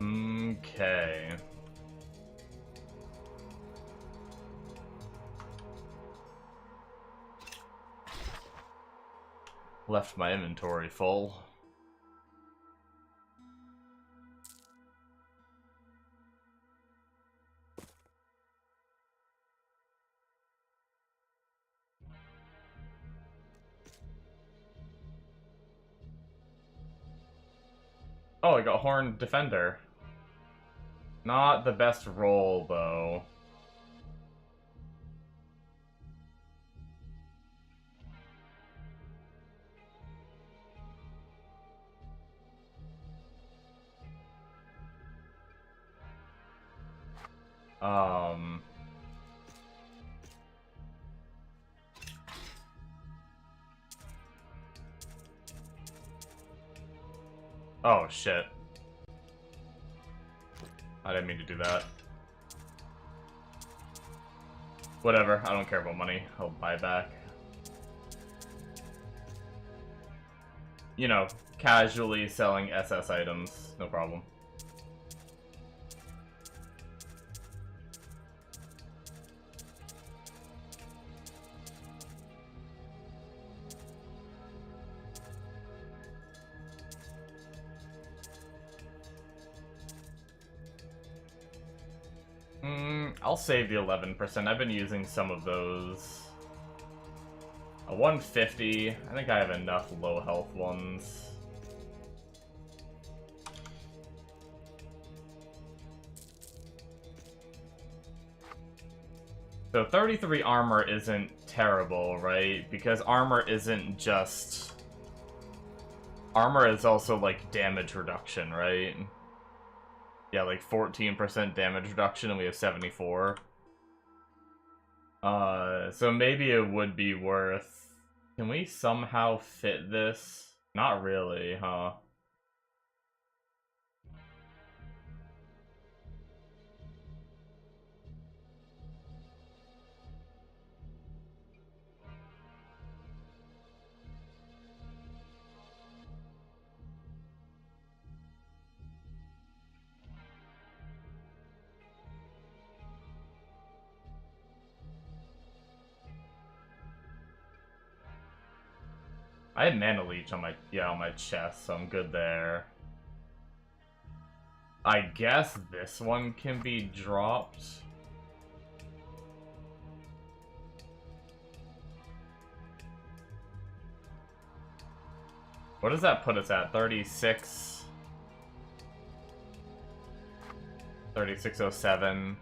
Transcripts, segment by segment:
Okay. Left my inventory full. Oh, I got Horned Defender. Not the best roll, though. Oh, shit. I didn't mean to do that. Whatever, I don't care about money. I'll buy back. You know, casually selling SS items, no problem. I'll save the 11%. I've been using some of those. A 150. I think I have enough low health ones. So 33 armor isn't terrible, right? Because armor isn't just... Armor is also, like, damage reduction, right? Yeah, like 14% damage reduction, and we have 74. So maybe it would be worth... Can we somehow fit this? Not really, huh? I had Mana Leech on my, on my chest, so I'm good there. I guess this one can be dropped. What does that put us at? 36? 3607.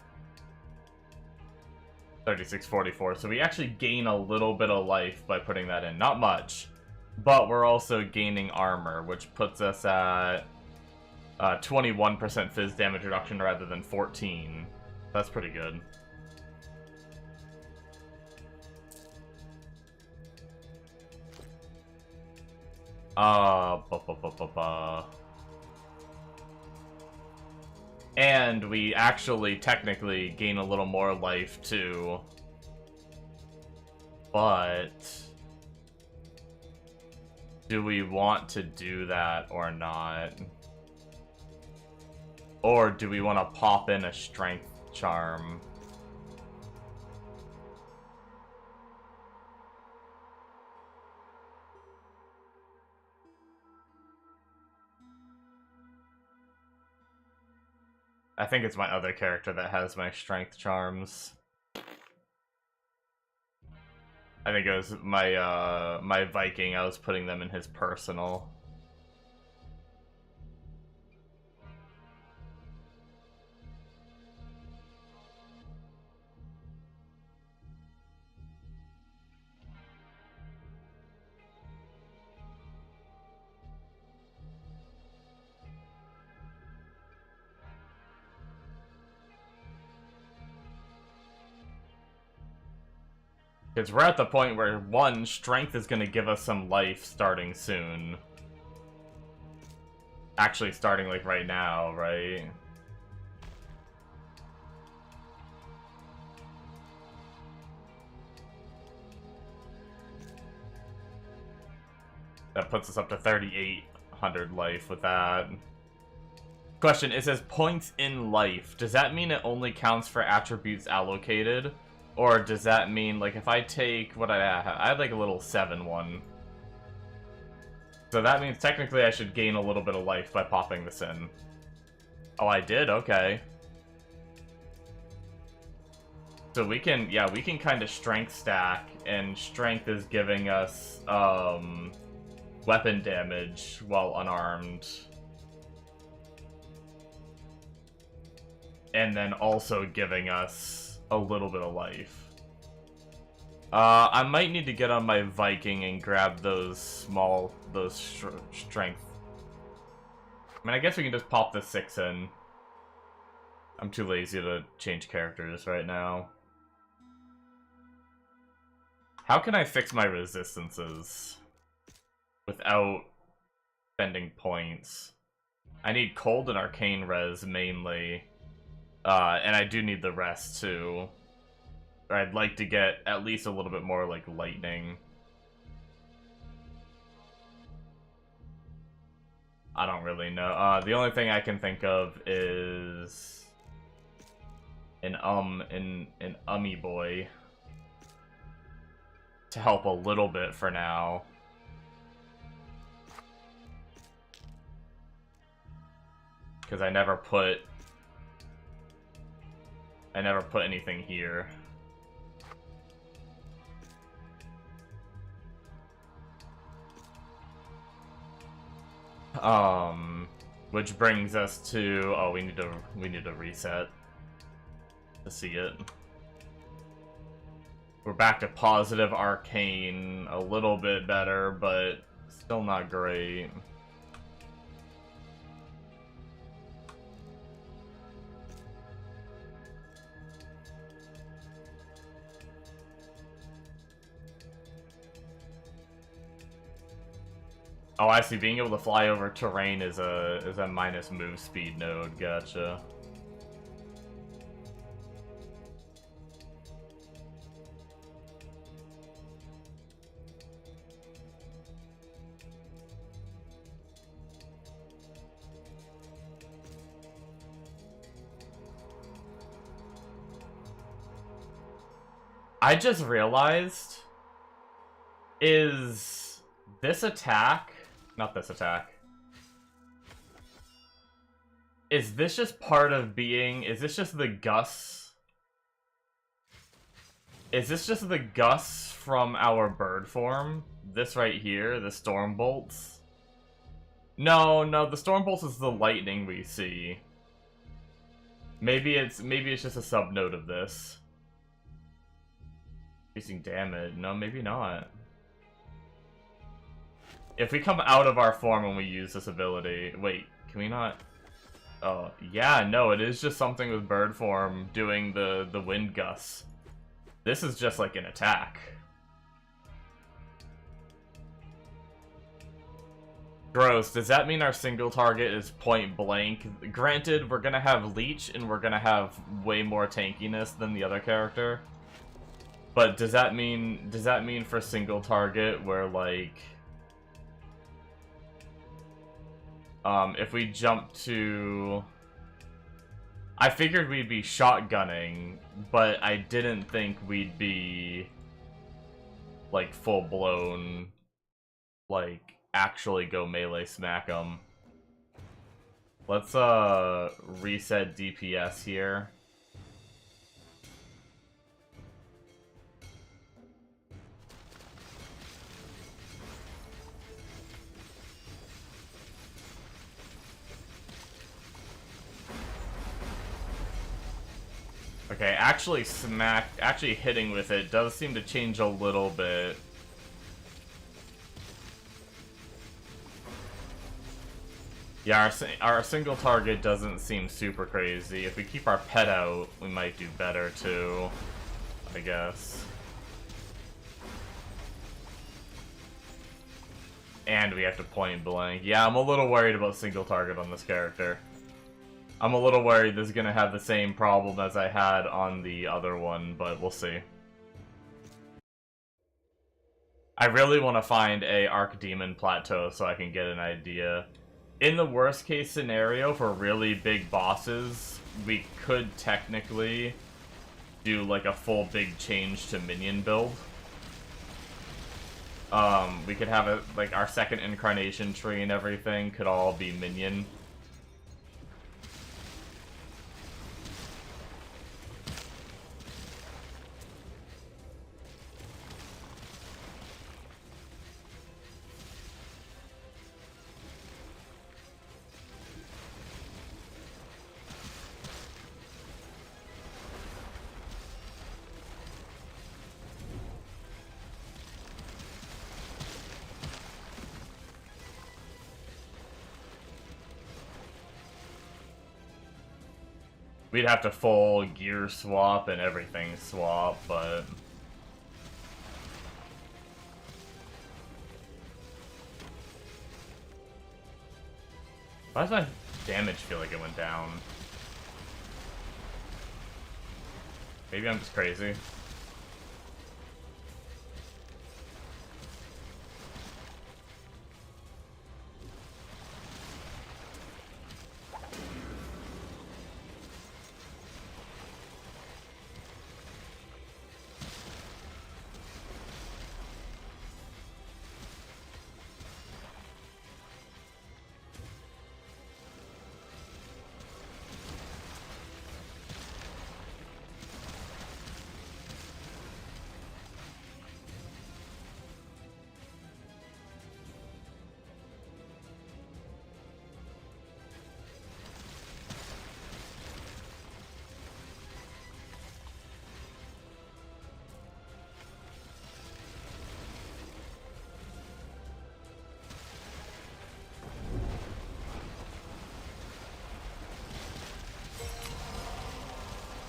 3644. So we actually gain a little bit of life by putting that in. Not much. But we're also gaining armor, which puts us at 21% Phys damage reduction rather than 14. That's pretty good. And we actually technically gain a little more life too. But do we want to do that or not? Or do we want to pop in a strength charm? I think it's my other character that has my strength charms. I think it was my my Viking. I was putting them in his personal. Because we're at the point where, one, strength is going to give us some life starting soon. Actually starting, like, right now, right? That puts us up to 3,800 life with that. Question, it says points in life. Does that mean it only counts for attributes allocated? Or does that mean, like, if I take, what I had like a little 7 one. So that means technically I should gain a little bit of life by popping this in. Oh, I did? Okay. So we can, yeah, we can kind of strength stack, and strength is giving us, weapon damage while unarmed. And then also giving us a little bit of life. I might need to get on my Viking and grab those strength. I mean, I guess we can just pop the 6 in. I'm too lazy to change characters right now. How can I fix my resistances without spending points? I need cold and arcane res mainly. And I do need the rest too. I'd like to get at least a little bit more like lightning. I don't really know. The only thing I can think of is an ummy boy to help a little bit for now. Because I never put anything here. Which brings us to, oh, we need to reset to see it. We're back to positive arcane, a little bit better, but still not great. Oh, I see. Being able to fly over terrain is a minus move speed node. Gotcha. I just realized, is this attack... Not this attack. Is this just part of being... Is this just the Gus? Is this just the Gus from our bird form? This right here, the Storm Bolts? No, the Storm Bolts is the lightning we see. Maybe it's just a sub-node of this. Increasing damage. No, maybe not. If we come out of our form when we use this ability... Wait, can we not... Oh, yeah, no, it is just something with bird form doing the wind gusts. This is just like an attack. Gross, does that mean our single target is point blank? Granted, we're gonna have leech and we're gonna have way more tankiness than the other character. But does that mean for single target where, like... if we jump to... I figured we'd be shotgunning, but I didn't think we'd be, like, full-blown, like, actually go melee smack them. Let's, reset DPS here. Okay, actually hitting with it does seem to change a little bit. Yeah, our single target doesn't seem super crazy. If we keep our pet out, we might do better too, I guess. And we have to point blank. Yeah, I'm a little worried about single target on this character. I'm a little worried this is gonna have the same problem as I had on the other one, but we'll see. I really want to find a Archdemon plateau so I can get an idea. In the worst case scenario, for really big bosses, we could technically do like a full big change to minion build. We could have it like our second incarnation tree and everything could all be minion. We'd have to full gear swap and everything swap, but... Why does my damage feel like it went down? Maybe I'm just crazy.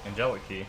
Angelic key.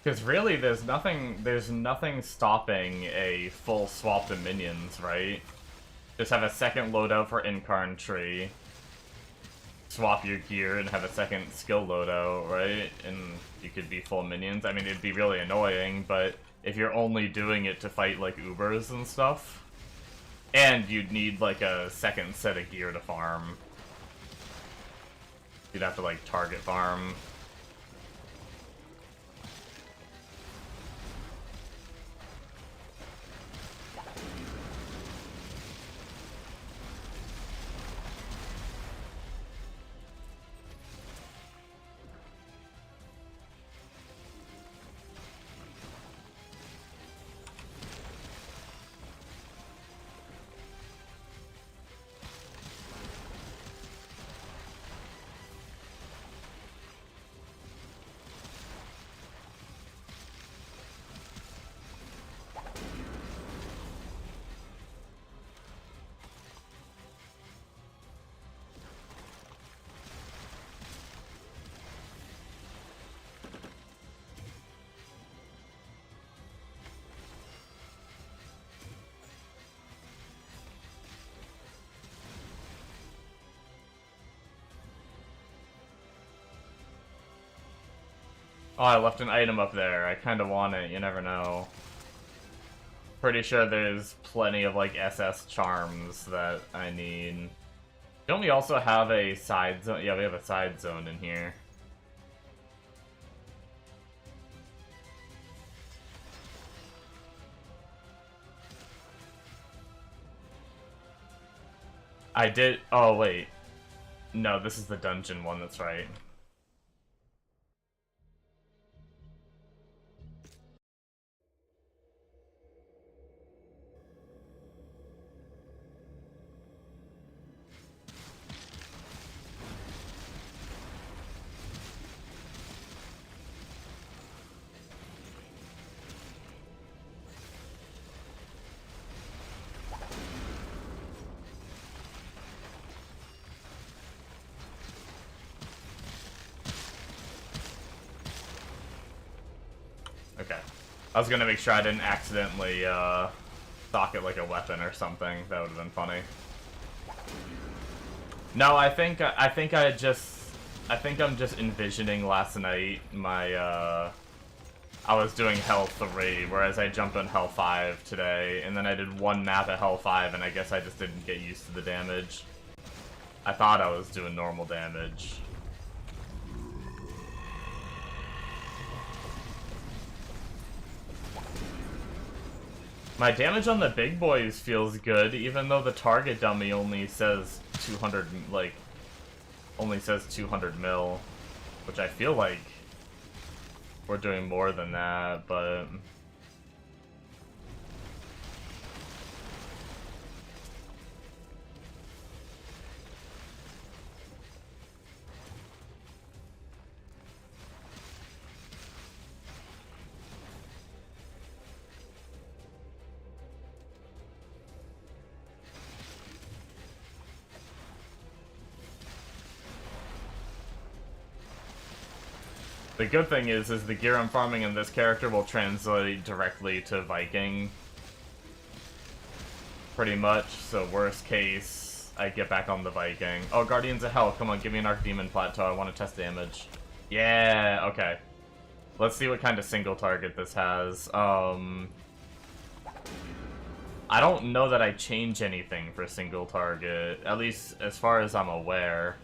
Because really, there's nothing stopping a full swap to minions, right? Just have a second loadout for Incarn Tree, swap your gear, and have a second skill loadout, right? And you could be full minions. I mean, it'd be really annoying, but if you're only doing it to fight, like, Ubers and stuff, and you'd need, like, a second set of gear to farm. You'd have to, like, target farm. Oh, I left an item up there. I kind of want it. You never know. Pretty sure there's plenty of, like, SS charms that I need. Don't we also have a side zone? Yeah, we have a side zone in here. I did... Oh, wait. No, this is the dungeon one, that's right. I was gonna make sure I didn't accidentally, stock it like a weapon or something. That would've been funny. No, I think I'm just envisioning last night my, I was doing Hell 3, whereas I jumped on Hell 5 today, and then I did one map at Hell 5, and I guess I just didn't get used to the damage. I thought I was doing normal damage. My damage on the big boys feels good, even though the target dummy only says 200, like, only says 200 mil, which I feel like we're doing more than that, but... The good thing is the gear I'm farming in this character will translate directly to Viking. Pretty much, so worst case, I get back on the Viking. Oh, Guardians of Hell, come on, give me an Archdemon Plateau, I want to test damage. Yeah, okay. Let's see what kind of single target this has. I don't know that I change anything for single target, at least as far as I'm aware.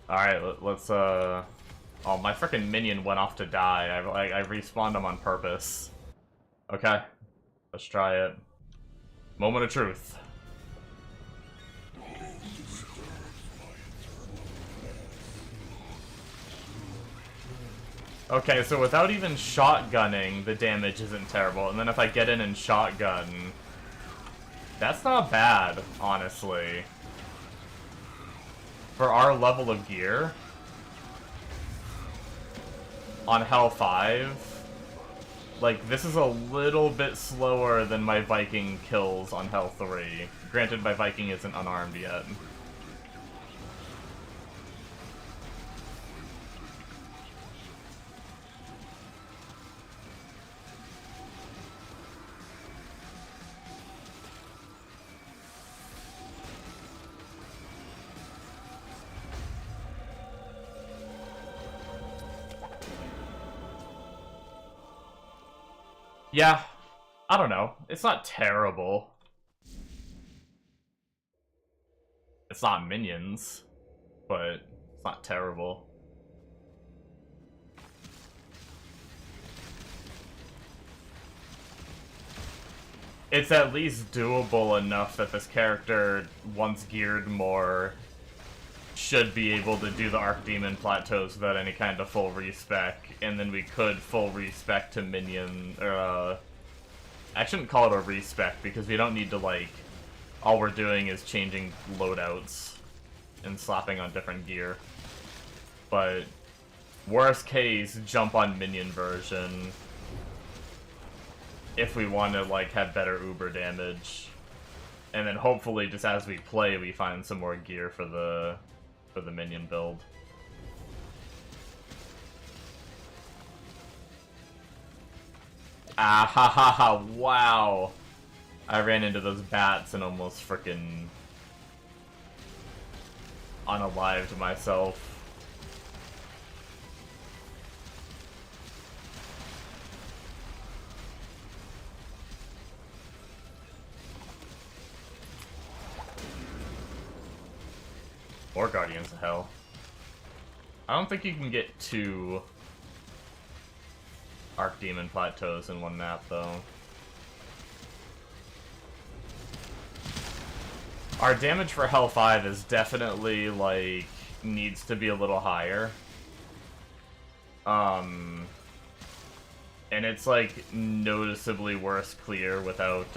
Alright, let's, oh, my frickin' minion went off to die. I respawned him on purpose. Okay, let's try it. Moment of truth. Okay, so without even shotgunning, the damage isn't terrible. And then if I get in and shotgun, that's not bad, honestly. For our level of gear, on Hell 5, like, this is a little bit slower than my Viking kills on Hell 3. Granted, my Viking isn't unarmed yet. Yeah, I don't know. It's not terrible. It's not minions, but it's not terrible. It's at least doable enough that this character, once geared more, should be able to do the Archdemon Plateaus without any kind of full respec, and then we could full respec to minion, or, I shouldn't call it a respec, because we don't need to, like, all we're doing is changing loadouts and slapping on different gear. But, worst case, jump on minion version, if we want to, like, have better uber damage. And then hopefully, just as we play, we find some more gear for the minion build. Ah ha ha ha, wow! I ran into those bats and almost frickin' unalived myself. Or Guardians of Hell. I don't think you can get 2 Archdemon Plateaus in one map, though. Our damage for Hell 5 is definitely, like, needs to be a little higher. And it's, like, noticeably worse clear without,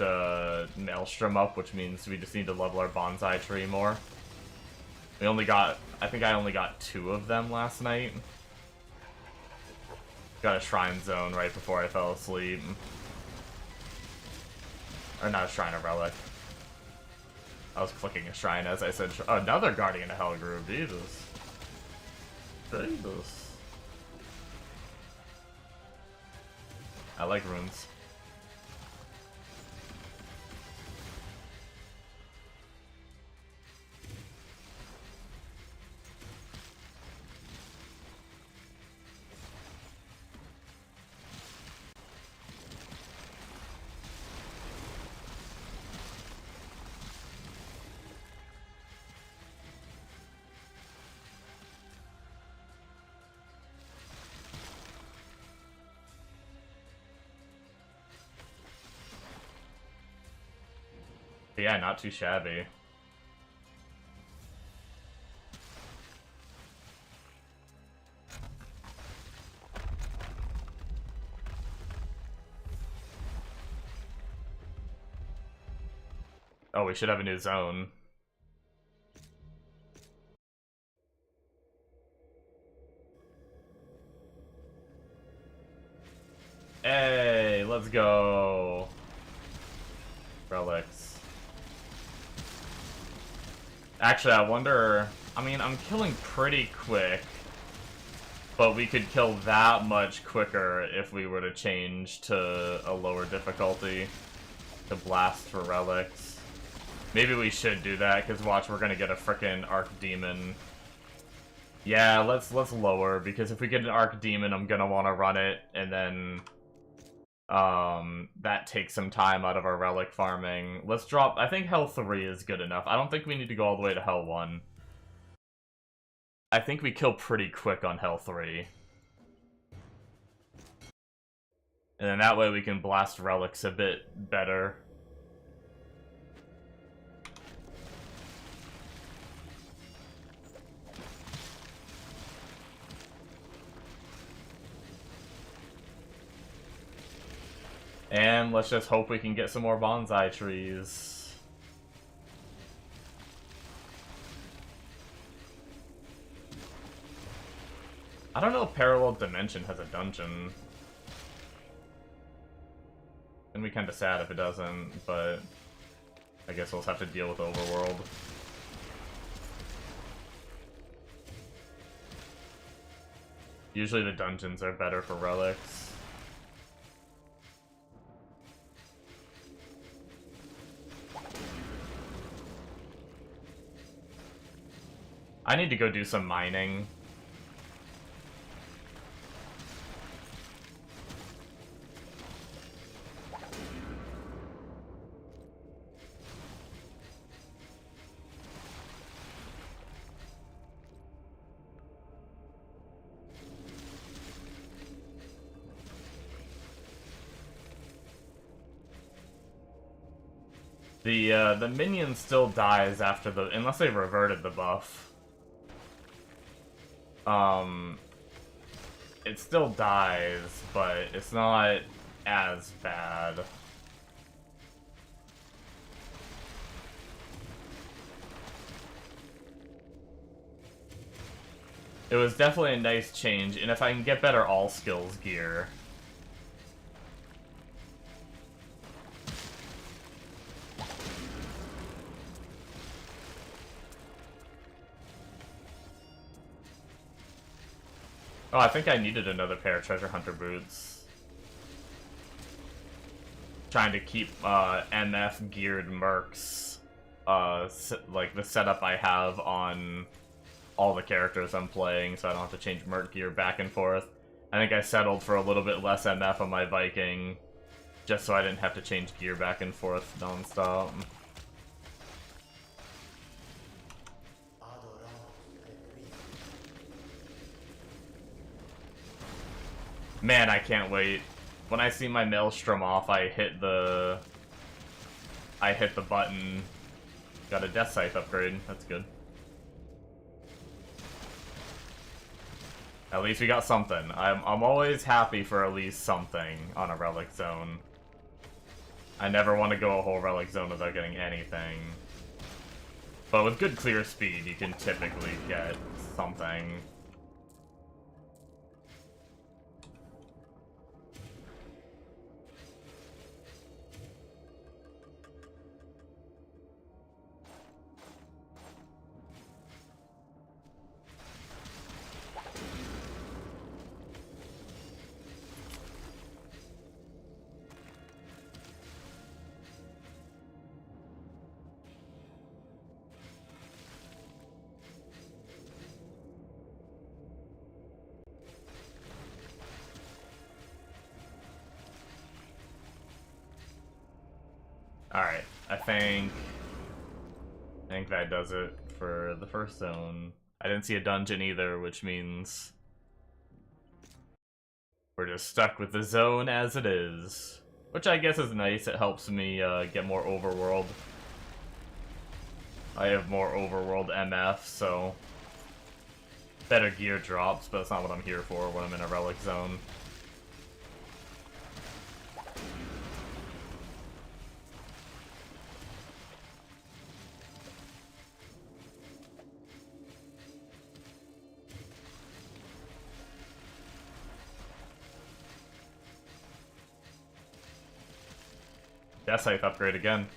Maelstrom up, which means we just need to level our bonsai tree more. We only got, I think I only got 2 of them last night. Got a shrine zone right before I fell asleep. Or not a shrine, a relic. I was clicking a shrine as I said, another Guardian of Hell group, Jesus. Kratos. I like runes. Yeah, not too shabby. Oh, we should have a new zone. Hey, let's go. Relics. Actually, I wonder... I mean, I'm killing pretty quick. But we could kill that much quicker if we were to change to a lower difficulty. To blast for relics. Maybe we should do that, because watch, we're gonna get a frickin' Archdemon. Yeah, let's lower, because if we get an Archdemon, I'm gonna want to run it, and then... that takes some time out of our relic farming. Let's drop... I think Hell 3 is good enough. I don't think we need to go all the way to Hell 1. I think we kill pretty quick on Hell 3. And then that way we can blast relics a bit better. And let's just hope we can get some more bonsai trees. I don't know if Parallel Dimension has a dungeon. And we kinda sad if it doesn't, but I guess we'll just have to deal with Overworld. Usually the dungeons are better for relics. I need to go do some mining. The minion still dies after the... unless they reverted the buff. It still dies, but it's not as bad. It was definitely a nice change, and if I can get better all skills gear... Oh, I think I needed another pair of Treasure Hunter boots. Trying to keep MF geared mercs, like the setup I have on all the characters I'm playing, so I don't have to change merc gear back and forth. I think I settled for a little bit less MF on my Viking, just so I didn't have to change gear back and forth nonstop. Man, I can't wait. When I see my Maelstrom off, I hit the button. Got a Death Scythe upgrade. That's good. At least we got something. I'm always happy for at least something on a relic zone. I never want to go a whole relic zone without getting anything. But with good clear speed, you can typically get something. Alright, I think that does it for the first zone. I didn't see a dungeon either, which means we're just stuck with the zone as it is. Which I guess is nice, it helps me get more overworld. I have more overworld MF, so better gear drops, but that's not what I'm here for when I'm in a relic zone. Death Scythe upgrade again.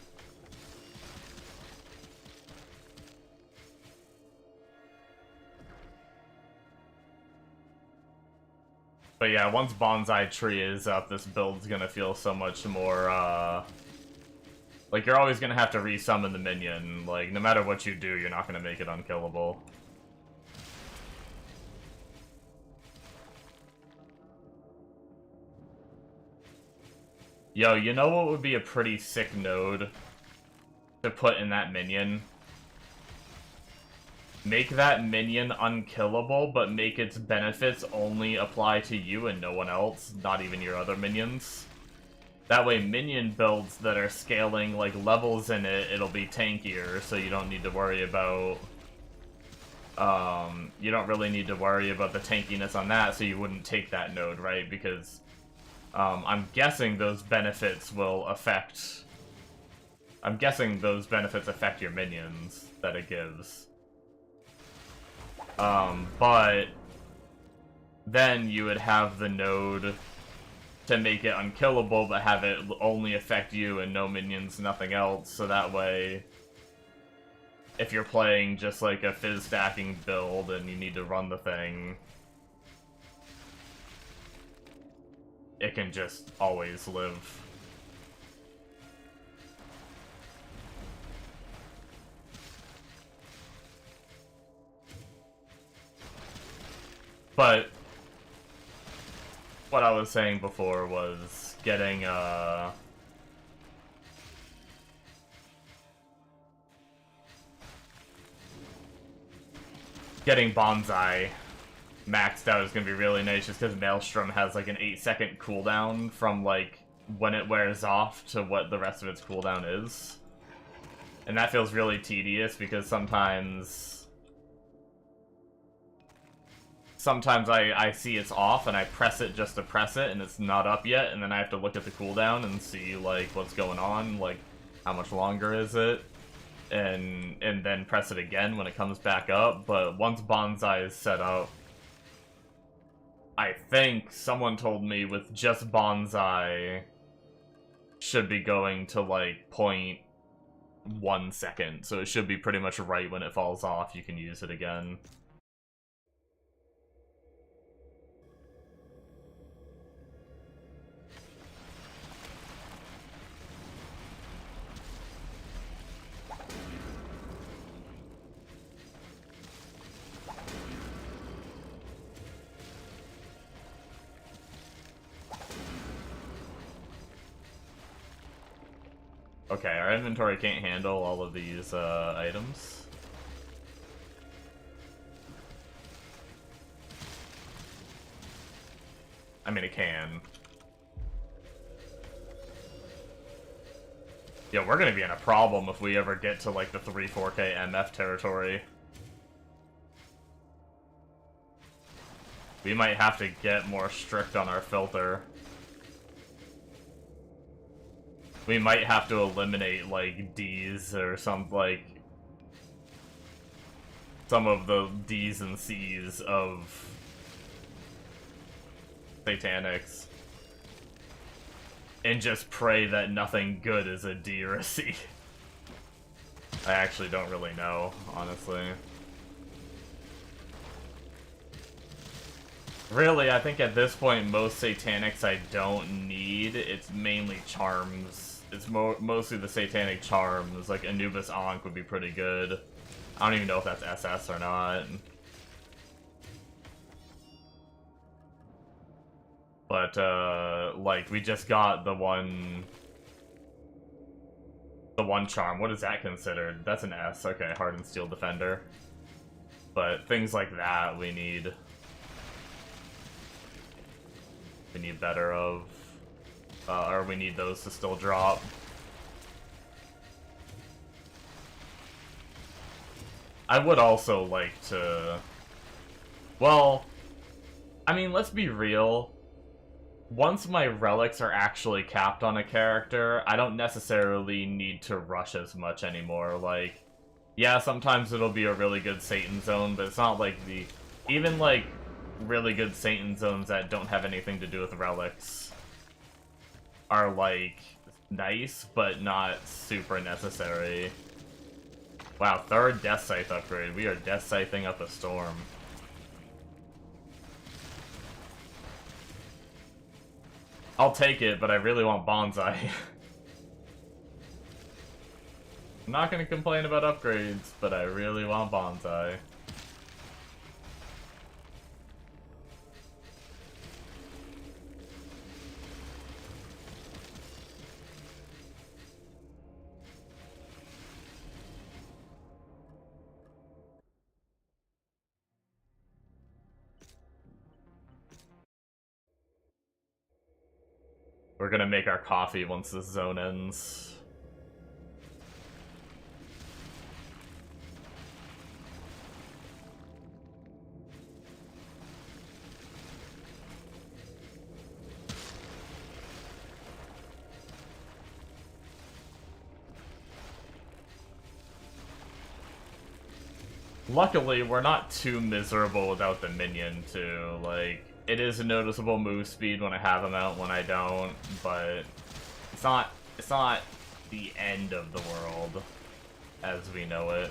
But yeah, once Bonsai Tree is up, this build's gonna feel so much more, like, you're always gonna have to resummon the minion. Like, no matter what you do, you're not gonna make it unkillable. Yo, you know what would be a pretty sick node to put in that minion? Make that minion unkillable, but make its benefits only apply to you and no one else, not even your other minions. That way, minion builds that are scaling, like, levels in it, it'll be tankier, so you don't need to worry about... you don't really need to worry about the tankiness on that, so you wouldn't take that node, right? Because, I'm guessing those benefits will affect... I'm guessing those benefits affect your minions that it gives. But then you would have the node to make it unkillable, but have it only affect you and no minions, nothing else, so that way, if you're playing just like a Phys stacking build and you need to run the thing, it can just always live. But what I was saying before was getting Bonsai maxed out is gonna be really nice, just because Maelstrom has like an 8-second cooldown from like when it wears off to what the rest of its cooldown is. And that feels really tedious because sometimes I see it's off and I press it just to press it and it's not up yet, and then I have to look at the cooldown and see like what's going on, like how much longer is it, and then press it again when it comes back up. But once Bonsai is set up, I think someone told me with just Bonsai should be going to like 0.1 second, so it should be pretty much right when it falls off you can use it again. Okay, our inventory can't handle all of these items. I mean, it can. Yeah, we're gonna be in a problem if we ever get to like the 3-4K MF territory. We might have to get more strict on our filter. We might have to eliminate, like, Ds or some, like... some of the Ds and Cs of... Satanics. And just pray that nothing good is a D or a C. I actually don't really know, honestly. Really, I think at this point, most Satanics I don't need. It's mainly charms. It's mostly the Satanic charms. Like, Anubis Ankh would be pretty good. I don't even know if that's SS or not. But, like, we just got the one... The one charm, what is that considered? That's an S. Okay, Hardened Steel Defender. But things like that we need. We need better of. Or we need those to still drop. I would also like to... Well, I mean, let's be real. Once my relics are actually capped on a character, I don't necessarily need to rush as much anymore. Like, yeah, sometimes it'll be a really good Satan zone, but it's not like the... Even, like, really good Satan zones that don't have anything to do with relics are, like, nice, but not super necessary. Wow, third Death Scythe upgrade. We are Death Scything up a storm. I'll take it, but I really want Bonsai. I'm not gonna complain about upgrades, but I really want Bonsai. We're gonna make our coffee once this zone ends. Luckily, we're not too miserable without the minion, too. Like, it is a noticeable move speed when I have him out, when I don't, but it's not the end of the world as we know it.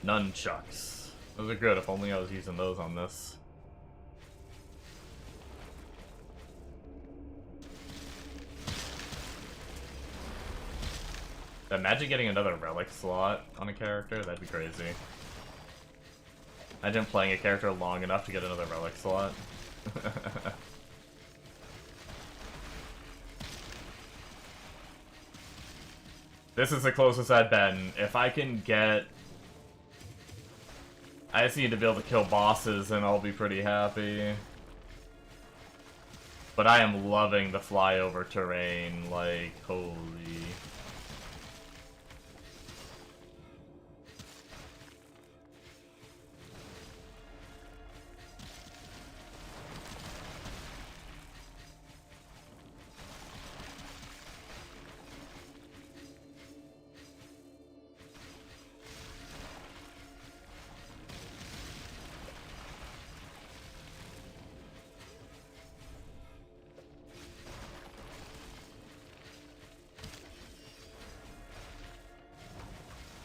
Nunchucks. Those are good, if only I was using those on this. Imagine getting another relic slot on a character, that'd be crazy. Imagine playing a character long enough to get another relic slot. This is the closest I've been. If I can get... I just need to be able to kill bosses and I'll be pretty happy. But I am loving the flyover terrain, like, holy...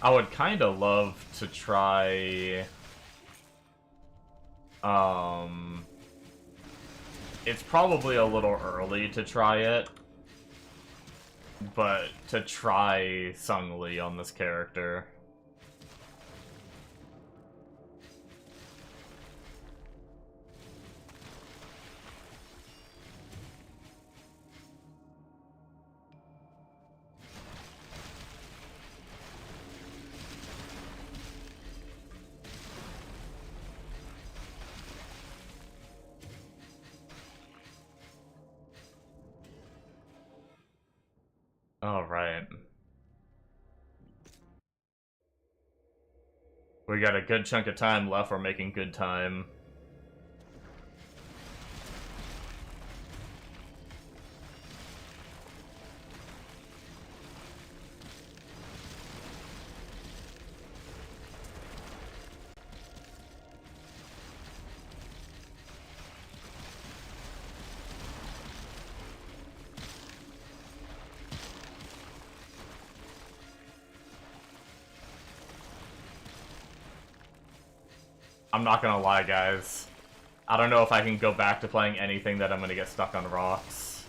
I would kind of love to try... It's probably a little early to try it, but to try Sungli on this character. Alright. We got a good chunk of time left. We're making good time. I'm not gonna lie, guys. I don't know if I can go back to playing anything that I'm gonna get stuck on rocks.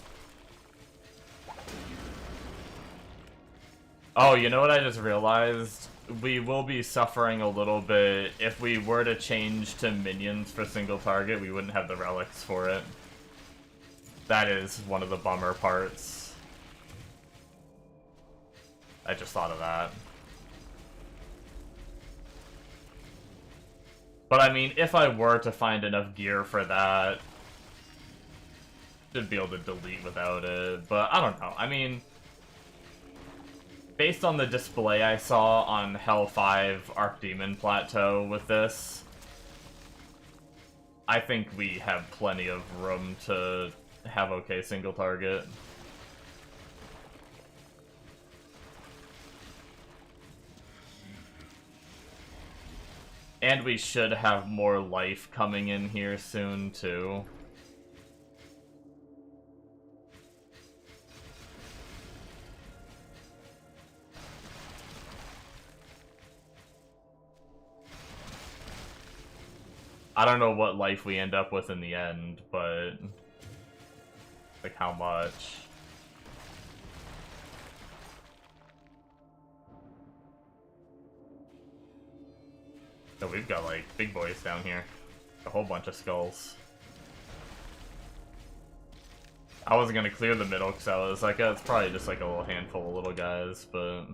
Oh, you know what I just realized? We will be suffering a little bit. If we were to change to minions for single target, we wouldn't have the relics for it. That is one of the bummer parts. I just thought of that. But I mean, if I were to find enough gear for that, should be able to delete without it. But I don't know. I mean, based on the display I saw on Hlvl Archdemon Plateau with this, I think we have plenty of room to have okay single target. And we should have more life coming in here soon, too. I don't know what life we end up with in the end, but... like, how much? So we've got, like, big boys down here. A whole bunch of skulls. I wasn't gonna clear the middle because I was like, it's probably just like a little handful of little guys, but...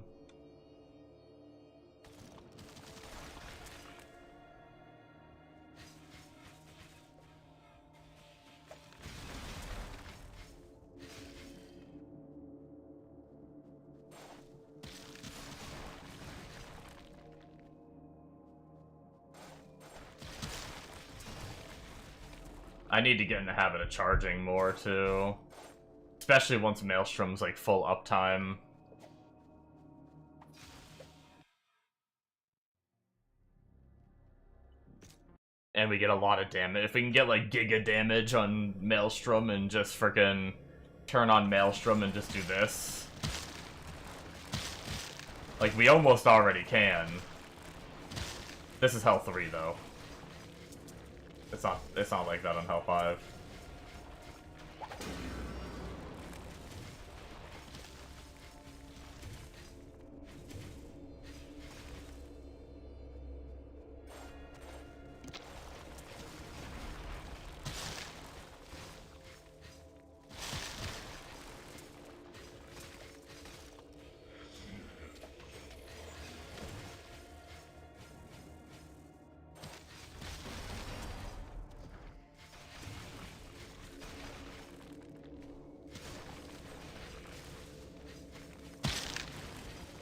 I need to get in the habit of charging more, too. Especially once Maelstrom's, like, full uptime. And we get a lot of damage. If we can get, like, giga damage on Maelstrom and just frickin' turn on Maelstrom and just do this. Like, we almost already can. This is Hell 3, though. It's not like that on Hell 5.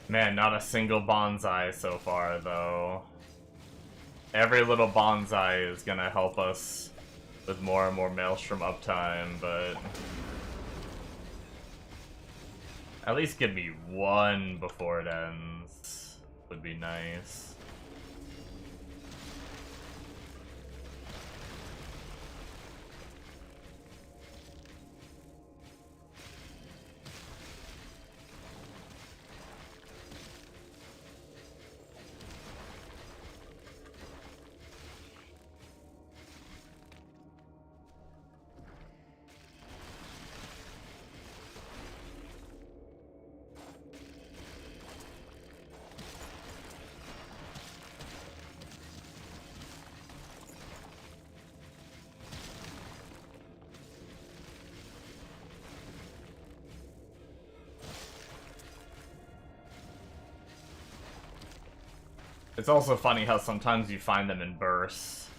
Man, not a single bonsai so far, though. Every little bonsai is gonna help us with more and more Maelstrom uptime, but... at least give me one before it ends. Would be nice. It's also funny how sometimes you find them in bursts.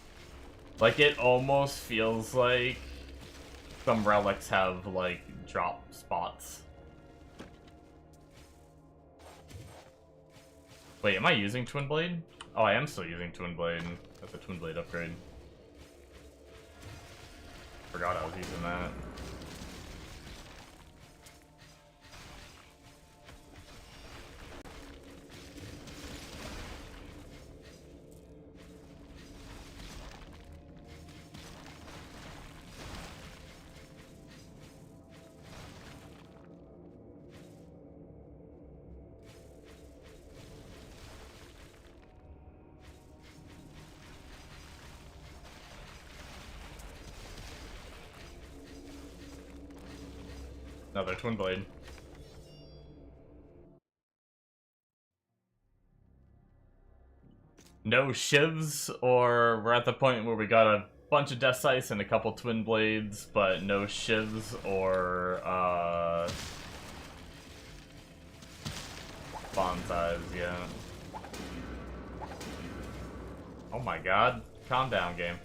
Like, it almost feels like some relics have, like, drop spots. Wait, am I using Twin Blade? Oh, I am still using Twin Blade. That's a Twin Blade upgrade. Forgot I was using that. Another Twin Blade. No shivs, or we're at the point where we got a bunch of Death Scythes and a couple Twin Blades, but no shivs or, bonsais, yeah. Oh my god. Calm down, game.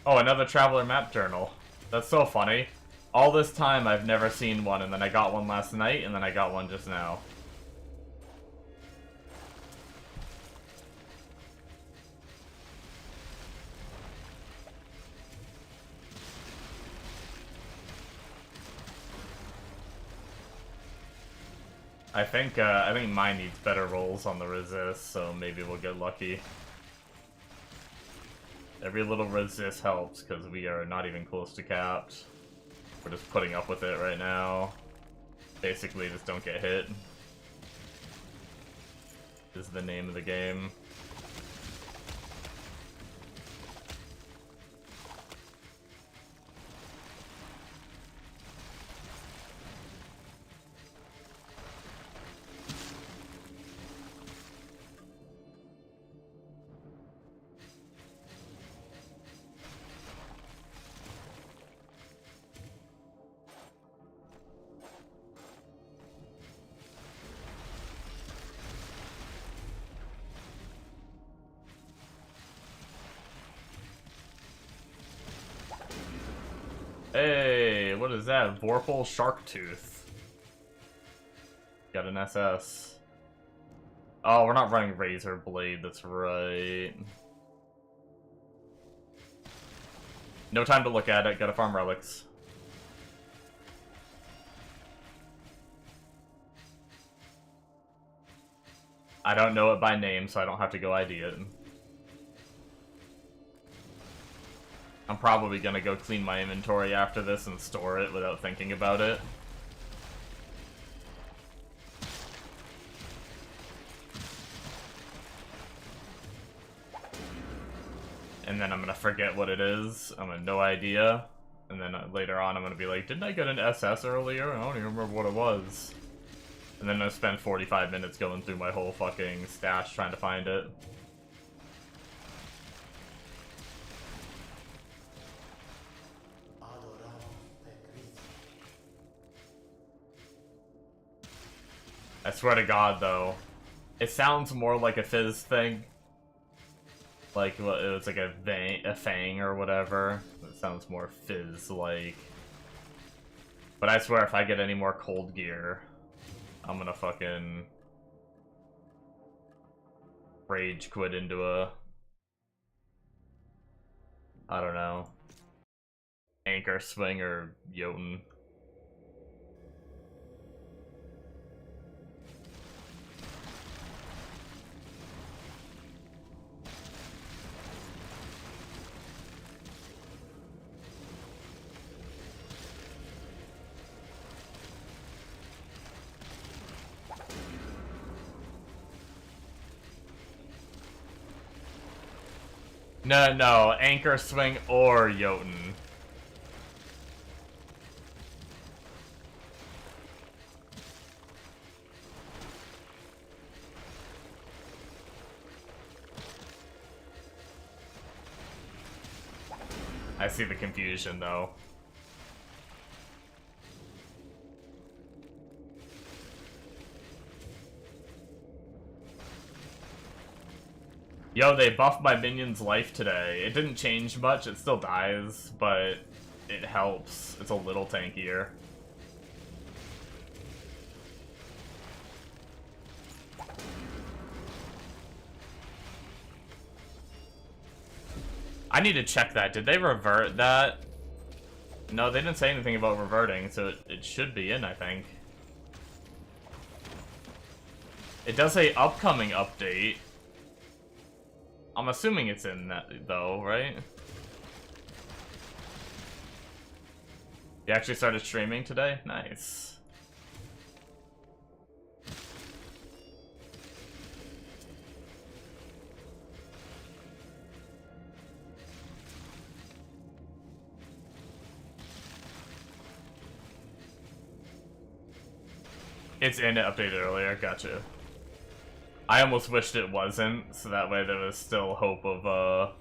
Oh, another Traveler Map Journal. That's so funny. All this time I've never seen one, and then I got one last night, and then I got one just now. I think mine needs better rolls on the resist, so maybe we'll get lucky. Every little resist helps, because we are not even close to capped. We're just putting up with it right now. Basically, just don't get hit. Is the name of the game. Hey, what is that? Vorpal Sharktooth. Got an SS. Oh, we're not running Razor Blade, that's right. No time to look at it, gotta farm relics. I don't know it by name, so I don't have to go ID it. I'm probably gonna go clean my inventory after this and store it without thinking about it. And then I'm gonna forget what it is. I'm gonna no idea. And then later on I'm gonna be like, didn't I get an SS earlier? I don't even remember what it was. And then I spend 45 minutes going through my whole fucking stash trying to find it. I swear to God, though, it sounds more like a Phys thing. Like, well, it was like a fang or whatever. It sounds more Phys-like. But I swear, if I get any more cold gear, I'm gonna fucking rage quit into a, I don't know, anchor swing or Jotun. No, anchor swing or Jotun. I see the confusion, though. Yo, they buffed my minion's life today. It didn't change much, it still dies, but it helps. It's a little tankier. I need to check that. Did they revert that? No, they didn't say anything about reverting, so it should be in, I think. It does say upcoming update. I'm assuming it's in that, though, right? You actually started streaming today? Nice. It's in it updated earlier, gotcha. I almost wished it wasn't, so that way there was still hope of,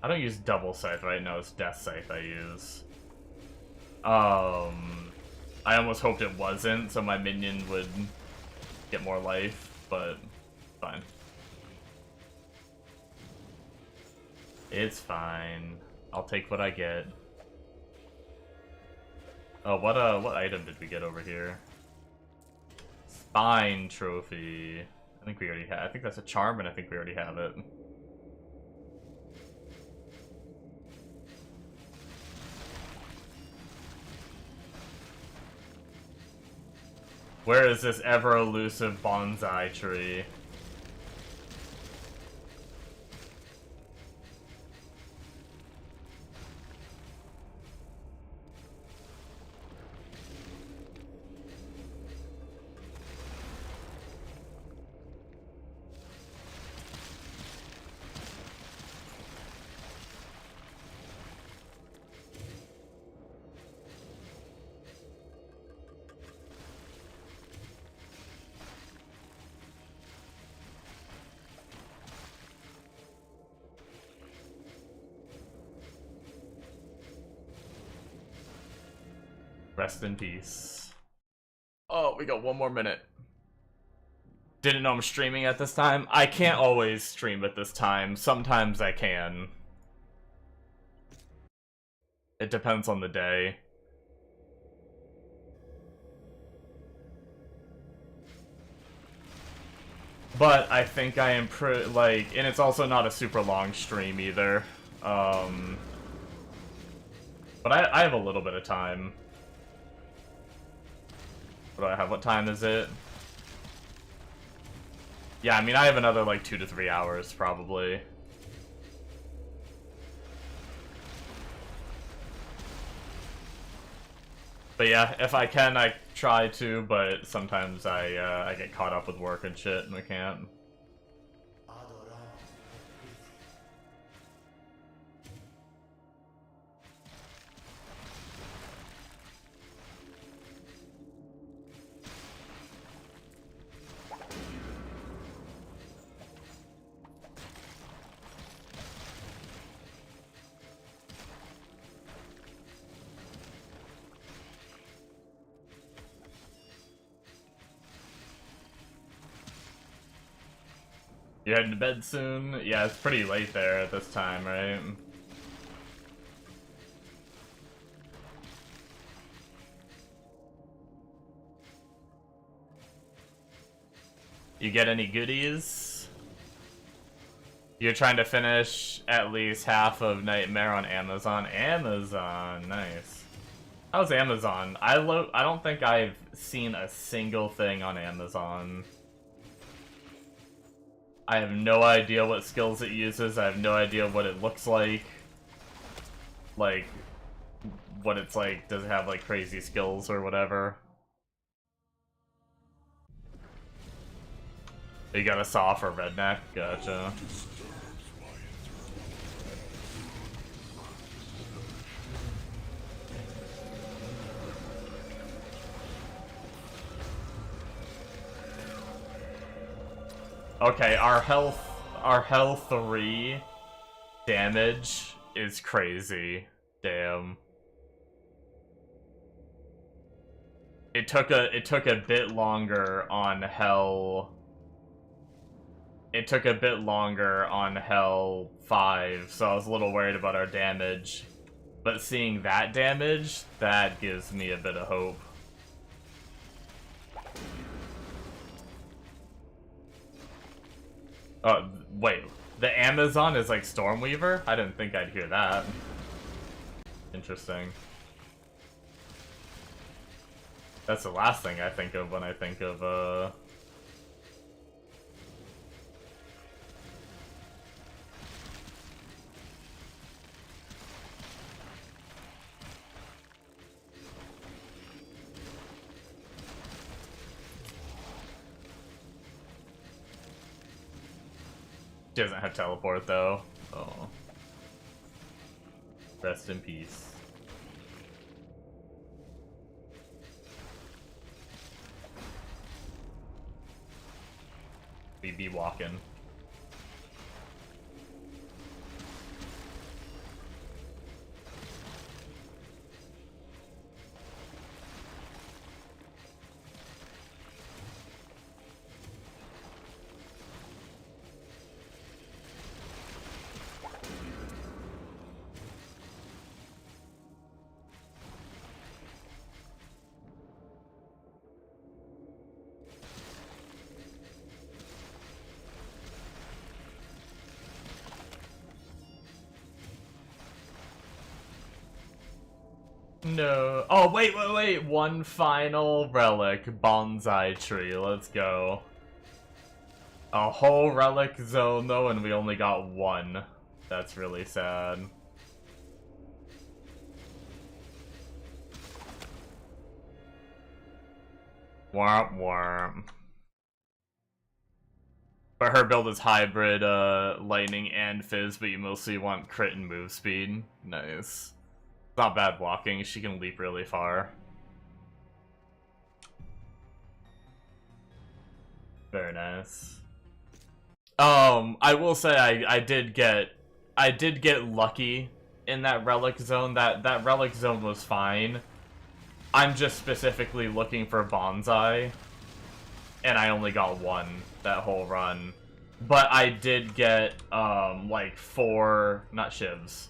I don't use double scythe right now, it's death scythe I use. I almost hoped it wasn't, so my minion would get more life, but fine. It's fine. I'll take what I get. Oh, what item did we get over here? Spine trophy. I think we already have. I think that's a charm, and I think we already have it. Where is this ever elusive bonsai tree? Rest in peace. Oh, we got one more minute. Didn't know I'm streaming at this time. I can't always stream at this time. Sometimes I can. It depends on the day. But I think I am like, and it's also not a super long stream either. But I have a little bit of time. What do I have? What time is it? Yeah, I mean, I have another, like, 2 to 3 hours, probably. But yeah, if I can, I try to, but sometimes I get caught up with work and shit, and I can't. You're heading to bed soon? Yeah, it's pretty late there at this time, right? You get any goodies? You're trying to finish at least half of Nightmare on Amazon. Amazon, nice. How's Amazon? I don't think I've seen a single thing on Amazon. I have no idea what skills it uses. I have no idea what it looks like. Like, what it's like. Does it have, like, crazy skills or whatever? You got a saw for redneck? Gotcha. Okay, our health 3 damage is crazy. Damn. It took a bit longer on Hell. It took a bit longer on Hell 5, so I was a little worried about our damage. But seeing that damage, that gives me a bit of hope. Wait, the Amazon is like Stormweaver? I didn't think I'd hear that. Interesting. That's the last thing I think of when I think of, She doesn't have teleport, though. Oh. Rest in peace. We be walking. No. Oh, wait. One final relic. Bonsai tree. Let's go. A whole relic zone, though, and we only got one. That's really sad. Womp womp. But her build is hybrid, lightning and Phys, but you mostly want crit and move speed. Nice. Not bad walking, she can leap really far. Very nice. I will say I did get lucky in that relic zone. That relic zone was fine. I'm just specifically looking for bonsai, and I only got one that whole run. But I did get like 4, not shivs.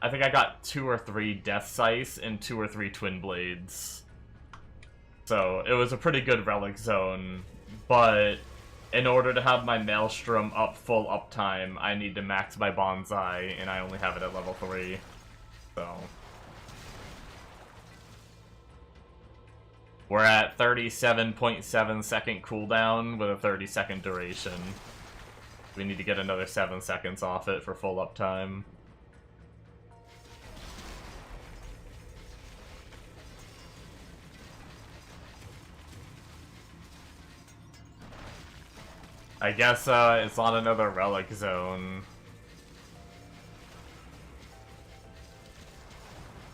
I think I got 2 or 3 Death Scythes and 2 or 3 Twin Blades. So, it was a pretty good relic zone, but in order to have my Maelstrom up full uptime, I need to max my Bonsai, and I only have it at level 3. So... we're at 37.7 second cooldown with a 30-second duration. We need to get another 7 seconds off it for full uptime. I guess it's on another relic zone.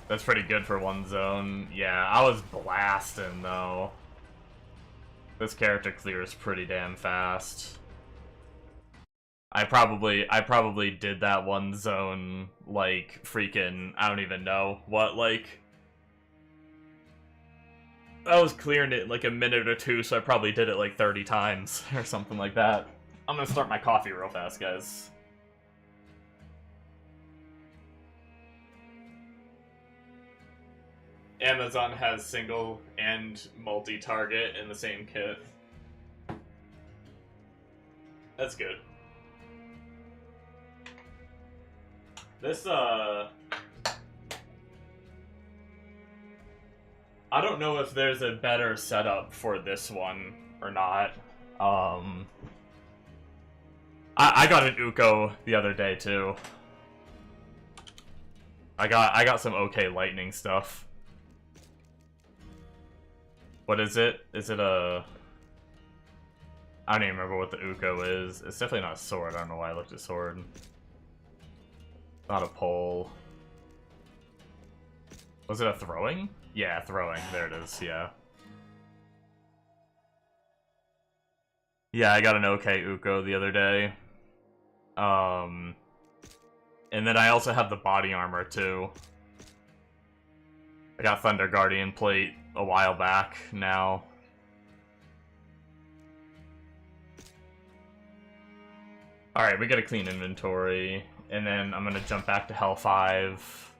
That's pretty good for one zone. Yeah, I was blasting though. This character clears pretty damn fast. I probably did that one zone like freaking, I don't even know what, like, I was clearing it in like a minute or two, so I probably did it like 30 times or something like that. I'm gonna start my coffee real fast, guys. Amazon has single and multi-target in the same kit. That's good. This, I don't know if there's a better setup for this one or not. I got an Uko the other day too. I got some okay lightning stuff. What is it? Is it a... I don't even remember what the Uko is. It's definitely not a sword. I don't know why I looked at sword. Not a pole. Was it a throwing? Yeah, throwing. There it is, yeah. Yeah, I got an okay Uko the other day. And then I also have the body armor, too. I got Thunder Guardian plate a while back, now. Alright, we got a clean inventory. And then I'm gonna jump back to Hell 5.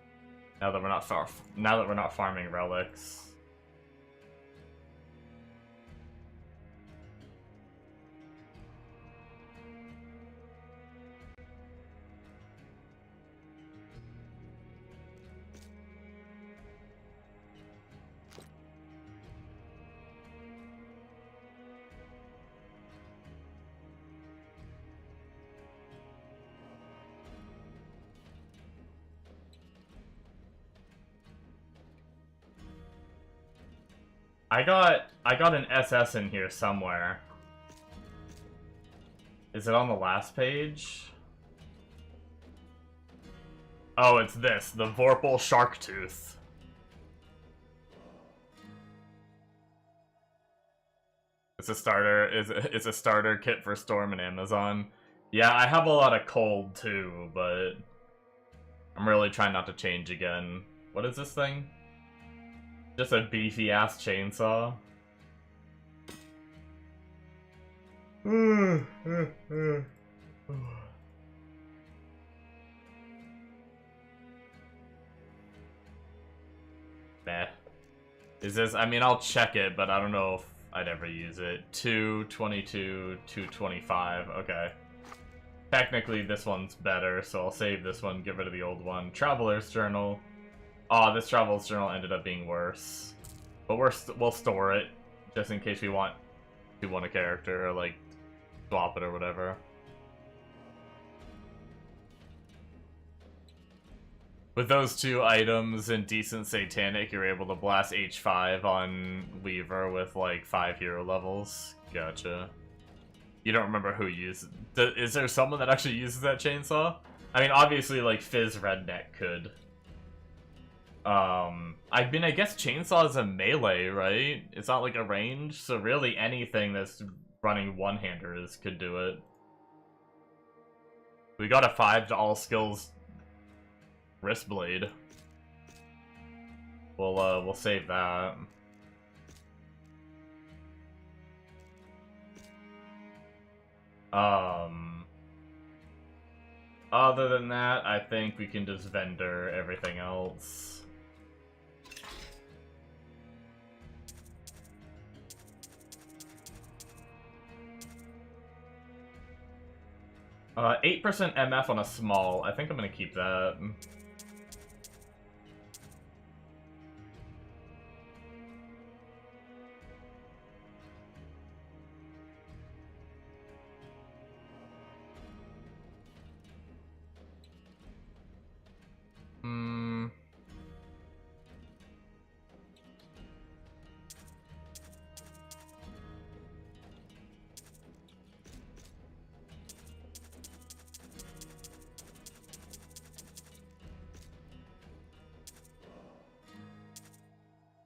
Now that we're not farming relics. I got an SS in here somewhere. Is it on the last page? Oh, it's this, the Vorpal Sharktooth. It's It's a starter. It's a starter kit for Storm and Amazon. Yeah, I have a lot of cold too, but I'm really trying not to change again. What is this thing? Just a beefy ass chainsaw. Meh. Is this, I mean, I'll check it, but I don't know if I'd ever use it. 222, 225, okay. Technically, this one's better, so I'll save this one, get rid of the old one. Traveler's Journal. Oh, this Traveler's Journal ended up being worse. But we'll store it, just in case we want a character, or, like, swap it or whatever. With those two items and Decent Satanic, you're able to blast H5 on Hlvl with, like, 5 hero levels. Gotcha. You don't remember who uses... Is there someone that actually uses that chainsaw? I mean, obviously, like, Phys Redneck could. I mean, I guess chainsaw is a melee, right? It's not, like, a range, so really anything that's running one-handers could do it. We got a 5 to all skills wrist blade. We'll save that. Other than that, I think we can just vendor everything else. 8% MF on a small. I think I'm gonna keep that.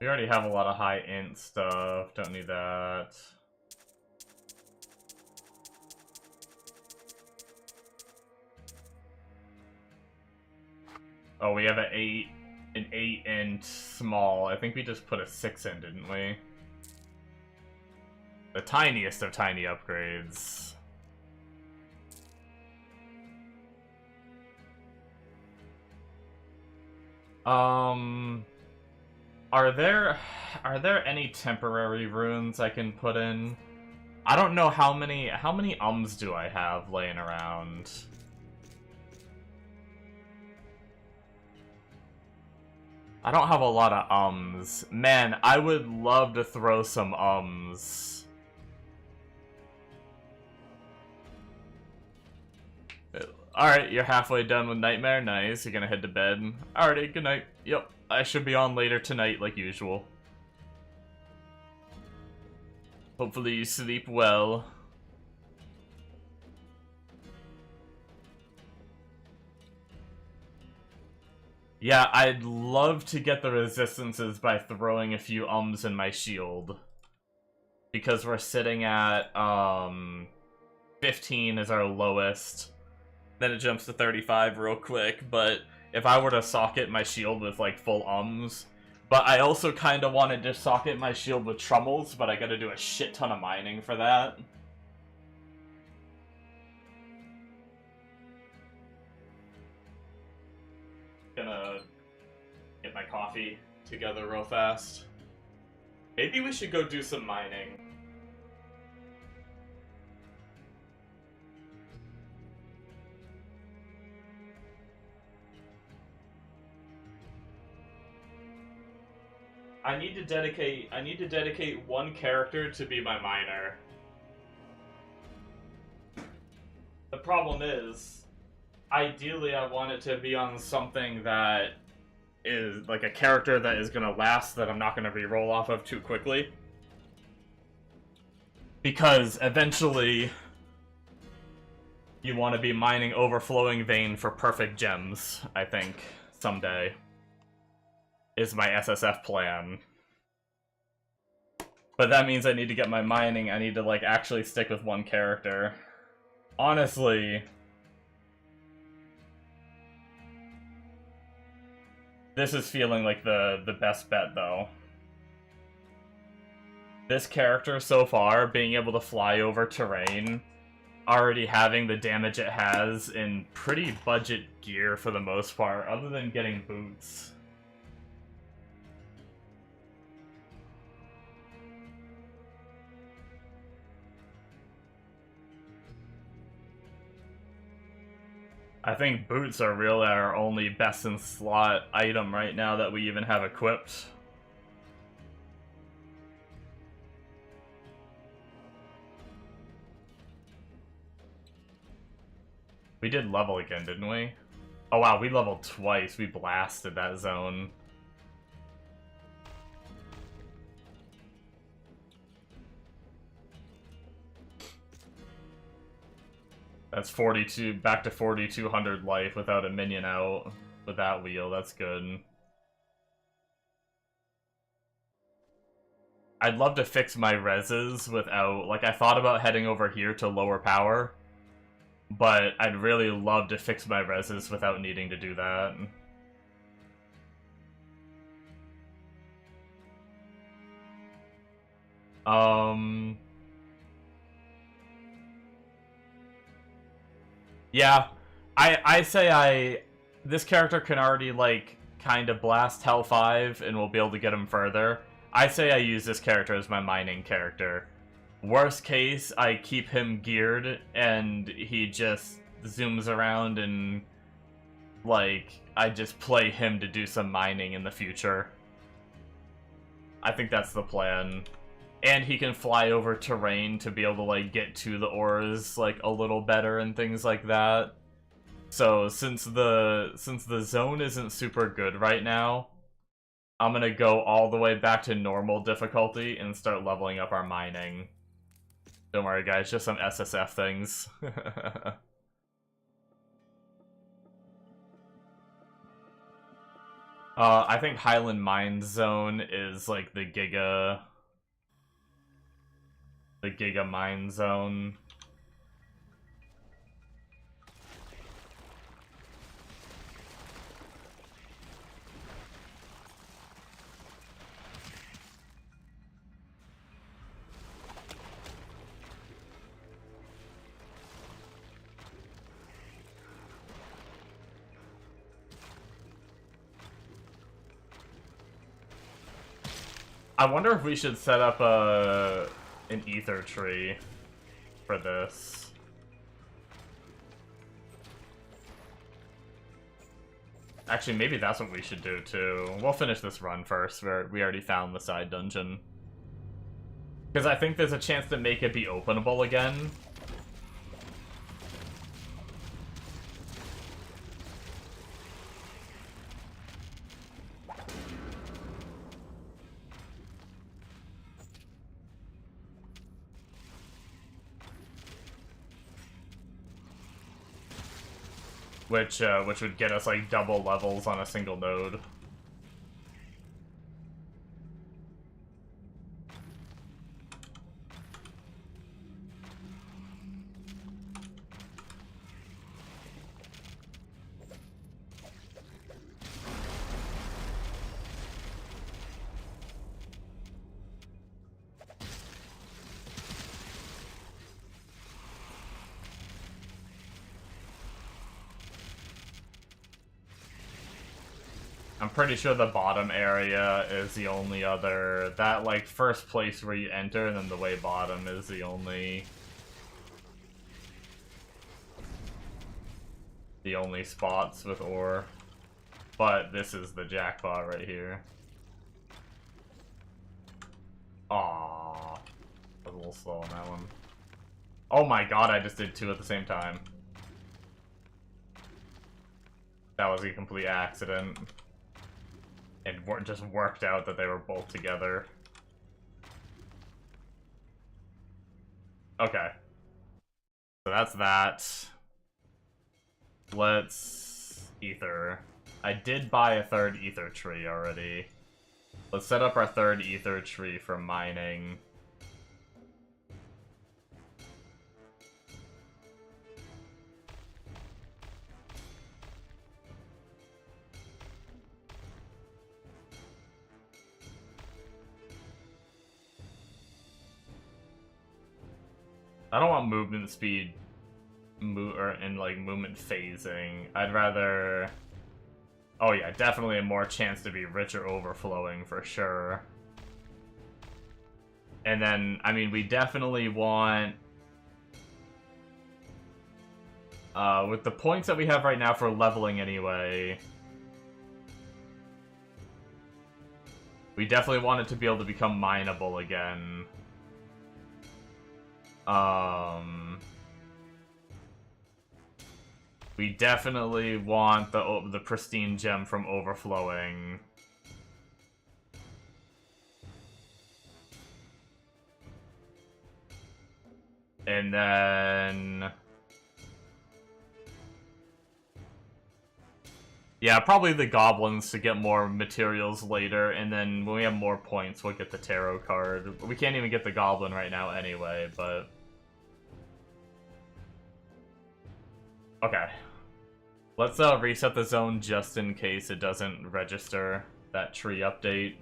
We already have a lot of high int stuff. Don't need that. Oh, we have an 8 int small. I think we just put a 6 in, didn't we? The tiniest of tiny upgrades. Are there any temporary runes I can put in? I don't know how many ums do I have laying around. I don't have a lot of ums. Man, I would love to throw some ums. Alright, you're halfway done with Nightmare. Nice, you're gonna head to bed. Alrighty, good night. Yep, I should be on later tonight like usual. Hopefully you sleep well. Yeah, I'd love to get the resistances by throwing a few ums in my shield. Because we're sitting at, 15 is our lowest. Then it jumps to 35 real quick, but if I were to socket my shield with, like, full ums... But I also kind of wanted to socket my shield with trummels, but I gotta do a shit ton of mining for that. Gonna get my coffee together real fast. Maybe we should go do some mining. I need to dedicate one character to be my miner. The problem is, ideally I want it to be on something that is like a character that is gonna last, that I'm not gonna re-roll off of too quickly. Because eventually you want to be mining Overflowing Vein for perfect gems, I think, someday. Is my SSF plan. But that means I need to get my mining. I need to, like, actually stick with one character. Honestly, this is feeling like the best bet, though. This character so far, being able to fly over terrain, already having the damage it has in pretty budget gear for the most part, other than getting boots. I think boots are really our only best in slot item right now that we even have equipped. We did level again, didn't we? Oh wow, we leveled twice. We blasted that zone. That's 42, back to 4,200 life without a minion out with that wheel. That's good. I'd love to fix my reses without, like, I thought about heading over here to lower power, but I'd really love to fix my reses without needing to do that. Yeah, I say this character can already, like, kind of blast Hell 5 and we'll be able to get him further. I say I use this character as my mining character. Worst case, I keep him geared and he just zooms around and, like, I just play him to do some mining in the future. I think that's the plan. And he can fly over terrain to be able to, like, get to the ores, like, a little better and things like that. So, since the zone isn't super good right now, I'm gonna go all the way back to normal difficulty and start leveling up our mining. Don't worry, guys, just some SSF things. I think Highland Mine Zone is, like, the Giga Mine Zone. I wonder if we should set up an ether tree for this. Actually, maybe that's what we should do too. We'll finish this run first, where we already found the side dungeon. Because I think there's a chance to make it be openable again. Which would get us, like, double levels on a single node. I'm pretty sure the bottom area is the only other... That, like, first place where you enter, and then the way bottom is the only... The only spots with ore. But this is the jackpot right here. Aww. I was a little slow on that one. Oh my god, I just did two at the same time. That was a complete accident. It just worked out that they were both together. Okay. So that's that. Let's ether. I did buy a third ether tree already. Let's set up our third ether tree for mining. I don't want movement speed and like movement phasing. I'd rather... Oh yeah, definitely a more chance to be rich or overflowing for sure. And then, I mean, we definitely want... with the points that we have right now for leveling anyway... We definitely want it to be able to become mineable again. We definitely want the pristine gem from overflowing. And then... Yeah, probably the goblins to get more materials later, and then when we have more points, we'll get the tarot card. We can't even get the goblin right now anyway, but... Okay. Let's reset the zone just in case it doesn't register that tree update.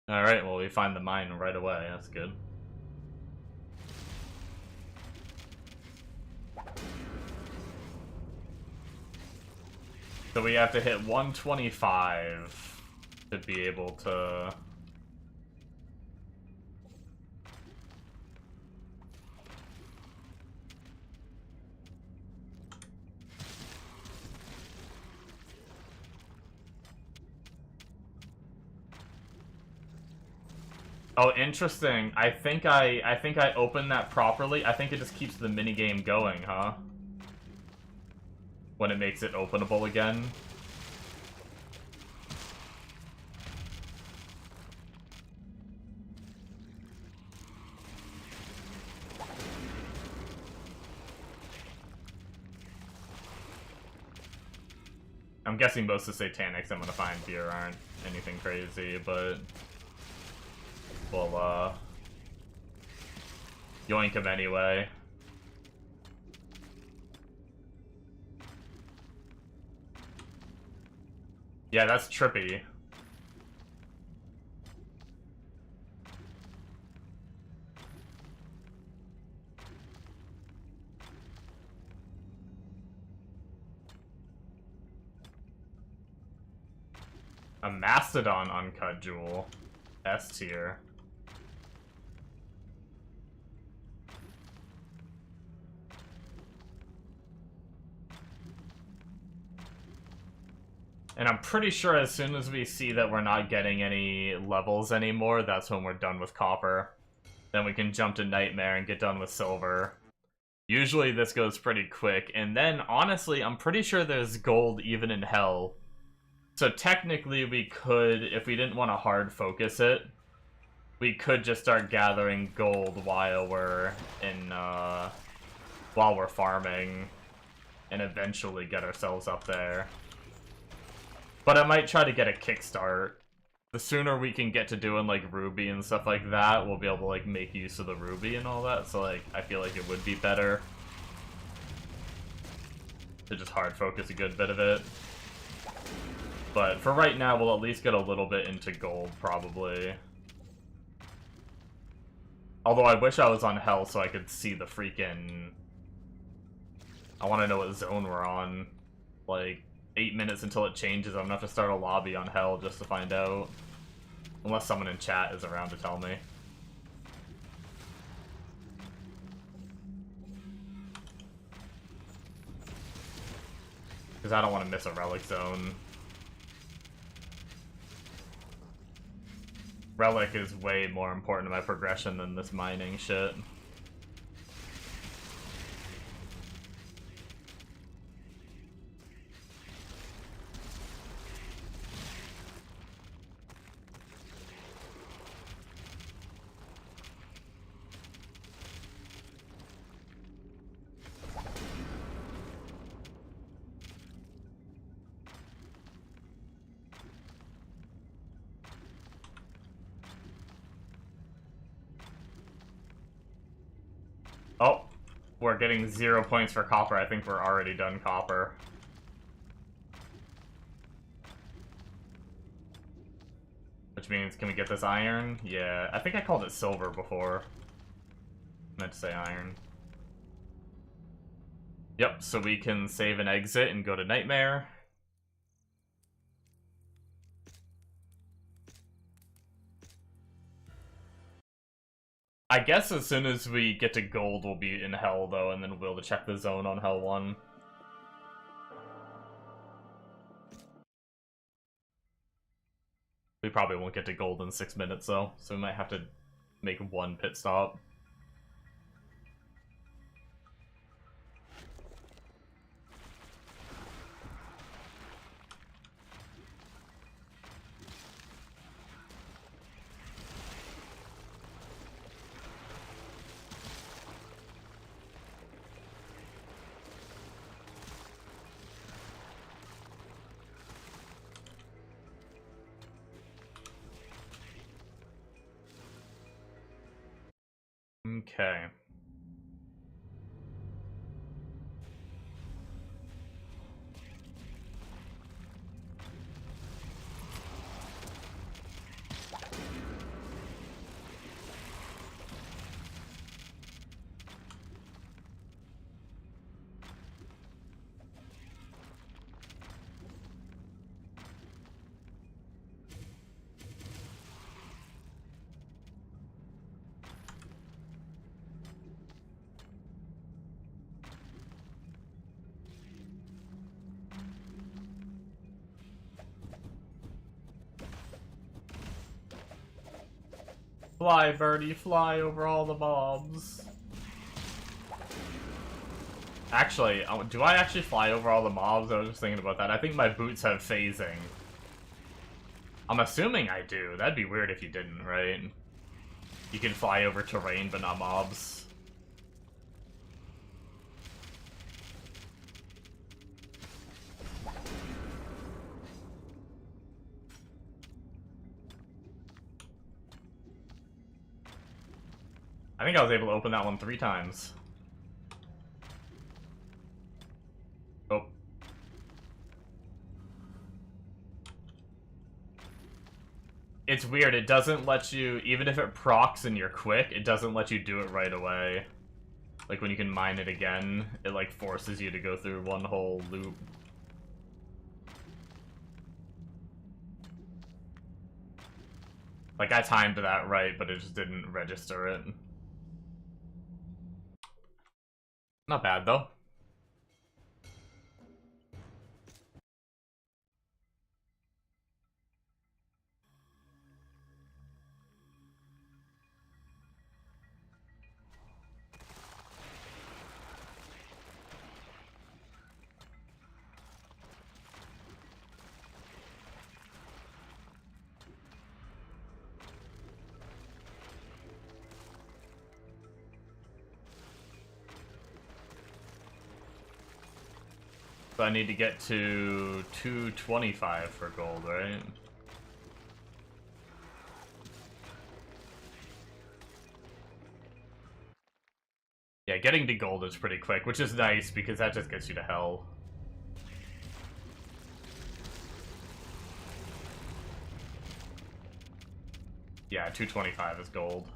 Alright, well we find the mine right away, that's good. So we have to hit 125 to be able to... Oh, interesting. I think I opened that properly. I think it just keeps the minigame going, huh? When it makes it openable again. I'm guessing most of the satanics I'm gonna find here aren't anything crazy, but... We'll, yoink him anyway. Yeah, that's trippy. A Mastodon uncut jewel. S tier. And I'm pretty sure as soon as we see that we're not getting any levels anymore, that's when we're done with copper. Then we can jump to Nightmare and get done with silver. Usually this goes pretty quick, and then honestly, I'm pretty sure there's gold even in Hell. So technically we could, if we didn't want to hard focus it, we could just start gathering gold while we're in, while we're farming, and eventually get ourselves up there. But I might try to get a kickstart. The sooner we can get to doing, like, Ruby and stuff like that, we'll be able to, like, make use of the Ruby and all that, so, like, I feel like it would be better to just hard focus a good bit of it. But for right now, we'll at least get a little bit into gold, probably. Although I wish I was on Hell so I could see the freaking... I want to know what zone we're on. Like... 8 minutes until it changes. I'm gonna have to start a lobby on Hell just to find out. Unless someone in chat is around to tell me. Because I don't want to miss a relic zone. Relic is way more important to my progression than this mining shit. Oh, we're getting 0 points for copper. I think we're already done copper. Which means, can we get this iron? Yeah, I think I called it silver before. I meant to say iron. Yep, so we can save and exit and go to Nightmare. I guess as soon as we get to gold, we'll be in Hell, though, and then we'll be able to check the zone on Hell 1. We probably won't get to gold in 6 minutes, though, so we might have to make one pit stop. Okay. Fly, birdie, fly over all the mobs. Actually, do I actually fly over all the mobs? I was just thinking about that. I think my boots have phasing. I'm assuming I do. That'd be weird if you didn't, right? You can fly over terrain, but not mobs. I think I was able to open that one 3 times. Oh. It's weird, it doesn't let you, even if it procs and you're quick, it doesn't let you do it right away. Like when you can mine it again, it like forces you to go through one whole loop. Like I timed that right, but it just didn't register it. Not bad though. So I need to get to 225 for gold, right? Yeah, getting to gold is pretty quick, which is nice because that just gets you to hell. Yeah, 225 is gold.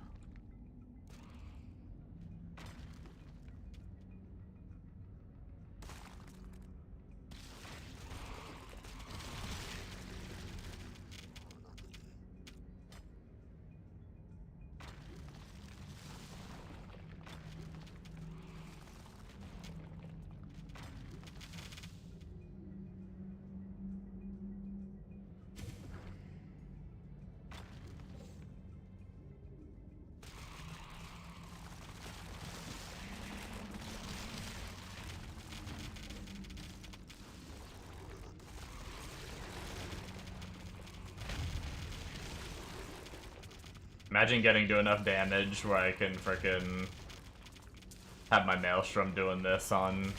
Imagine getting to enough damage where I can frickin' have my Maelstrom doing this on...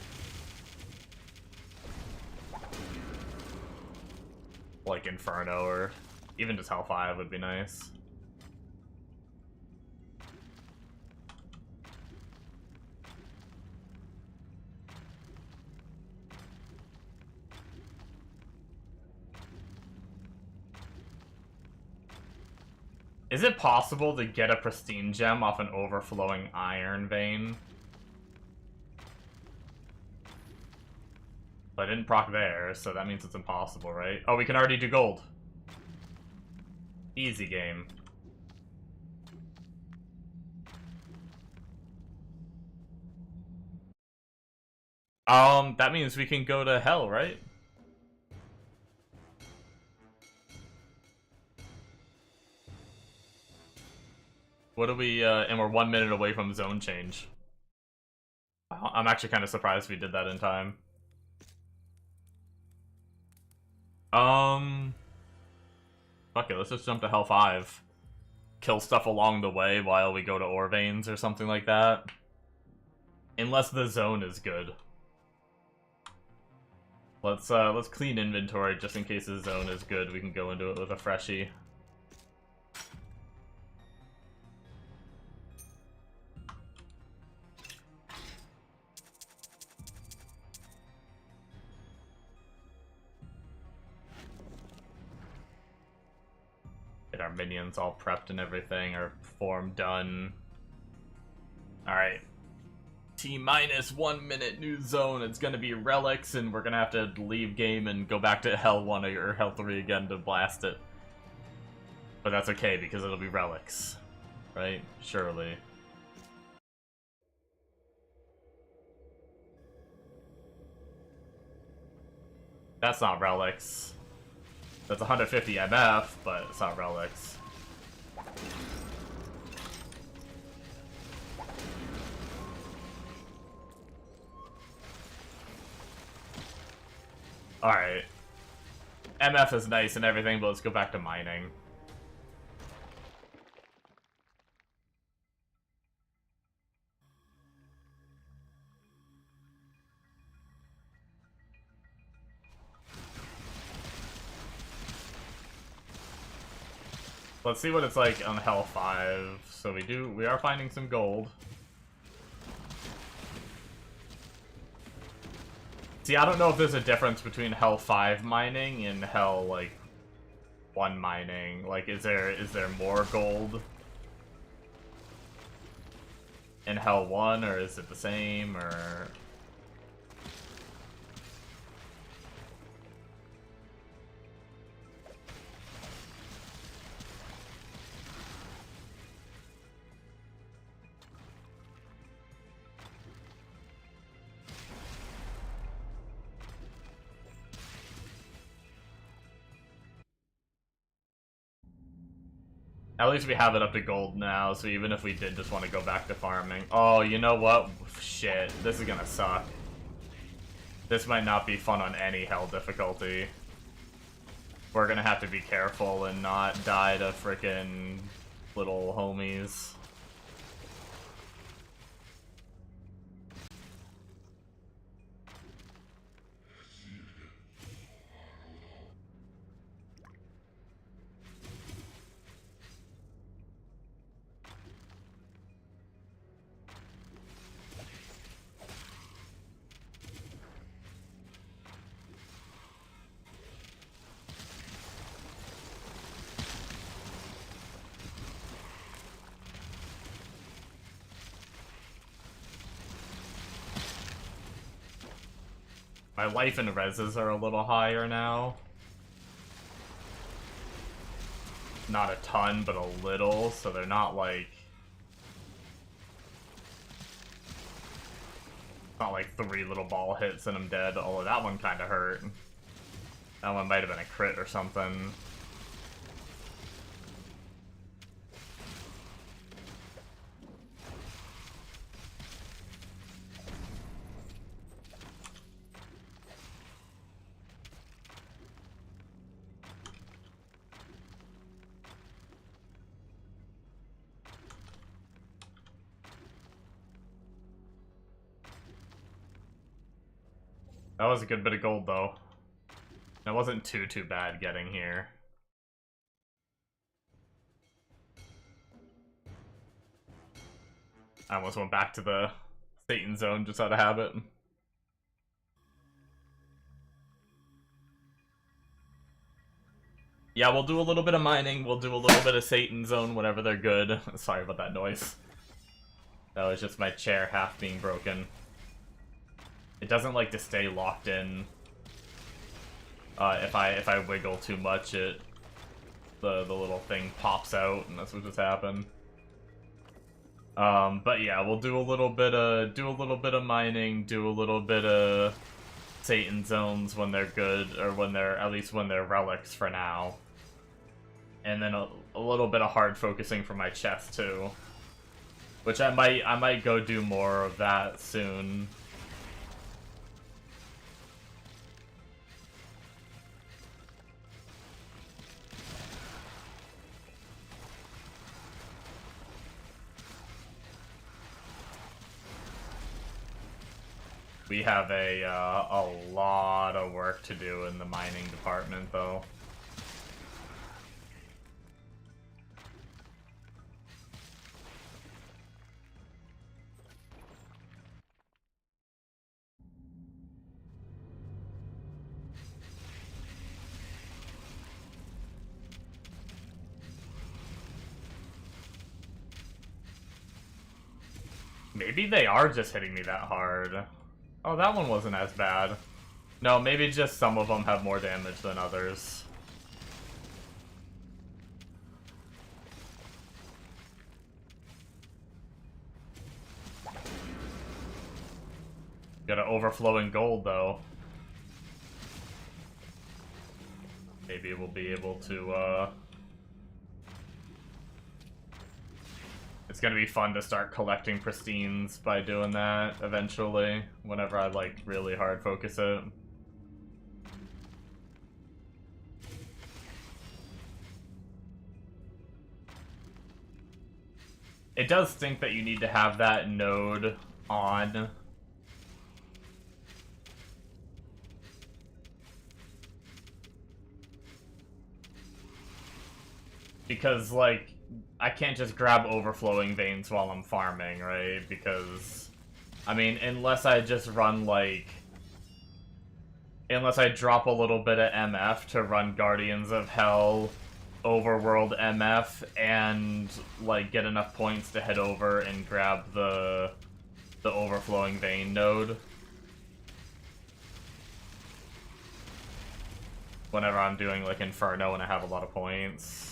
like Inferno, or even just Hlvl would be nice. Is it possible to get a pristine gem off an overflowing iron vein? But I didn't proc there, so that means it's impossible, right? Oh, we can already do gold. Easy game. That means we can go to hell, right? What do we, and we're 1 minute away from zone change. I'm actually kind of surprised we did that in time. Fuck it, let's just jump to Hell 5. Kill stuff along the way while we go to ore veins or something like that. Unless the zone is good. Let's clean inventory just in case the zone is good. We can go into it with a freshie. Get our minions all prepped and everything, our form done. Alright. T-minus 1 minute, new zone. It's gonna be relics, and we're gonna have to leave game and go back to Hell 1 or Hell 3 again to blast it. But that's okay, because it'll be relics. Right? Surely. That's not relics. That's 150 MF, but it's not relics. Alright. MF is nice and everything, but let's go back to mining. Let's see what it's like on Hell 5. So we are finding some gold. See, I don't know if there's a difference between Hell 5 mining and Hell, like, 1 mining. Like, is there more gold in Hell 1, or is it the same, or... At least we have it up to gold now, so even if we did just want to go back to farming... Oh, you know what? Shit, this is gonna suck. This might not be fun on any hell difficulty. We're gonna have to be careful and not die to frickin' little homies. My life and reses are a little higher now. Not a ton, but a little, so they're not like... Not like 3 little ball hits and I'm dead, although that one kinda hurt. That one might have been a crit or something. That was a good bit of gold, though. That wasn't too bad getting here. I almost went back to the Satan zone just out of habit. Yeah, we'll do a little bit of mining, we'll do a little bit of Satan zone whenever they're good. Sorry about that noise. That was just my chair half being broken. It doesn't like to stay locked in. If I wiggle too much, the little thing pops out, and that's what just happened. But yeah, we'll do a little bit of mining, do a little bit of Satan zones when they're good, or at least when they're relics for now. And then a little bit of hard focusing for my chest too. Which I might go do more of that soon. We have a lot of work to do in the mining department, though. Maybe they are just hitting me that hard. Oh, that one wasn't as bad. No, maybe just some of them have more damage than others. Got an overflowing gold, though. Maybe we'll be able to, It's gonna be fun to start collecting pristines by doing that eventually, whenever I, like, really hard focus it. It does stink that you need to have that node on. Because, like, I can't just grab overflowing veins while I'm farming, right? Because, I mean, unless I just run, like... Unless I drop a little bit of MF to run Guardians of Hell, Overworld MF, and, like, get enough points to head over and grab the overflowing vein node. Whenever I'm doing, like, Inferno and I have a lot of points.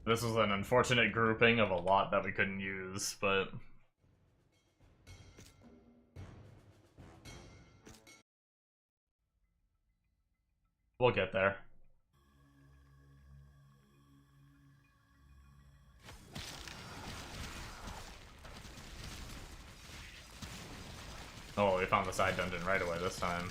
This was an unfortunate grouping of a lot that we couldn't use, but... we'll get there. Oh, we found the side dungeon right away this time.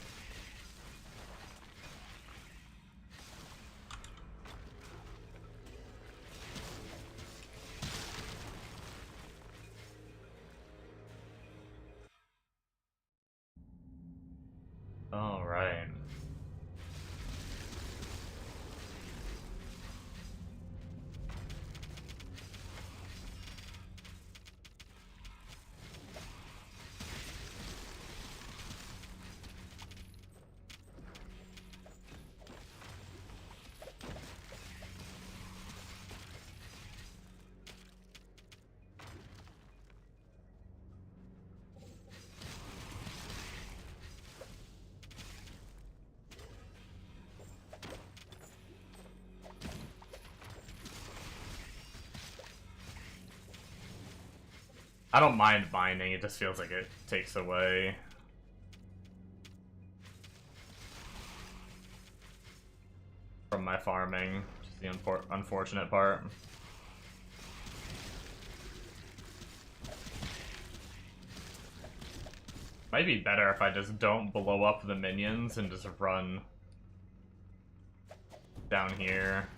All right. I don't mind mining, it just feels like it takes away. From my farming, which is the unfortunate part. Might be better if I just don't blow up the minions and just run down here.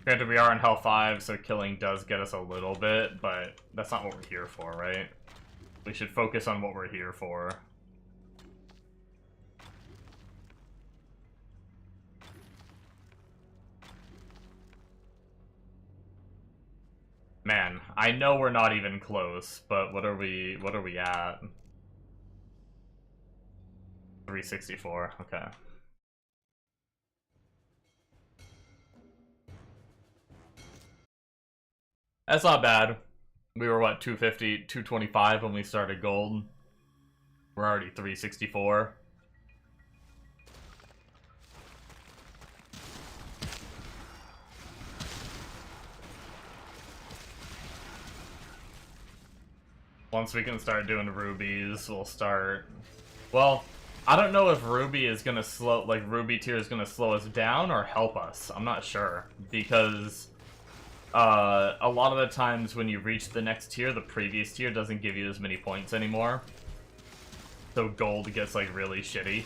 Granted, we are in Hell 5, so killing does get us a little bit, but that's not what we're here for, right? We should focus on what we're here for. Man, I know we're not even close, but what are we at? 364, okay. That's not bad. We were, what, 250, 225 when we started gold? We're already 364. Once we can start doing rubies, we'll start... Well, I don't know if ruby is gonna slow... Like, ruby tier is gonna slow us down or help us. I'm not sure. Because... a lot of the times when you reach the next tier, the previous tier doesn't give you as many points anymore. So gold gets, like, really shitty.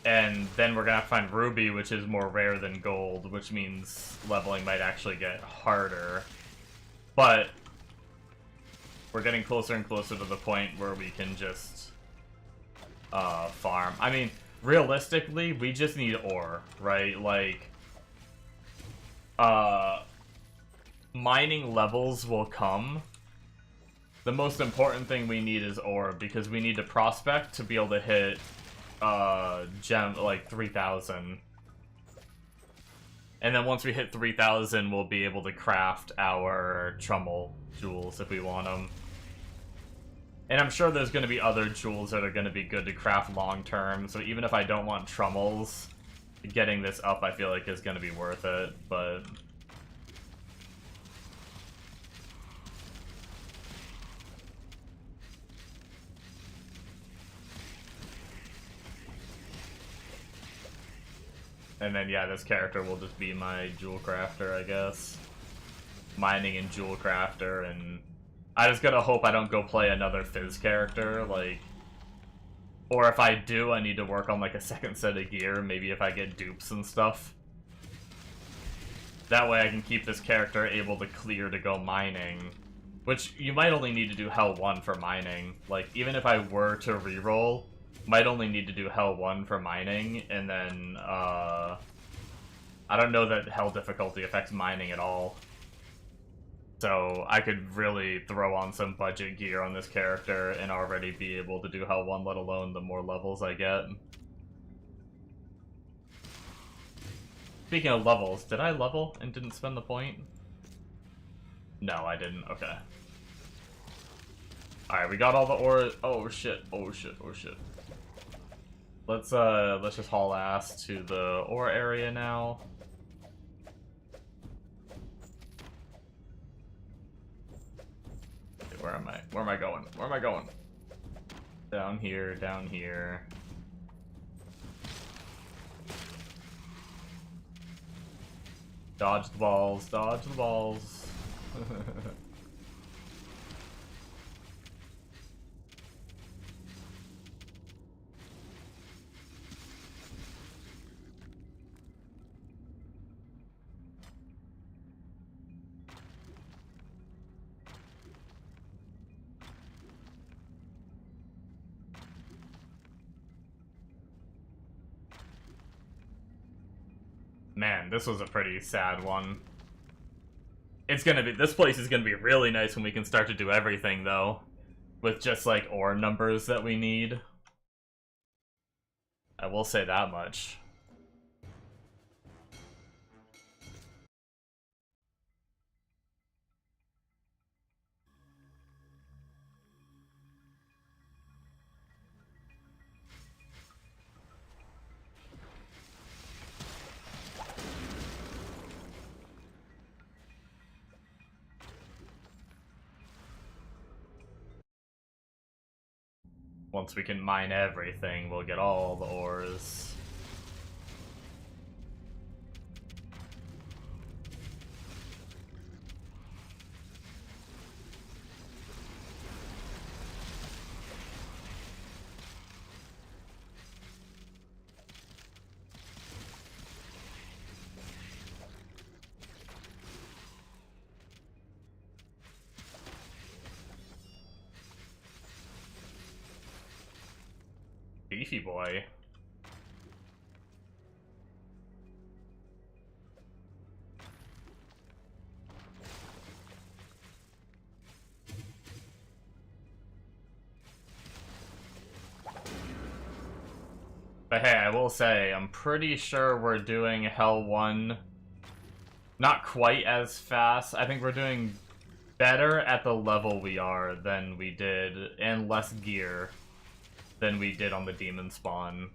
And then we're gonna have to find ruby, which is more rare than gold, which means leveling might actually get harder. But we're getting closer and closer to the point where we can just farm. I mean, realistically, we just need ore, right? Like, mining levels will come. The most important thing we need is ore, because we need to prospect to be able to hit gem, like 3,000. And then once we hit 3,000, we'll be able to craft our Trummel jewels if we want them. And I'm sure there's going to be other jewels that are going to be good to craft long term, so even if I don't want Trummels, getting this up I feel like is going to be worth it, but... And then, yeah, this character will just be my jewel crafter, I guess. Mining and jewel crafter, and I just gotta hope I don't go play another Phys character, like... Or if I do, I need to work on, like, a second set of gear, maybe if I get dupes and stuff. That way I can keep this character able to clear to go mining. Which, you might only need to do Hell 1 for mining. Like, even if I were to reroll, might only need to do Hell 1 for mining, and then, I don't know that Hell difficulty affects mining at all. So I could really throw on some budget gear on this character and already be able to do Hell 1, let alone the more levels I get. Speaking of levels, did I level and didn't spend the point? No, I didn't. Okay. Alright, we got all the ore. Oh shit, oh shit, oh shit. Let's just haul ass to the ore area now. Okay, where am I? Where am I going? Where am I going? Down here, down here. Dodge the balls, dodge the balls. Man, this was a pretty sad one. It's gonna be, this place is gonna be really nice when we can start to do everything, though. With just, like, ore numbers that we need. I will say that much. Once we can mine everything, we'll get all the ores. Beefy boy. But hey, I will say, I'm pretty sure we're doing Hell 1 not quite as fast. I think we're doing better at the level we are than we did, and less gear than we did on the demon spawn.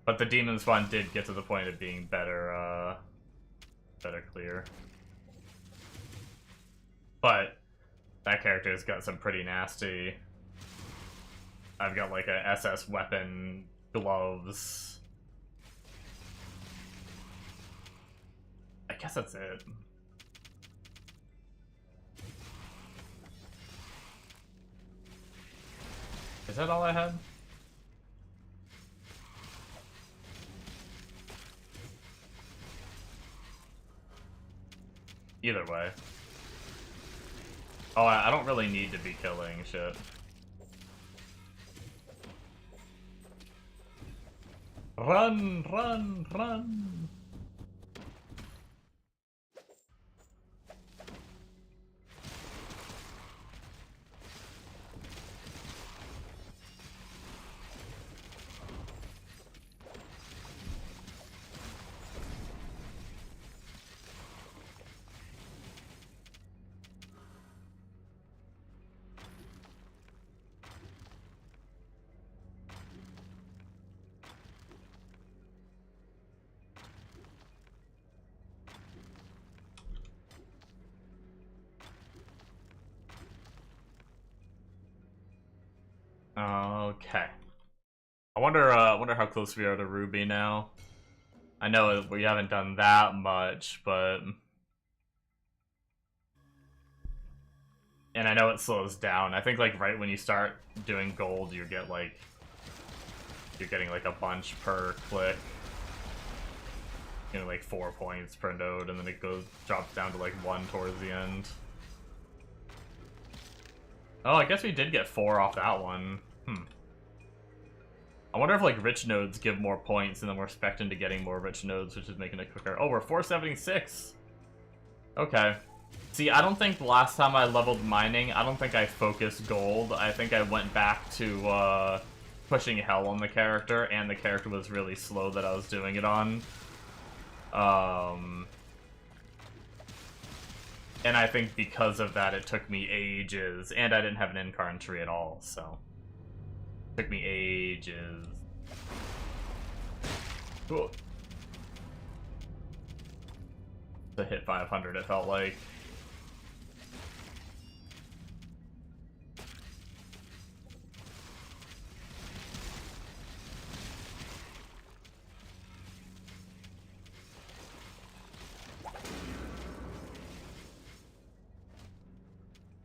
But the demon spawn did get to the point of being better, better clear. But that character's got some pretty nasty... I've got like a SS weapon, gloves. I guess that's it. Is that all I had? Either way. Oh, I don't really need to be killing shit. Run, run, run! Okay. I wonder how close we are to Ruby now. I know we haven't done that much, but... And I know it slows down. I think, like, right when you start doing gold, you get, like... You're getting, like, a bunch per click. You know, like, 4 points per node, and then it drops down to, like, 1 towards the end. Oh, I guess we did get 4 off that one. I wonder if, like, rich nodes give more points, and then we're expecting to getting more rich nodes, which is making it quicker. Oh, we're 476! Okay. See, I don't think the last time I leveled mining, I don't think I focused gold. I think I went back to, pushing hell on the character, and the character was really slow that I was doing it on. And I think because of that, it took me ages, and I didn't have an incarn tree at all, so... Took me ages. Cool. To hit 500, it felt like.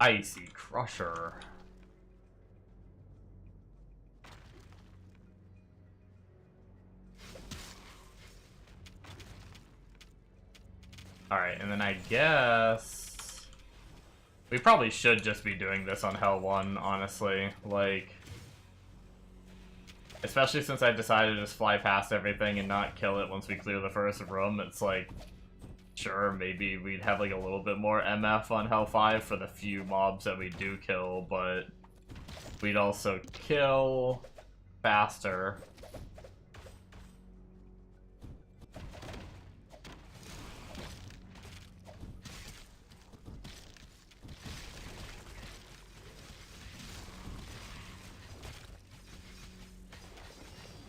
Icy Crusher. Alright, and then I guess... We probably should just be doing this on Hell 1, honestly. Like... Especially since I decided to just fly past everything and not kill it once we clear the first room, it's like... Sure, maybe we'd have like a little bit more MF on Hell 5 for the few mobs that we do kill, but... We'd also kill... faster.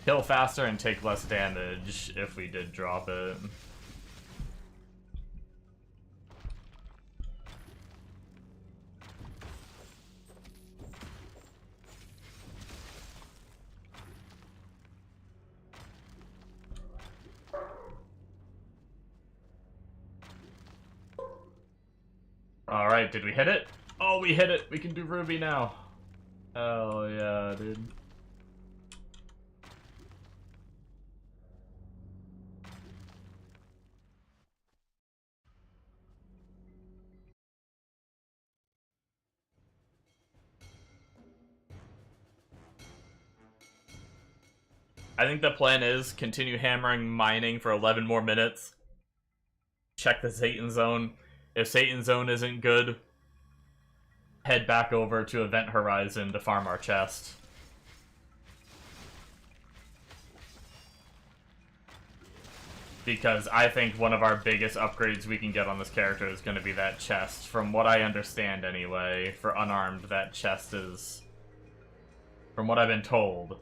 Kill faster and take less damage if we did drop it. Alright, did we hit it? Oh, we hit it! We can do Ruby now. Hell yeah, dude. I think the plan is continue hammering mining for 11 more minutes. Check the Satan Zone. If Satan Zone isn't good, head back over to Event Horizon to farm our chest. Because I think one of our biggest upgrades we can get on this character is going to be that chest. From what I understand anyway, for unarmed, that chest is... From what I've been told,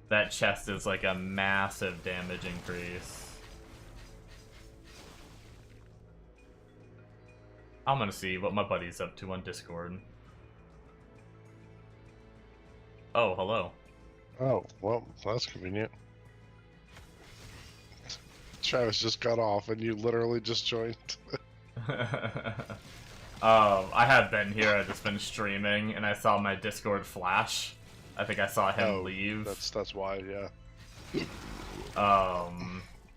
that chest is like a massive damage increase. I'm gonna see what my buddy's up to on Discord. Oh, hello. Oh, well, that's convenient. Travis just got off and you literally just joined. I have been here, I've just been streaming, and I saw my Discord flash. I think I saw him leave. That's why, yeah.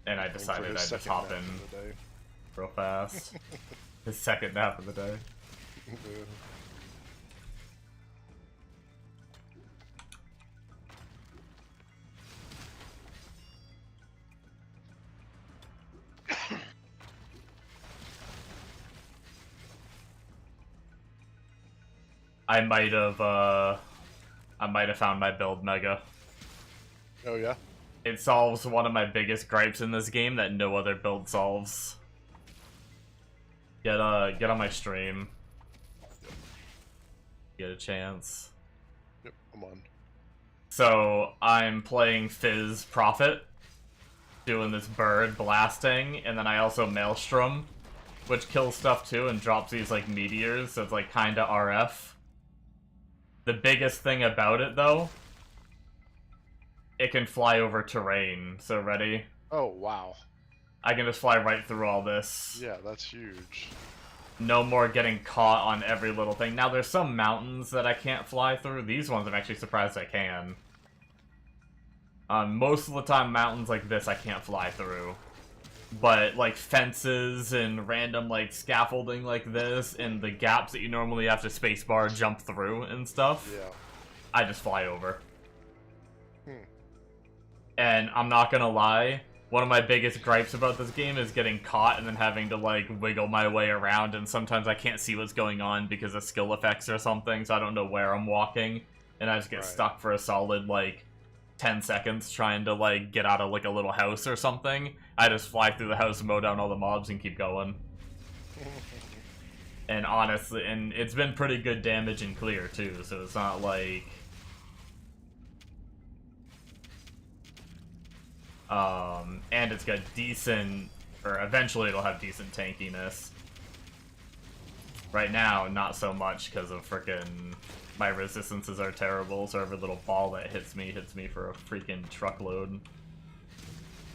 And I decided I'd just hop in real fast. His second nap of the day. I might have found my build mega. Oh yeah? It solves one of my biggest gripes in this game that no other build solves. Get on my stream. Get a chance. Yep, I'm on. So, I'm playing Phys Prophet, doing this bird blasting, and then I also Maelstrom, which kills stuff too and drops these like meteors, so it's like kinda RF. The biggest thing about it though, it can fly over terrain, so ready? Oh, wow. I can just fly right through all this. Yeah, that's huge. No more getting caught on every little thing. Now, there's some mountains that I can't fly through. These ones I'm actually surprised I can. Most of the time, mountains like this I can't fly through. But, like, fences and random, like, scaffolding like this, and the gaps that you normally have to spacebar jump through and stuff, Yeah. I just fly over. And I'm not gonna lie, one of my biggest gripes about this game is getting caught and then having to, like, wiggle my way around, and sometimes I can't see what's going on because of skill effects or something, so I don't know where I'm walking, and I just get stuck for a solid, like, 10 seconds trying to, like, get out of, like, a little house or something. I just fly through the house, mow down all the mobs, and keep going. And honestly, and it's been pretty good damage and clear, too, so it's not like... and it's got decent, or eventually it'll have decent tankiness. Right now, not so much because of frickin' my resistances are terrible, so every little ball that hits me for a freaking truckload.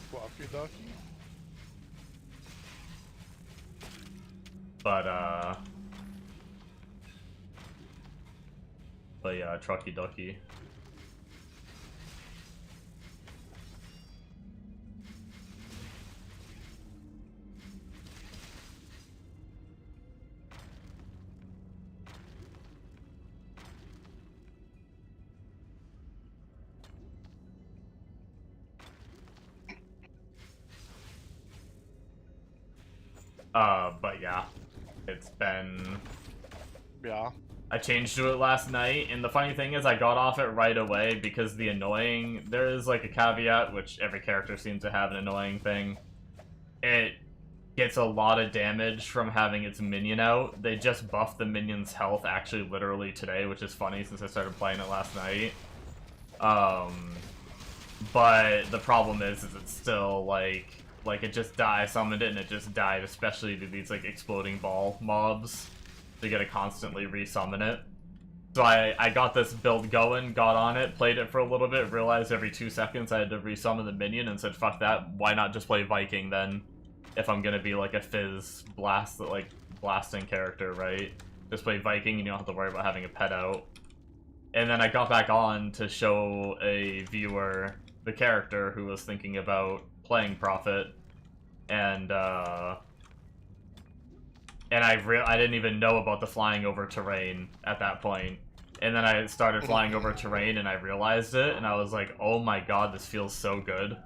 Fluffy ducky? But yeah, trucky ducky. But yeah, it's been... Yeah. I changed to it last night, and the funny thing is I got off it right away because the annoying... There is, like, a caveat, which every character seems to have an annoying thing. It gets a lot of damage from having its minion out. They just buffed the minion's health, actually, literally today, which is funny since I started playing it last night. But the problem is it's still, like, it just died. I summoned it and it just died, especially to these, like, exploding ball mobs. So you gotta constantly resummon it. So I got this build going, got on it, played it for a little bit, realized every 2 seconds I had to resummon the minion, and said, fuck that, why not just play Viking then? If I'm gonna be, like, a Phys blast that, like, blasting character, right? Just play Viking and you don't have to worry about having a pet out. And then I got back on to show a viewer the character who was thinking about playing Prophet, and I didn't even know about the flying over terrain at that point. And then I started flying over terrain and I realized it, and I was like, oh my god, this feels so good.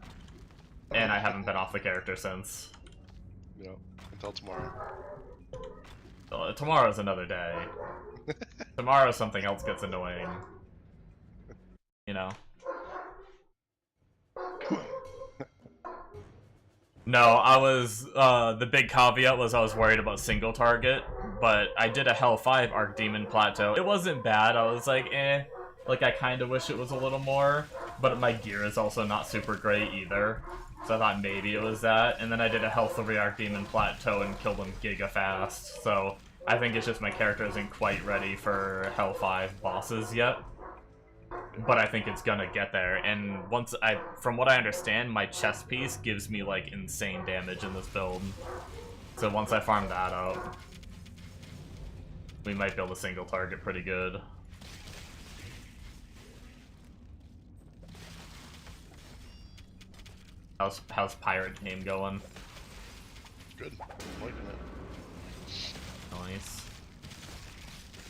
And I haven't been off the character since. Yep, until tomorrow. Tomorrow's another day. Tomorrow something else gets annoying. You know? No, I was, the big caveat was I was worried about single target, but I did a Hlvl Arc Demon Plateau. It wasn't bad, I was like, eh. Like, I kinda wish it was a little more, but my gear is also not super great either. So I thought maybe it was that, and then I did a Hlvl Arc Demon Plateau and killed him giga fast, so I think it's just my character isn't quite ready for Hlvl bosses yet. But I think it's gonna get there, and from what I understand, my chest piece gives me, like, insane damage in this build. So once I farm that out, we might build a single target pretty good. How's Pirate Game going? Good. I'm liking it. Nice.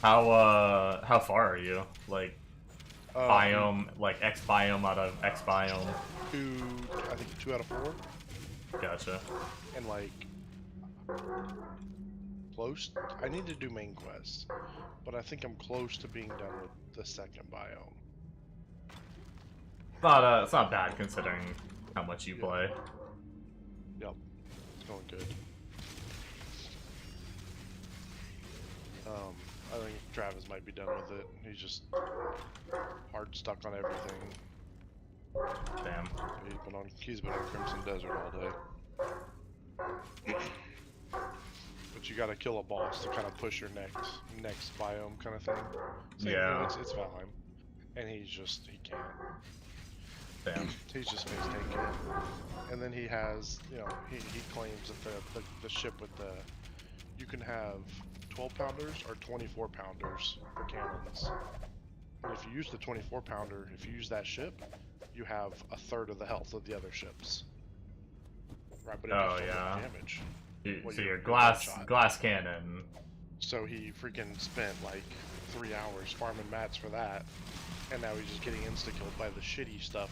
How far are you? Like, biome, like X biome out of X biome? I think 2 out of 4. Gotcha. And like, close. I need to do main quests, but I think I'm close to being done with the second biome. It's not bad considering how much you play. Yep, it's going good. I think Travis might be done with it. He's just hard stuck on everything. Damn. He's been on Crimson Desert all day. But you gotta kill a boss to kind of push your next biome kind of thing. So, yeah. It's fine. And he can't. Damn. He's just face tanking. And then he has, he claims that the ship with you can have 12 pounders or 24 pounders for cannons. And if you use the 24 pounder, if you use that ship, you have a third of the health of the other ships. Right, but it does damage. So your glass cannon. So he freaking spent like 3 hours farming mats for that, and now he's just getting insta-killed by the shitty stuff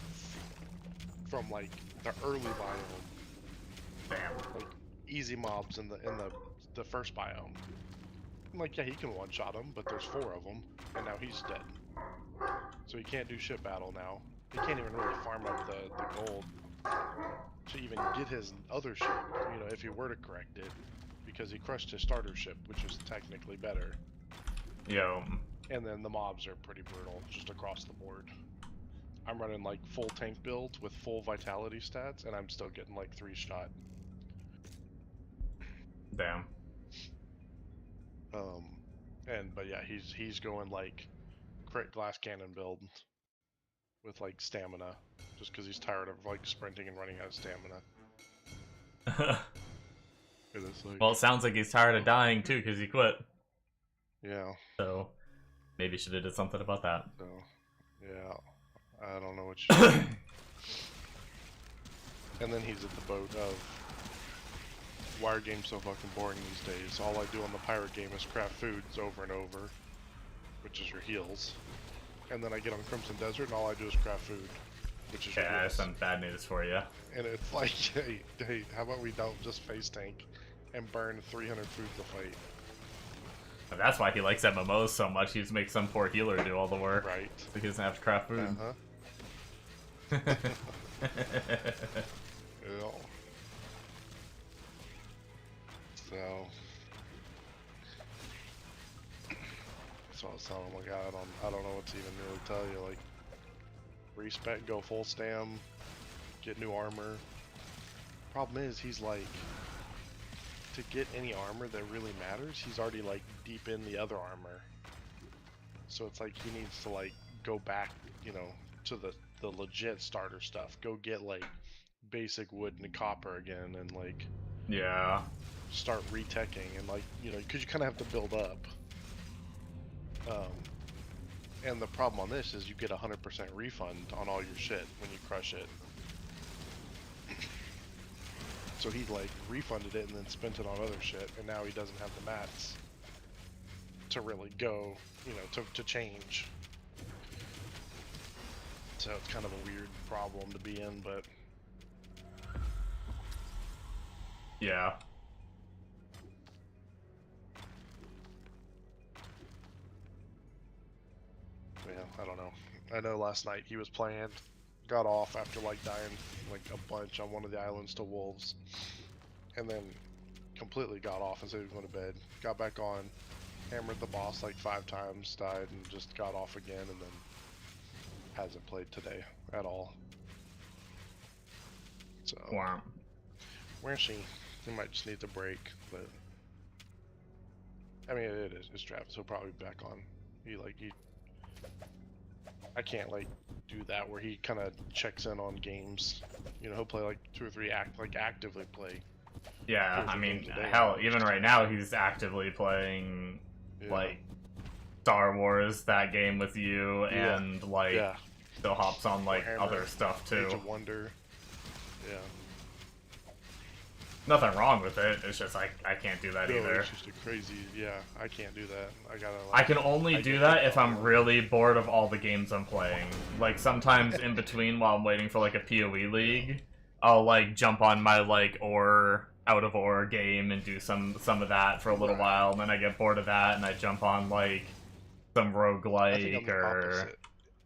from like the early biome. Damn. Like easy mobs in the first biome. Like, yeah, he can one-shot them, but there's 4 of them, and now he's dead. So he can't do ship battle now. He can't even really farm up the gold to even get his other ship, if he were to correct it, because he crushed his starter ship, which is technically better. Yo. And then the mobs are pretty brutal, just across the board. I'm running, like, full tank build with full vitality stats, and I'm still getting, like, 3-shot. Damn. But yeah, he's going like crit glass cannon build with like stamina, just because he's tired of like sprinting and running out of stamina. Like, well, it sounds like he's tired of dying too, because he quit. Yeah. So maybe should have did something about that. So yeah, I don't know what you. And then he's at the boat of, why are games so fucking boring these days? All I do on the pirate game is craft foods over and over, which is your heals. And then I get on Crimson Desert and all I do is craft food, which is your heals. Yeah, some bad news for you. And it's like, hey, how about we don't just face tank and burn 300 food to fight? And that's why he likes MMOs so much. He just makes some poor healer do all the work. Right. So he doesn't have to craft food. Uh-huh. Yeah. So I was telling him, like, I don't know what to even really tell you. Like, respec, go full stam, get new armor. Problem is, he's like, to get any armor that really matters, he's already like deep in the other armor. So it's like he needs to like go back, to the legit starter stuff. Go get like basic wood and copper again, and like. Yeah. start reteching and like, you know, because you kind of have to build up. And the problem on this is you get 100% refund on all your shit when you crush it. So he like refunded it and then spent it on other shit, and now he doesn't have the mats to really go, you know, to change. So it's kind of a weird problem to be in, but Yeah. yeah, I don't know. I know last night he was playing, got off after like dying like a bunch on one of the islands to wolves, and then completely got off and said he was going to bed. Got back on, hammered the boss like 5 times, died, and just got off again, and then hasn't played today at all. So Wow. where's she? He might just need a break, but I mean it is. It's Travis. He'll probably be back on. I can't like do that where he kind of checks in on games. You know, he'll play like 2 or 3 actively play. Yeah, I mean, hell, even right now he's actively playing, like, Star Wars, that game with you, and, like, still hops on, like, other stuff, too. Age of Wonder. Yeah. Nothing wrong with it, it's just, I can't do that either. It's just a crazy, I can't do that. I gotta, like, I can only do that if I'm really bored of all the games I'm playing. Like, sometimes in between, while I'm waiting for, like, a PoE league, I'll, like, jump on my, like, out of ore game and do some of that for a little while, and then I get bored of that and I jump on like some roguelike or opposite.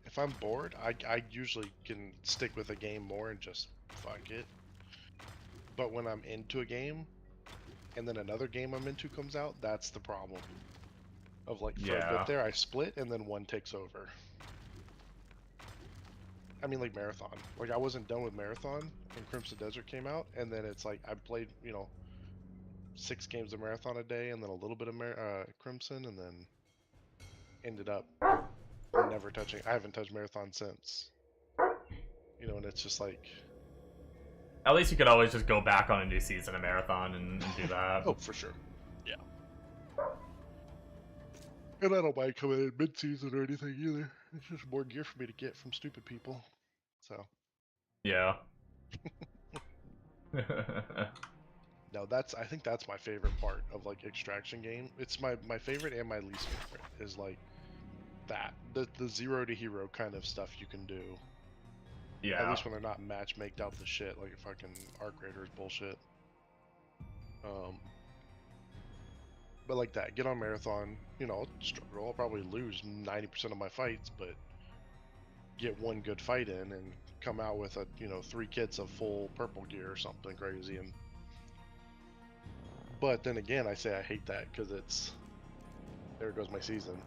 If I'm bored, I usually can stick with a game more and just fuck it. But when I'm into a game and then another game I'm into comes out, that's the problem. Of like for a bit there I split and then one takes over. I mean like Marathon. Like I wasn't done with Marathon and Crimson Desert came out, and then it's like I played, you know, 6 games of Marathon a day and then a little bit of Crimson, and then ended up never touching. I haven't touched Marathon since. You know, and it's just like. At least you could always just go back on a new season of Marathon and do that. Oh, for sure. Yeah. And I don't mind coming in mid-season or anything either. It's just more gear for me to get from stupid people. So. Yeah. No, I think that's my favorite part of like extraction game. It's my favorite and my least favorite is like that. The 0 to hero kind of stuff you can do. Yeah. At least when they're not match-maked out the shit like a fucking Arc Raiders bullshit. But like that, get on Marathon, you know, I'll struggle. I'll probably lose 90% of my fights, but get one good fight in and come out with a, you know, 3 kits of full purple gear or something crazy. And but then again, I say I hate that because it's there goes my season.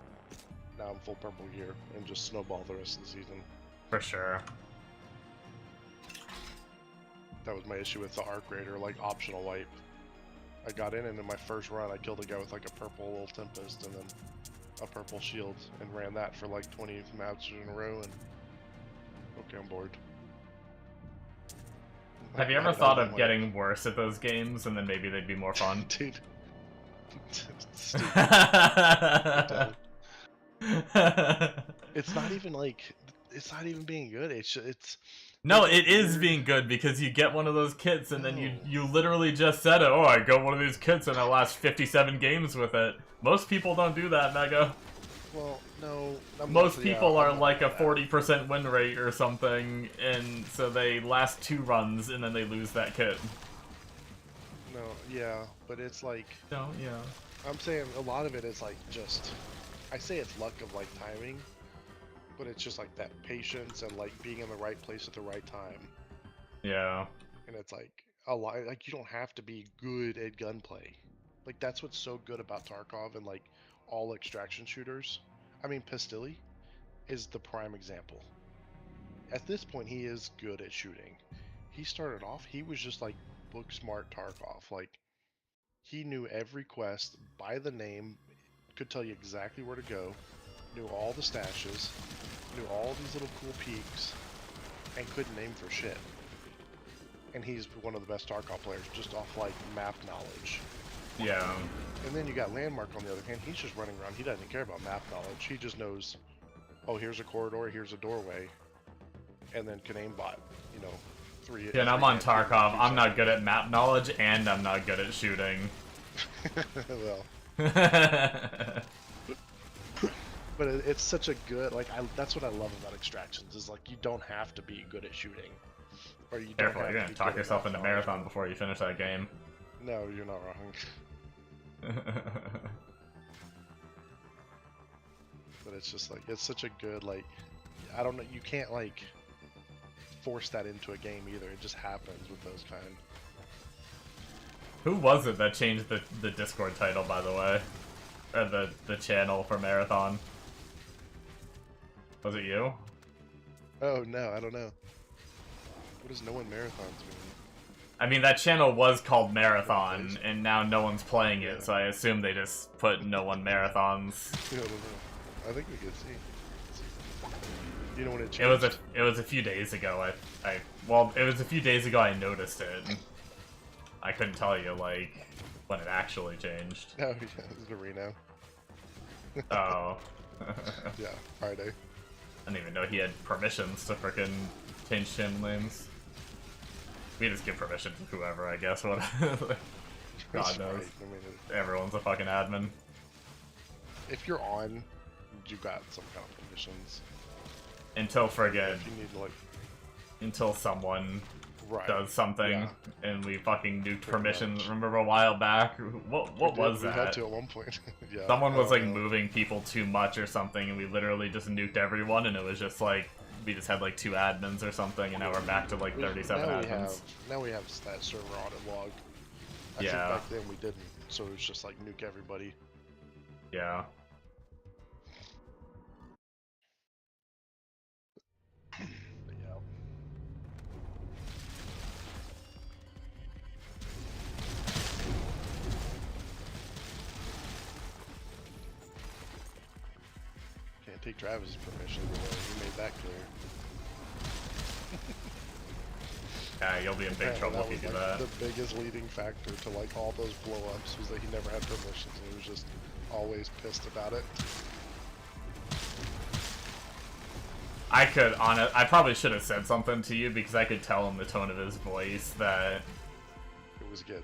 Now I'm full purple gear and just snowball the rest of the season. For sure. That was my issue with the Arc Raider, like optional wipe. I got in and in my first run I killed a guy with like a purple little Tempest and then a purple shield and ran that for like 20 maps in a row, and okay, I'm bored. Have you ever thought of getting worse at those games and then maybe they'd be more fun? Dude. It's not even like, it's not even being good. It's no, it is being good because you get one of those kits and then you literally just said it. Oh, I got one of these kits and I last 57 games with it. Most people don't do that, Mega. Well, no. Most people are like a 40% win rate or something, and so they last 2 runs and then they lose that kit. No, yeah, but it's like. No, yeah. I'm saying a lot of it is like just. I say it's luck of like timing, but it's just like that patience and like being in the right place at the right time. Yeah. And it's like a lot. Like you don't have to be good at gunplay. Like that's what's so good about Tarkov and like all extraction shooters. I mean, Pistilli is the prime example. At this point, he is good at shooting. He started off, he was just like book smart Tarkov. Like he knew every quest by the name, could tell you exactly where to go, knew all the stashes, knew all these little cool peaks, and couldn't aim for shit. And he's one of the best Tarkov players just off like map knowledge. Yeah. And then you got Landmark on the other hand. He's just running around. He doesn't care about map knowledge. He just knows, oh, here's a corridor, here's a doorway, and then can aimbot, you know, three. Yeah, and I'm on Tarkov. I'm not good at map knowledge, and I'm not good at shooting. Well. But it's such a good, like, that's what I love about extractions, is like, you don't have to be good at shooting. Or you don't Careful, have you're to gonna be talk good at yourself map into knowledge. marathon before you finish that game. No, you're not wrong. But it's just like, it's such a good, like, I don't know, you can't, like, force that into a game either. It just happens with those kind. Who was it that changed the Discord title, by the way? Or the channel for Marathon? Was it you? Oh, no, I don't know. What does no one marathons mean? I mean, that channel was called Marathon, and now no one's playing it, Yeah. so I assume they just put no one marathons. I don't know. I think we could see. You know when it changed? It was a few days ago. Well, it was a few days ago I noticed it. I couldn't tell you like when it actually changed. Oh yeah, it's a Reno. Oh. Yeah, Friday. I didn't even know he had permissions to frickin' change channel names. We just give permission to whoever, I guess. What? God knows. Right. I mean, Everyone's a fucking admin. if you're on, you got some kind of permissions. Until friggin' If you need to, like, until someone right. does something Yeah. and we fucking nuked Pretty permissions. much. Remember a while back? What was We that? had to at one point. Yeah. Someone I was don't like know. moving people too much or something, and we literally just nuked everyone, and it was just like we just had like 2 admins or something, and now we're back to like 37 admins. Now we have that server audit log. I think Yeah. back then we didn't, so it was just like nuke everybody. Yeah. But yeah. Can't take Travis's permission, but he made that clear. Yeah, you'll be in big Apparently trouble if you was, do like, that. the biggest leading factor to like all those blow-ups was that he never had permissions, and he was just always pissed about it. I probably should have said something to you because I could tell in the tone of his voice that It was getting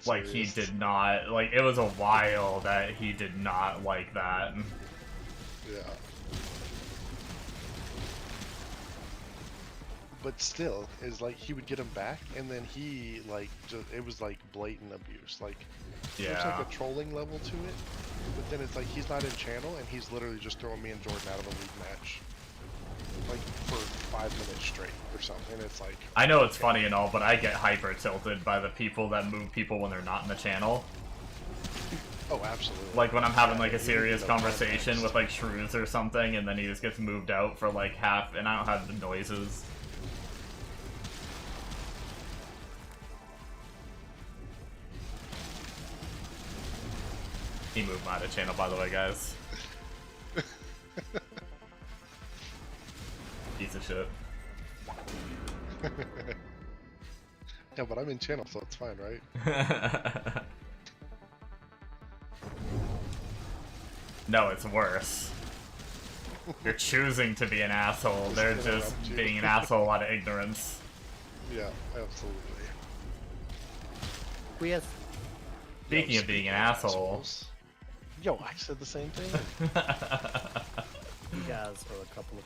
like he serious. did not like it was a while that he did not like that. Yeah. But still, is like he would get him back, and then he like just it was like blatant abuse. Like there's Yeah. like a trolling level to it, but then it's like he's not in channel, and he's literally just throwing me and Jordan out of a league match, like for 5 minutes straight or something. And it's like I know it's funny and all, but I get hyper tilted by the people that move people when they're not in the channel. oh, absolutely. Like when I'm having like a you serious need to know conversation context. with like Shrews or something, and then he just gets moved out for like half, and I don't have the noises. He moved my channel, by the way, guys. Piece of shit. Yeah, but I'm in channel, so it's fine, right? No, it's worse. You're choosing to be an asshole. They're Just just interrupt you. being an asshole out of ignorance. Yeah, absolutely. We have Speaking of being an asshole. assholes. Yo, I said the same thing. you guys are a couple of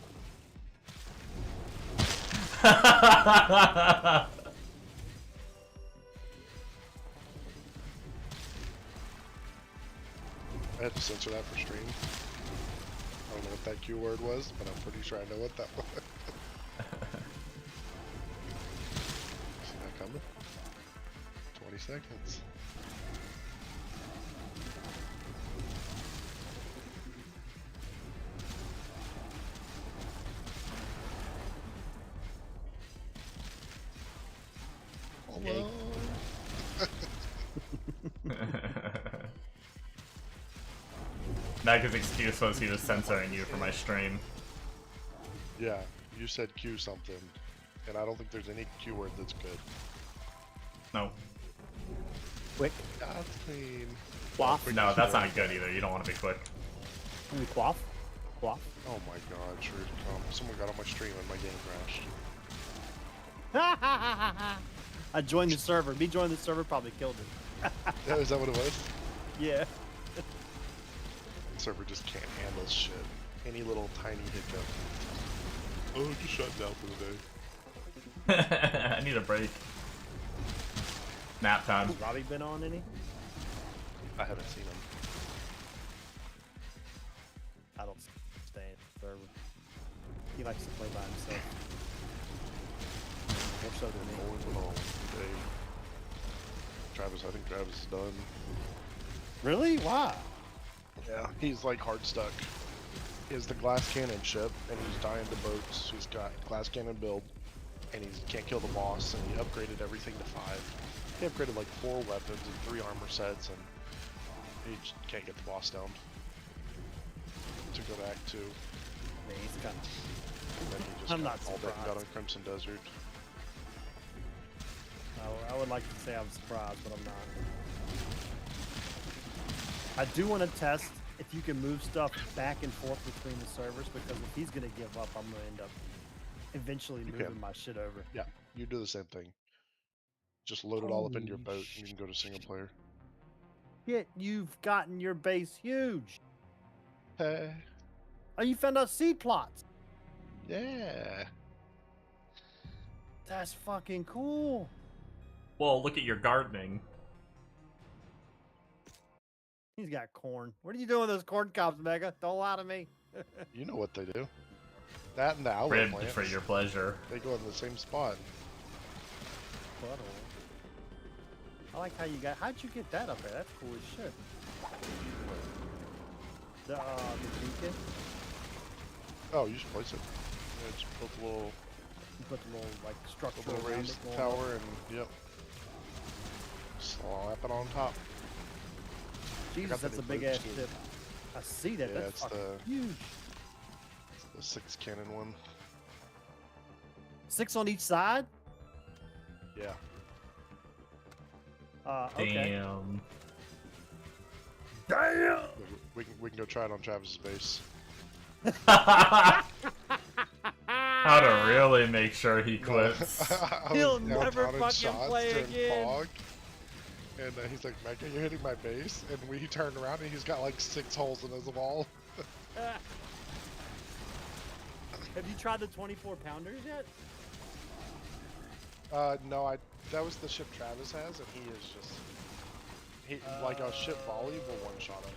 I had to censor that for stream. I don't know what that Q word was, but I'm pretty sure I know what that was. See that coming? 20 seconds. Hello? Mag's excuse was he was censoring you for my stream. Yeah, you said Q something, and I don't think there's any Q word that's good. No. Quick. That's mean. Quaff. Quick No, is that's right. not good either. You don't want to be quick. Can we quaff? Quaff. Oh my god, sure to come. Someone got on my stream and my game crashed. I joined the server. Me joining the server probably killed it. Yeah, is that what it was? Yeah. The server just can't handle shit. Any little tiny hiccup. Oh, just shut down for the day. I need a break. Nap time. Has Robbie been on any? I haven't seen him. I don't stay in the server. He likes to play by himself. More so than me. Going on today. Travis, I think Travis is done. Really? Why? Yeah, he's like hard stuck. He has the glass cannon ship, and he's dying to boats. He's got glass cannon build, and he can't kill the boss, and he upgraded everything to 5. He upgraded like 4 weapons and 3 armor sets, and he just can't get the boss down. To go back to, and I mean, he's kind of. then he just I'm got not all that and got on surprised. Crimson Desert. I would like to say I'm surprised, but I'm not. I do want to test if you can move stuff back and forth between the servers, because if he's gonna give up, I'm gonna end up eventually moving can. my shit over. Yeah, you do the same thing. Just load it all up into your Holy boat, and you can go to single player. Shit, you've gotten your base huge. Hey, Oh, you found out seed plots. yeah. That's fucking cool. Well, look at your gardening. He's got corn. What are you doing with those corn cobs, Mega? Don't lie to me. You know what they do. That and the aloe Ribbed plants. for your pleasure. They go in the same spot. Butthole. I like how you got. How'd you get that up there? That's cool as shit. The beacon. Oh, you just place it. Yeah, just built a little, You put the little like structure little around raised it. going up. tower, and yep. Slap it on top. Jesus, got the that's a new big boats, ass too. ship. I see that. Yeah, That's it's fucking the- huge. The 6 cannon one. 6 on each side. Yeah. Okay. Damn. Damn. We can go try it on Travis's base. How to really make sure he No, quits. I He'll was never counting fucking shots play during again. fog, and he's like, Mega, you're hitting my base. And we turned around and he's got like 6 holes in his wall. Have you tried the 24 pounders yet? No, that was the ship Travis has, and he is just like a ship volley will one shot him.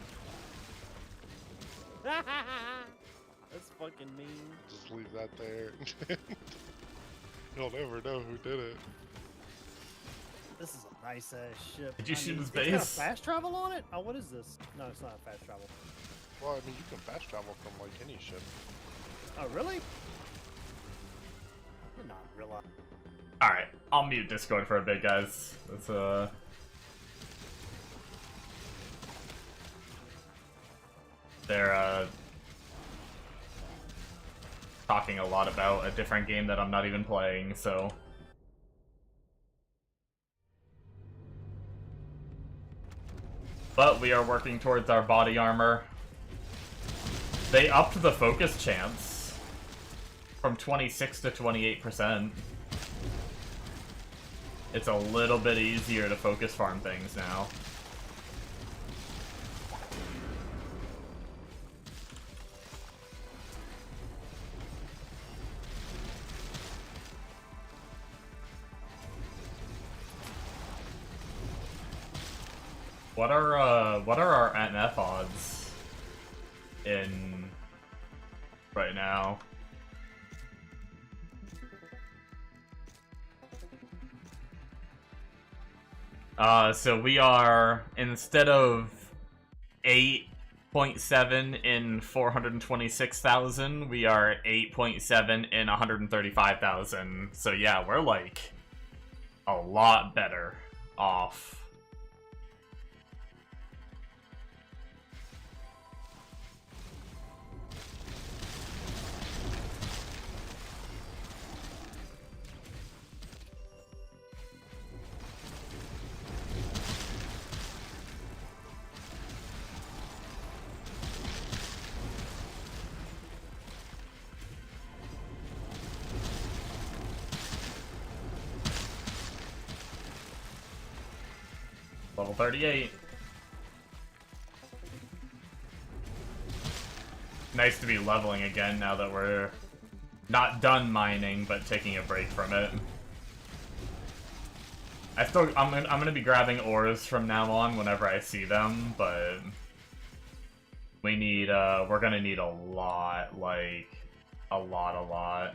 That's fucking mean. Just leave that there. You'll never know who did it. This is a nice ass ship. Did you shoot his it's got a base? fast travel on it? Oh, what is this? No, it's not a fast travel. Well, I mean, you can fast travel from like any ship. Oh, really? You're not real. Alright, I'll mute Discord for a bit, guys. Let's, They're, talking a lot about a different game that I'm not even playing, so... But we are working towards our body armor. They upped the focus chance from 26 to 28%. It's a little bit easier to focus farm things now. What are our NF odds in right now? So we are, instead of 8.7 in 426,000, we are 8.7 in 135,000. So yeah, we're like a lot better off. Level 38. Nice to be leveling again now that we're not done mining, but taking a break from it. I'm gonna be grabbing ores from now on whenever I see them, but we need we're gonna need a lot, like a lot.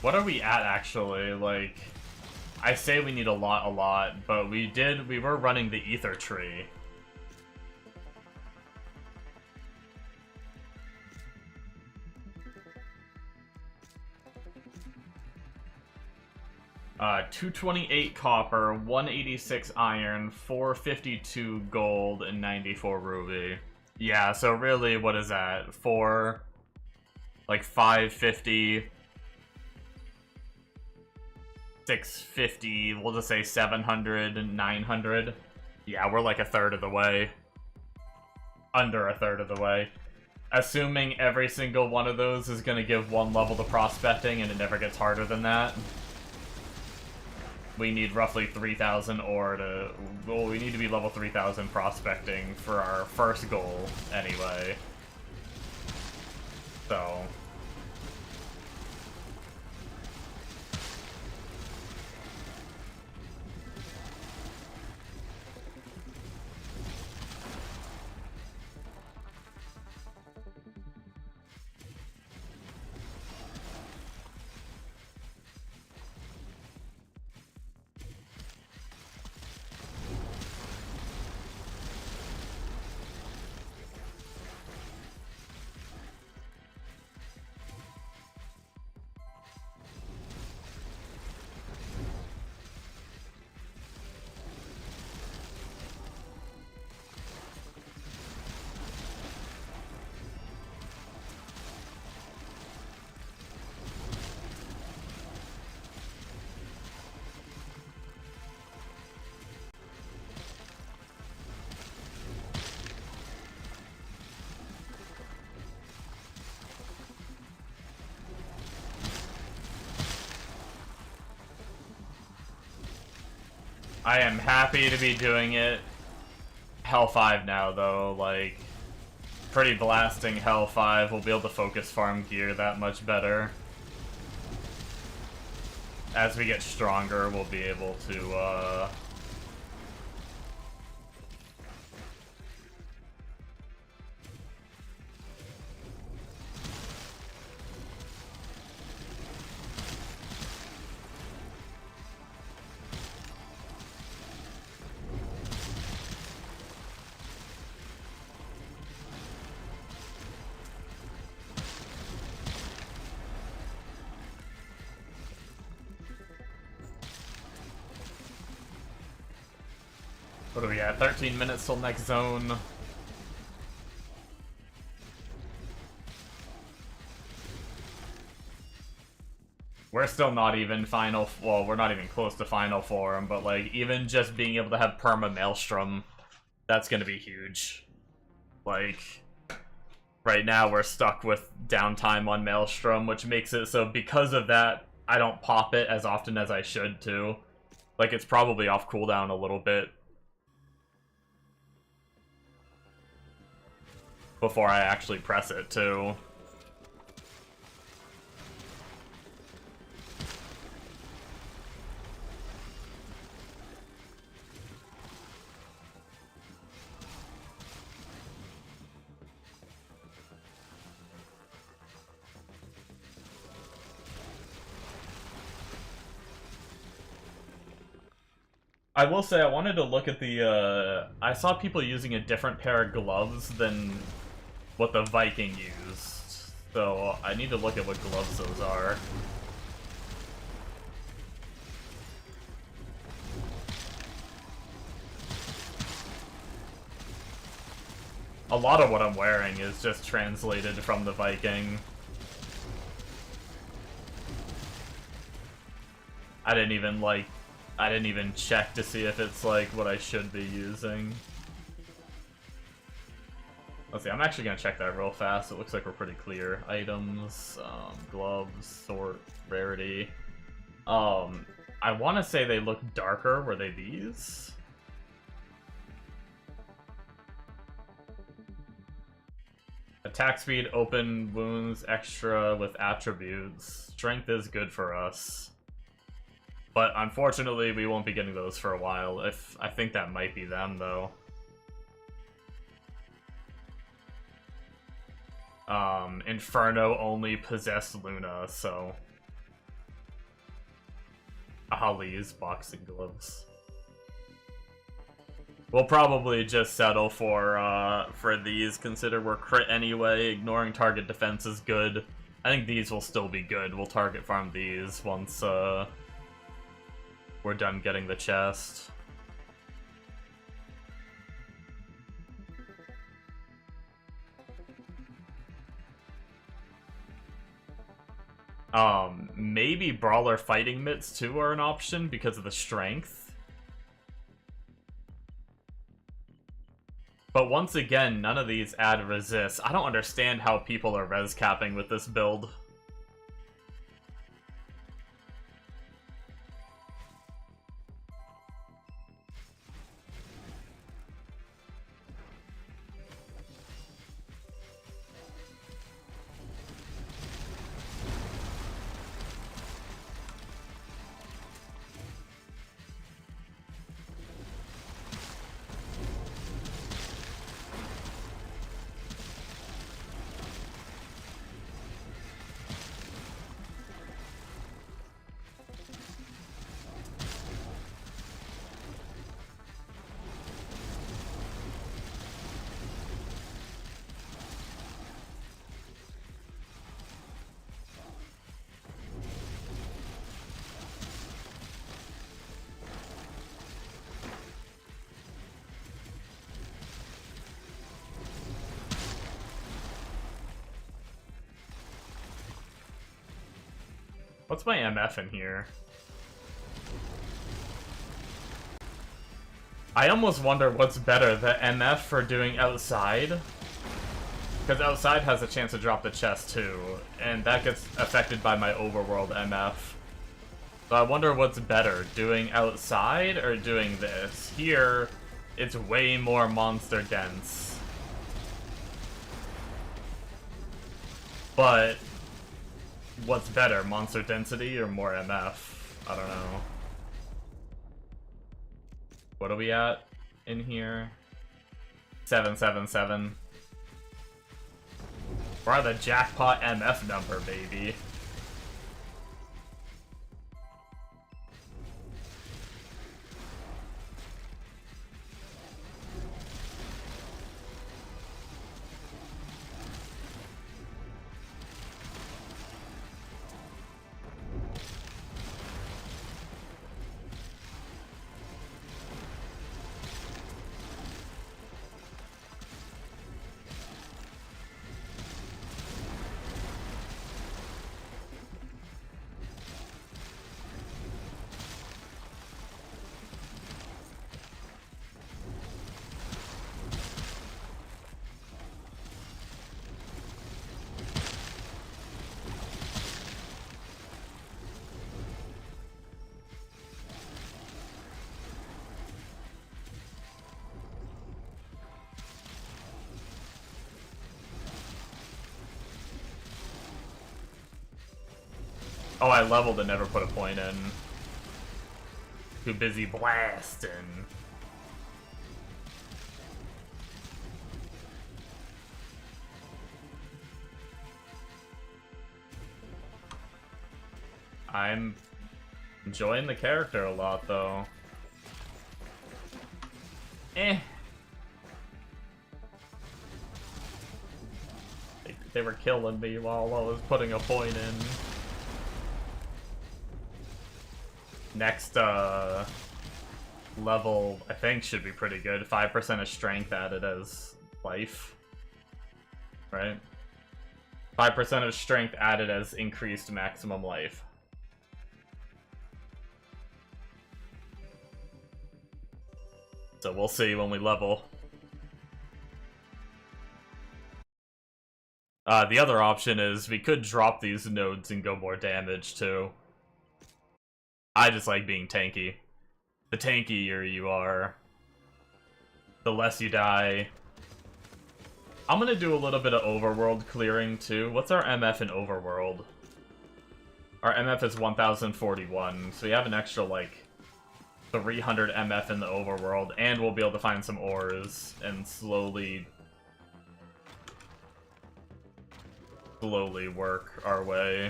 What are we at actually? Like, I say we need a lot, but we were running the ether tree. Uh, 228 copper, 186 iron, 452 gold, and 94 ruby. Yeah, so really, what is that? Like 550... 650, we'll just say 700 and 900. Yeah, we're like a third of the way. Under a third of the way. Assuming every single one of those is going to give one level to prospecting and it never gets harder than that. We need roughly 3,000 ore to... Well, we need to be level 3,000 prospecting for our first goal, anyway. So... I am happy to be doing it. Hell 5 now, though, like, pretty blasting Hell 5. We'll be able to focus farm gear that much better. As we get stronger, we'll be able to, what are we at? 13 minutes till next zone. We're still not even final, well, we're not even close to final form, but like, even just being able to have perma Maelstrom, that's gonna be huge. Like, right now we're stuck with downtime on Maelstrom, which makes it so because of that, I don't pop it as often as I should too. Like, it's probably off cooldown a little bit before I actually press it too. I will say I wanted to look at the, I saw people using a different pair of gloves than what the Viking used. So I need to look at what gloves those are. A lot of what I'm wearing is just translated from the Viking. I didn't even, like, I didn't even check to see if it's like what I should be using. Let's see, I'm actually gonna check that real fast. It looks like we're pretty clear. Items, gloves, sort, rarity. I want to say they look darker. Were they these? Attack speed, open wounds, extra with attributes. Strength is good for us. But unfortunately, we won't be getting those for a while. I think that might be them, though. Inferno only possessed Luna, so... Ali's boxing gloves. We'll probably just settle for these. Consider we're crit anyway. Ignoring target defense is good. I think these will still be good. We'll target farm these once we're done getting the chest. Maybe Brawler Fighting Mitts too are an option because of the strength. But once again, none of these add resist. I don't understand how people are res capping with this build. What's my MF in here? I almost wonder what's better, the MF for doing outside? Because outside has a chance to drop the chest too, and that gets affected by my overworld MF. So I wonder what's better, doing outside or doing this? Here, it's way more monster dense. But what's better, monster density or more MF? I don't know. What are we at in here? 777. We're the jackpot MF number, baby. Oh, I leveled and never put a point in. Too busy blasting. I'm enjoying the character a lot, though. They were killing me while I was putting a point in. Next level, I think, should be pretty good. 5% of strength added as life. Right? 5% of strength added as increased maximum life. So we'll see when we level. The other option is we could drop these nodes and go more damage too. I just like being tanky. The tankier you are, the less you die. I'm gonna do a little bit of overworld clearing too. What's our MF in overworld? Our MF is 1041, so we have an extra like 300 MF in the overworld, and we'll be able to find some ores and slowly work our way.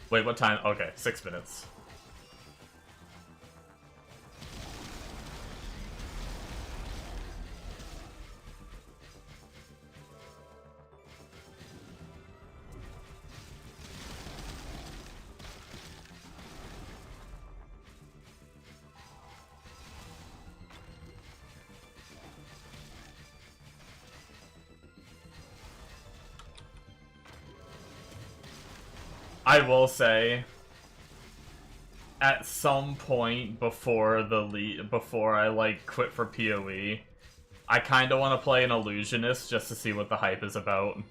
Wait, what time? Okay, 6 minutes. I will say, at some point before I like quit for PoE, I kind of want to play an illusionist just to see what the hype is about.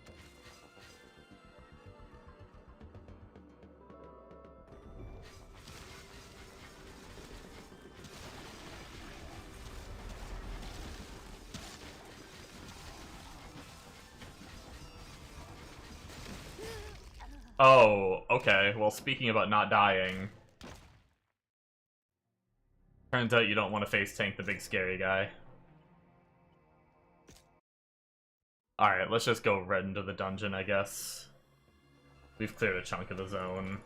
Oh, okay. Well, speaking about not dying, turns out you don't want to face tank the big scary guy. Alright, let's just go red into the dungeon, I guess. We've cleared a chunk of the zone.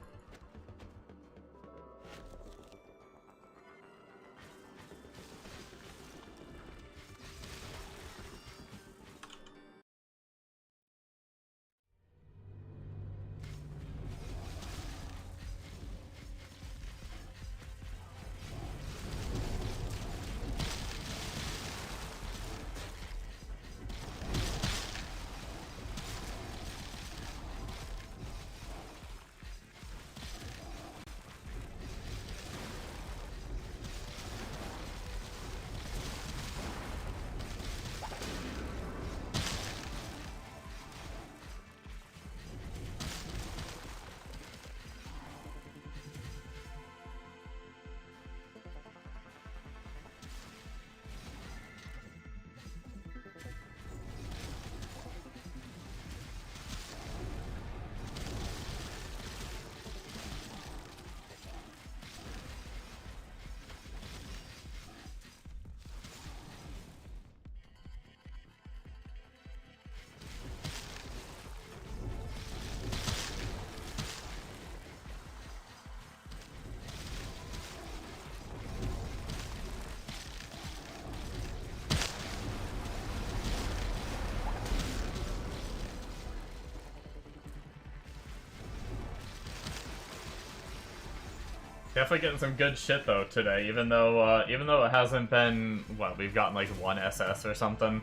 Definitely getting some good shit though today, even though it hasn't been, what, we've gotten like 1 SS or something.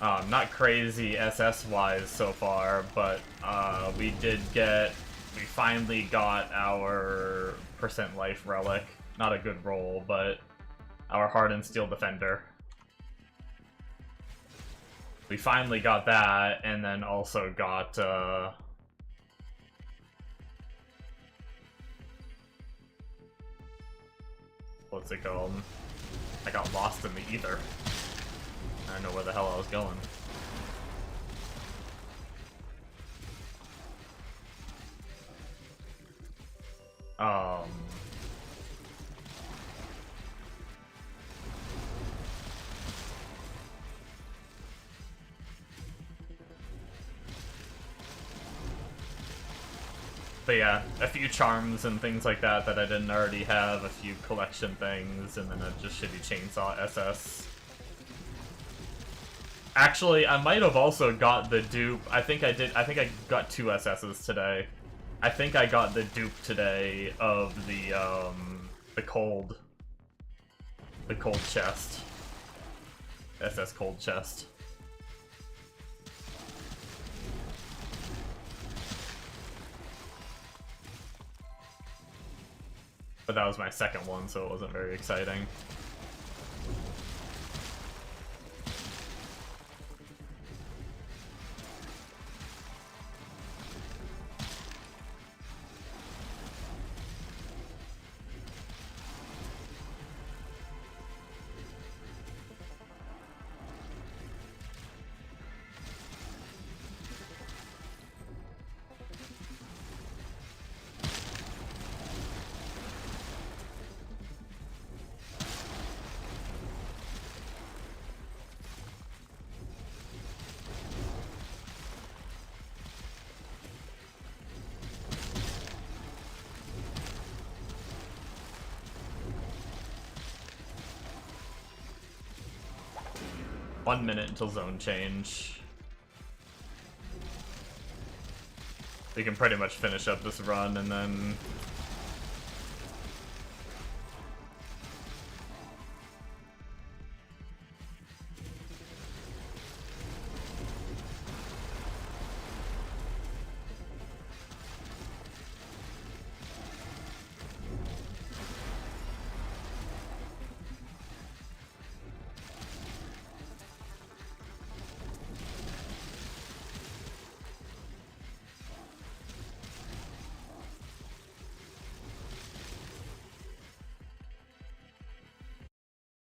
Not crazy SS wise so far, but we finally got our % life relic. Not a good roll, but our hardened steel defender. We finally got that, and then also got what's it called? I got lost in the ether. I don't know where the hell I was going. But yeah, a few charms and things like that that I didn't already have, a few collection things, and then a just shitty chainsaw SS. Actually, I might have also got the dupe. I think I got 2 SSs today. I think I got the dupe today of the cold chest. SS cold chest. But that was my second one, so it wasn't very exciting. One minute until zone change. We can pretty much finish up this run and then...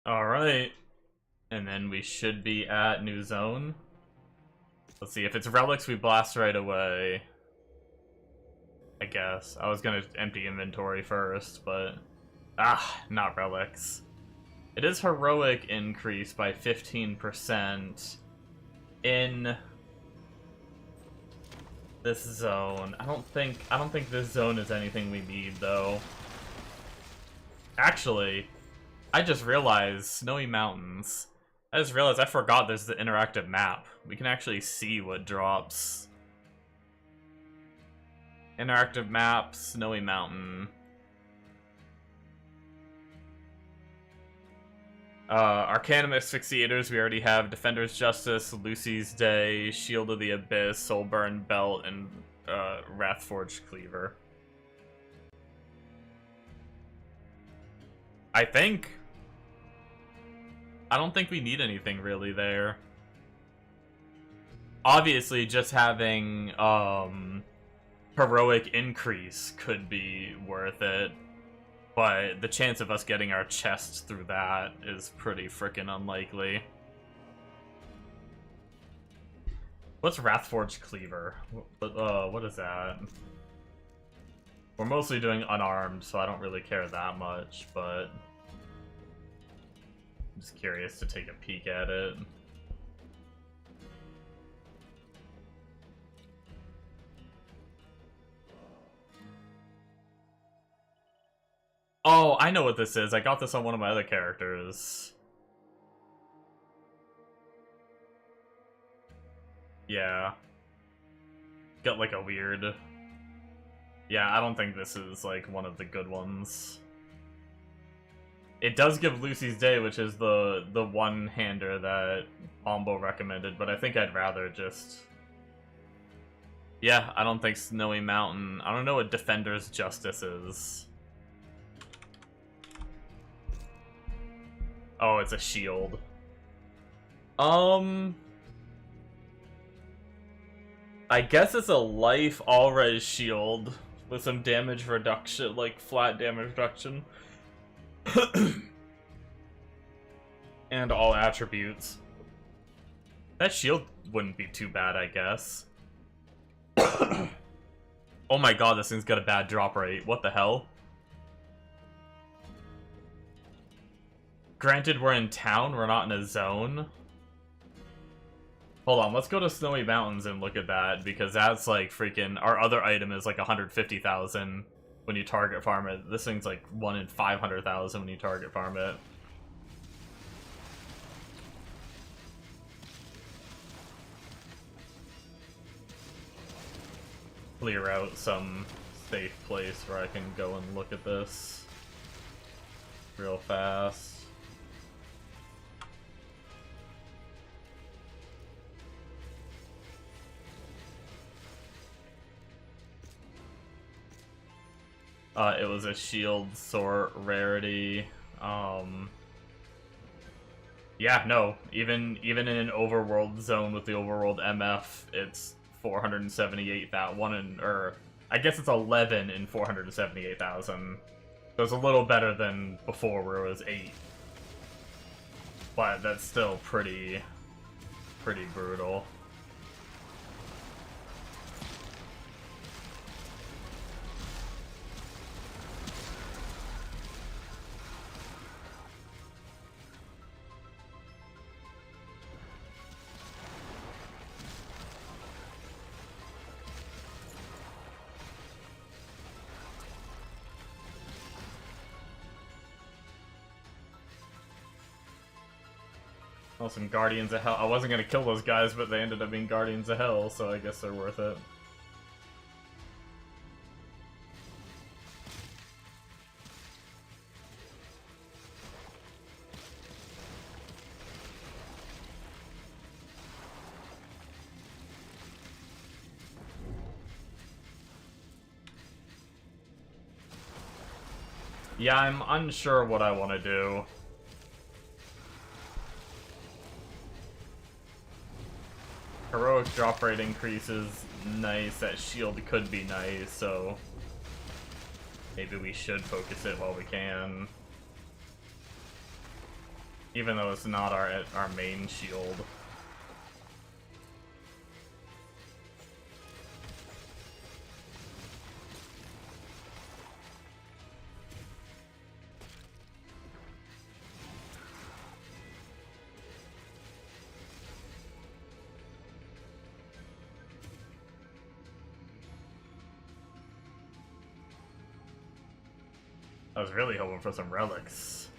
Alright. And then we should be at new zone. Let's see, if it's relics, we blast right away. I guess. I was gonna empty inventory first, but... not relics. It is heroic increase by 15% in this zone. I don't think this zone is anything we need, though. Actually, I just realized Snowy Mountains. I just realized I forgot there's the interactive map. We can actually see what drops. Interactive map, Snowy Mountain. Arcanum Asphyxiators, we already have Defender's Justice, Lucy's Day, Shield of the Abyss, Soulburn Belt, and Wrathforged Cleaver. I don't think we need anything really there. Obviously, just having heroic increase could be worth it, but the chance of us getting our chests through that is pretty freaking unlikely. What's Wrathforged Cleaver? What is that? We're mostly doing unarmed, so I don't really care that much, but I'm just curious to take a peek at it. Oh, I know what this is. I got this on one of my other characters. Yeah. Got like a weird... Yeah, I don't think this is like one of the good ones. It does give Lucy's Day, which is the one-hander that Ombo recommended, but I think I'd rather just... Yeah, I don't think Snowy Mountain... I don't know what Defender's Justice is. Oh, it's a shield. I guess it's a life all-res shield with some damage reduction, like flat damage reduction. And all attributes. That shield wouldn't be too bad, I guess. Oh my god, this thing's got a bad drop rate. What the hell? Granted, we're in town, we're not in a zone. Hold on, let's go to Snowy Mountains and look at that, because that's like freaking... Our other item is like 150,000 when you target farm it. This thing's like 1 in 500,000 when you target farm it. Clear out some safe place where I can go and look at this real fast. It was a shield sort rarity. Yeah, no. Even in an overworld zone with the overworld MF, it's 478 that one in, or I guess it's 11 in 478,000. So it's a little better than before where it was 8. But that's still pretty brutal. Oh, some Guardians of Hell. I wasn't gonna kill those guys, but they ended up being Guardians of Hell, so I guess they're worth it. Yeah, I'm unsure what I want to do. Heroic drop rate increases, nice. That shield could be nice, so maybe we should focus it while we can. Even though it's not our main shield. I was really hoping for some relics.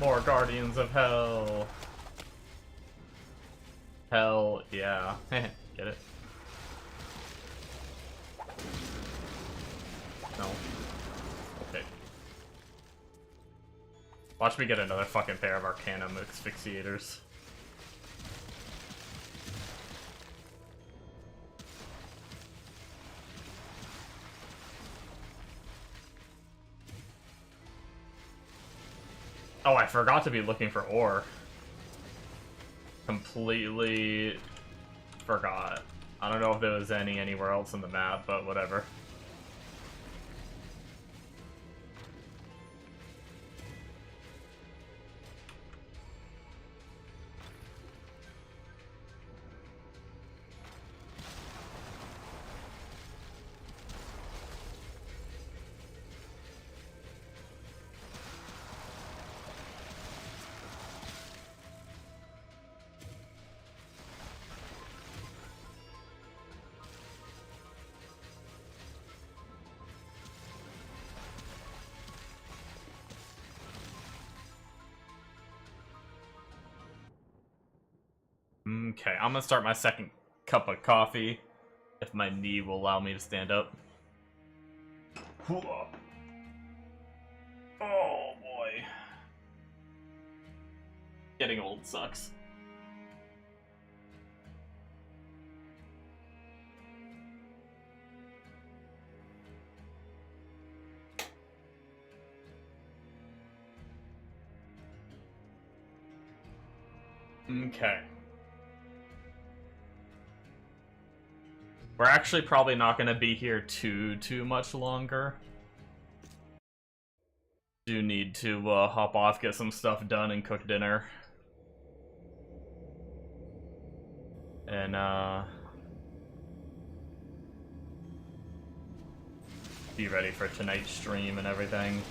More Guardians of Hell. Hell, yeah. Get it? No. Okay. Watch me get another fucking pair of Arcanum Asphyxiators. Oh, I forgot to be looking for ore. Completely forgot. I don't know if there was any anywhere else on the map, but whatever. Okay, I'm gonna start my second cup of coffee, if my knee will allow me to stand up. Oh boy. Getting old sucks. Okay. We're actually probably not going to be here too much longer. Do need to hop off, get some stuff done, and cook dinner. And be ready for tonight's stream and everything.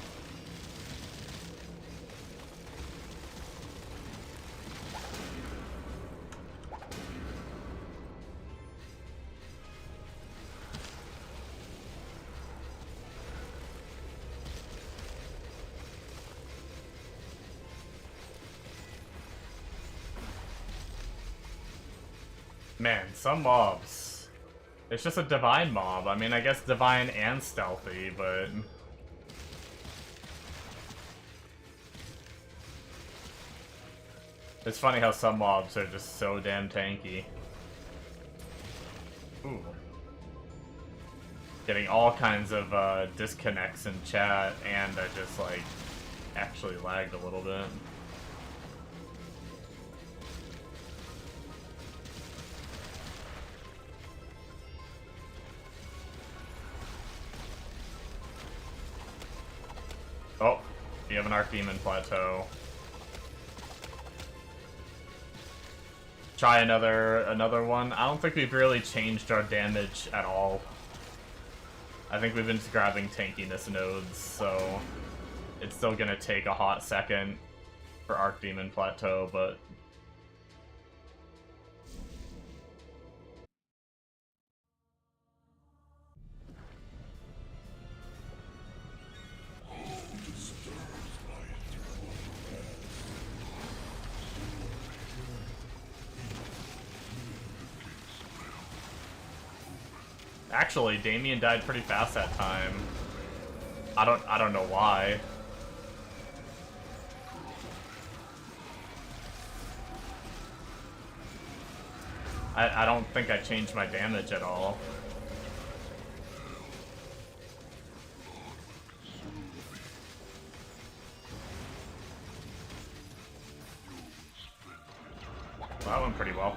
Man, some mobs. It's just a divine mob. I mean, I guess divine and stealthy, but... It's funny how some mobs are just so damn tanky. Ooh. Getting all kinds of disconnects in chat, and I just, like, actually lagged a little bit. Oh, you have an Archdemon Plateau. Try another one. I don't think we've really changed our damage at all. I think we've been grabbing tankiness nodes, so it's still gonna take a hot second for Archdemon Plateau, but... Actually, Damien died pretty fast that time. I don't know why. I don't think I changed my damage at all. Well, that went pretty well.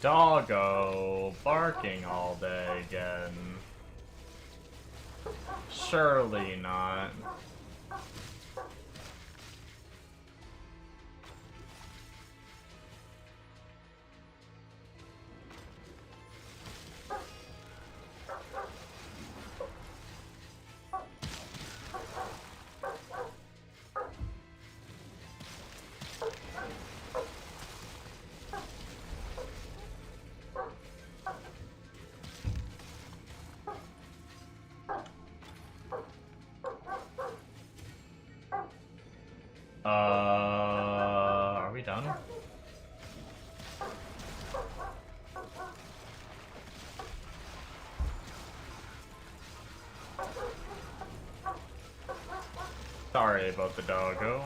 Doggo, barking all day again. Surely not. we done? Sorry about the doggo.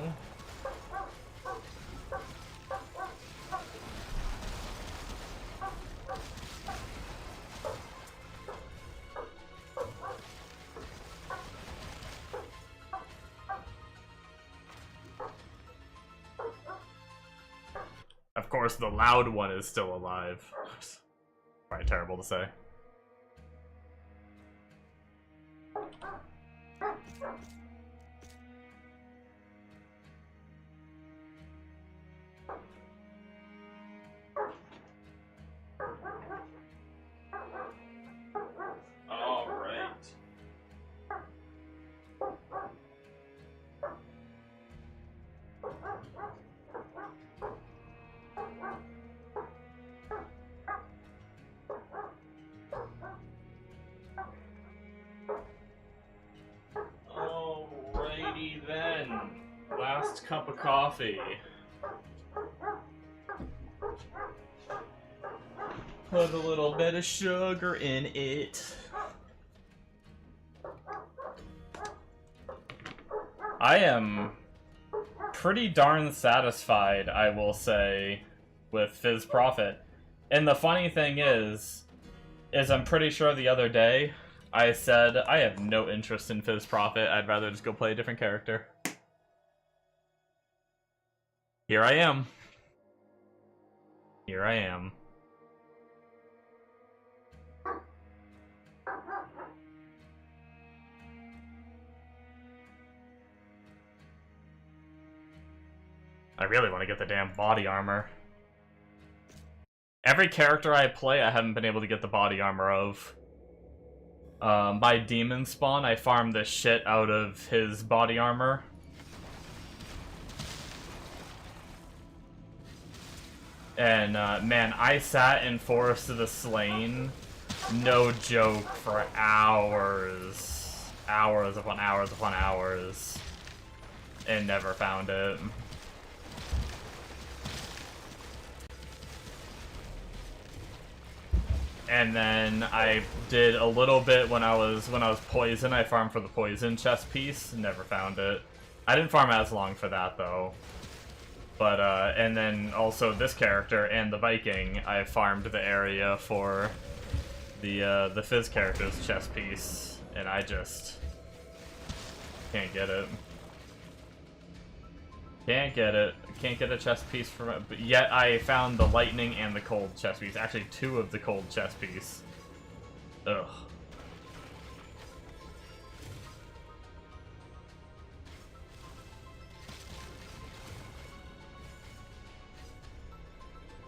Of course, the loud one is still alive. Probably terrible to say. All right. Alrighty then. Last cup of coffee. Put a little bit of sugar in it. I am pretty darn satisfied, I will say, with Phys Profit. And the funny thing is I'm pretty sure the other day I said I have no interest in Phys Profit. I'd rather just go play a different character. Here I am. Here I am. I really want to get the damn body armor. Every character I play, I haven't been able to get the body armor of. My demon spawn, I farmed the shit out of his body armor. And, man, I sat in Forest of the Slain, no joke, for hours. Hours upon hours upon hours. And never found it. And then I did a little bit when I was poison. I farmed for the poison chest piece. Never found it. I didn't farm as long for that though. But and then also this character and the Viking, I farmed the area for the Phys character's chest piece, and I just can't get it. Can't get it. Can't get a chest piece from it, but yet I found the lightning and the cold chest piece. Actually, 2 of the cold chest piece. Ugh.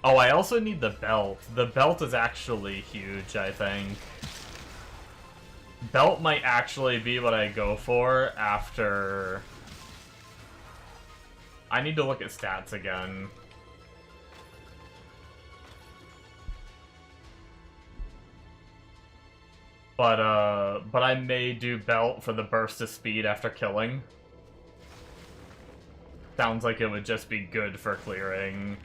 Oh, I also need the belt. The belt is actually huge, I think. Belt might actually be what I go for after... I need to look at stats again. But I may do belt for the burst of speed after killing. Sounds like it would just be good for clearing.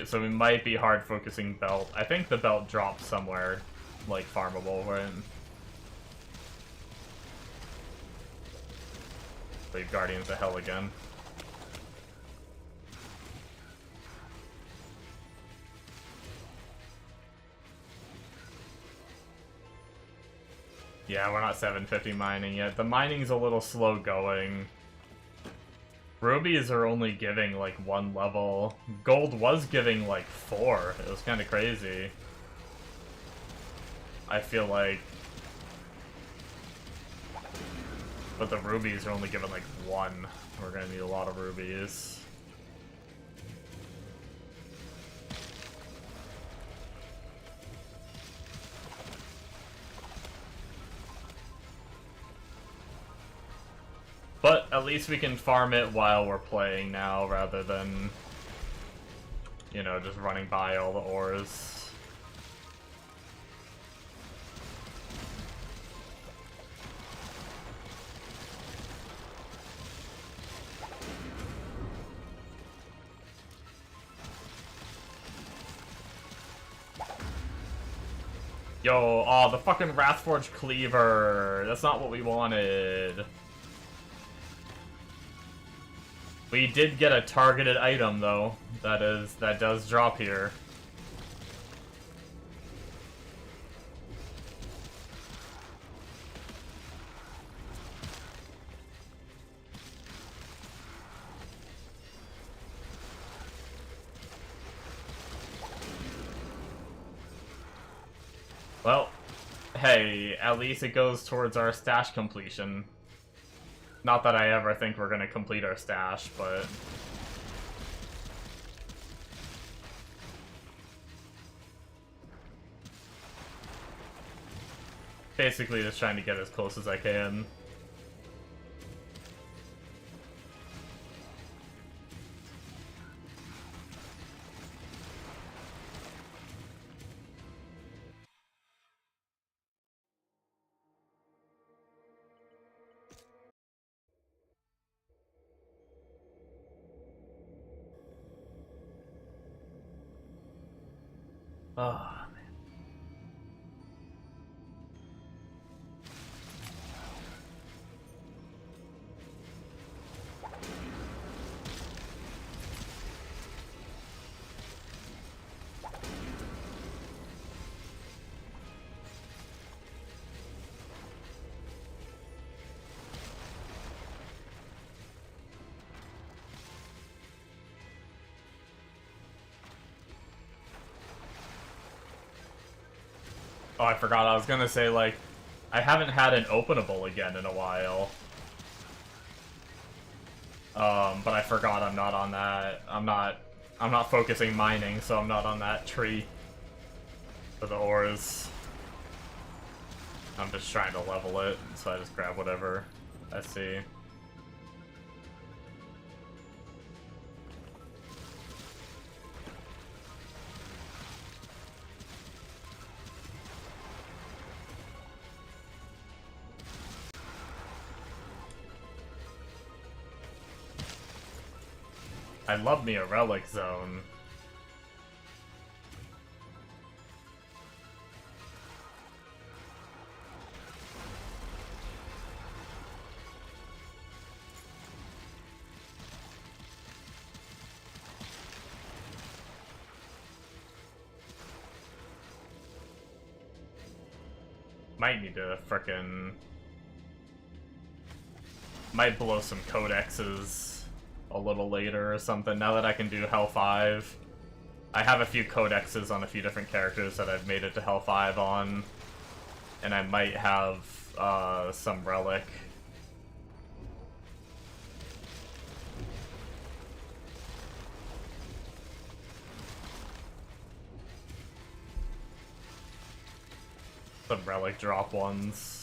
So we might be hard focusing belt. I think the belt drops somewhere, like, farmable, right? Leave Guardians of Hell again. Yeah, we're not 750 mining yet. The mining's a little slow going. Rubies are only giving, like, 1 level. Gold was giving, like, 4. It was kind of crazy. I feel like... But the rubies are only giving, like, 1. We're gonna need a lot of rubies. But at least we can farm it while we're playing now, rather than, you know, just running by all the ores. Yo, oh, the fucking Wrathforged Cleaver. That's not what we wanted. We did get a targeted item, though. That does drop here. Well, hey, at least it goes towards our stash completion. Not that I ever think we're gonna complete our stash, but... basically just trying to get as close as I can. Oh, man. Oh, I forgot. I was gonna say, like, I haven't had an openable again in a while. But I forgot I'm not on that. I'm not focusing mining, so I'm not on that tree for the ores. I'm just trying to level it, so I just grab whatever I see. I love me a relic zone. Might need to frickin'... might blow some codexes a little later or something, now that I can do Hell 5. I have a few codexes on a few different characters that I've made it to Hell 5 on, and I might have some relic. Some relic drop ones.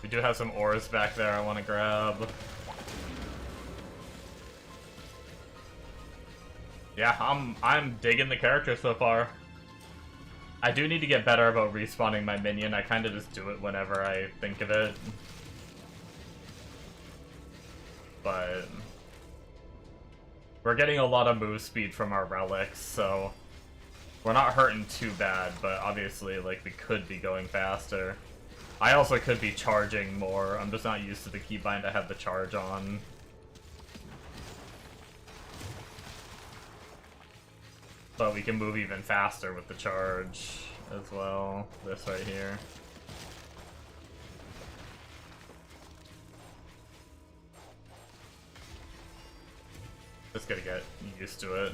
We do have some ores back there I want to grab. Yeah, I'm digging the character so far. I do need to get better about respawning my minion. I kind of just do it whenever I think of it. But we're getting a lot of move speed from our relics, so we're not hurting too bad, but obviously, like, we could be going faster. I also could be charging more. I'm just not used to the keybind I have the charge on. But we can move even faster with the charge as well. This right here. Just gotta get used to it.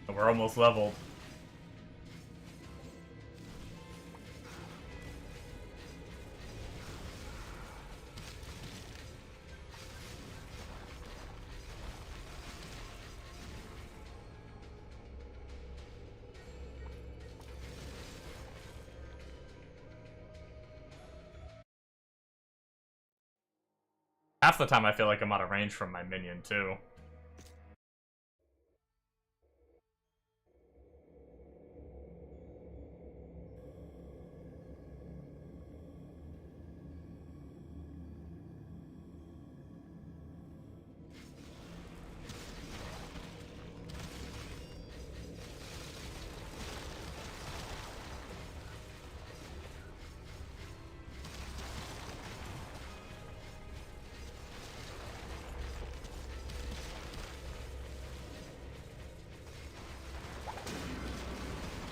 We're almost leveled. Half the time I feel like I'm out of range from my minion, too.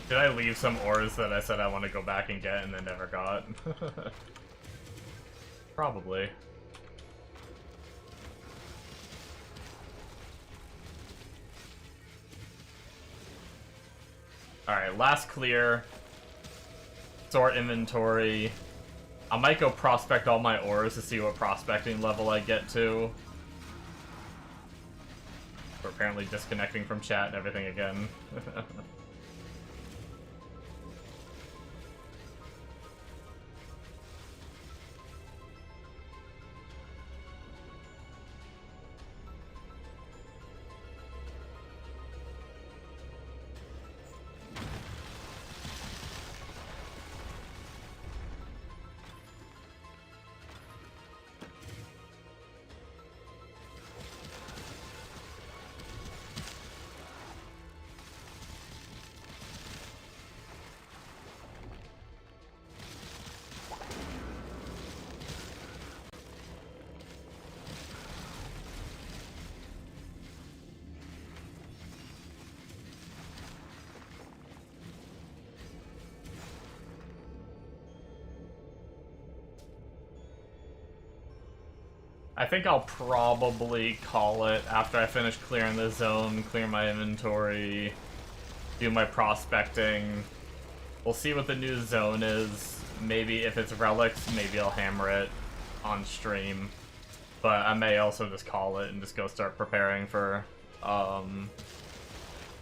Did I leave some ores that I said I want to go back and get and then never got? Probably. Alright, last clear. Sort inventory. I might go prospect all my ores to see what prospecting level I get to. We're apparently disconnecting from chat and everything again. I think I'll probably call it after I finish clearing the zone, clear my inventory, do my prospecting. We'll see what the new zone is. Maybe if it's relics, maybe I'll hammer it on stream. But I may also just call it and just go start preparing for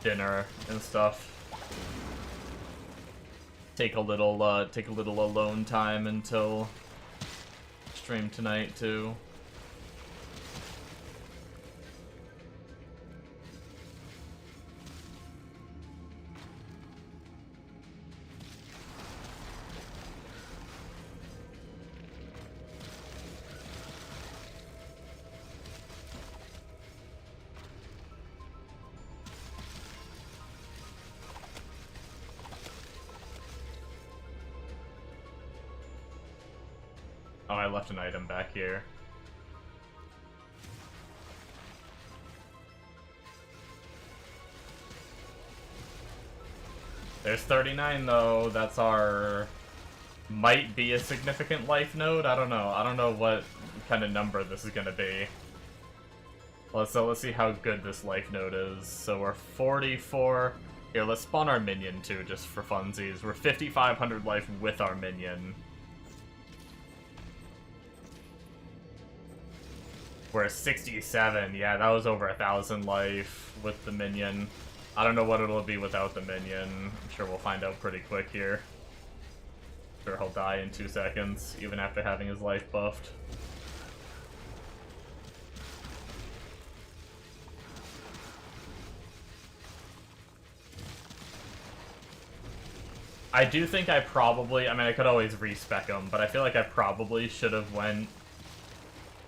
dinner and stuff. Take a little alone time until stream tonight too. Oh, I left an item back here. There's 39 though, that's our... might be a significant life node? I don't know. I don't know what kind of number this is gonna be. So let's see how good this life node is. So we're 44... Here, let's spawn our minion too, just for funsies. We're 5,500 life with our minion. We're at 67. Yeah, that was over 1,000 life with the minion. I don't know what it'll be without the minion. I'm sure we'll find out pretty quick here. I'm sure he'll die in 2 seconds, even after having his life buffed. I do think I probably... I mean, I could always respec him, but I feel like I probably should have went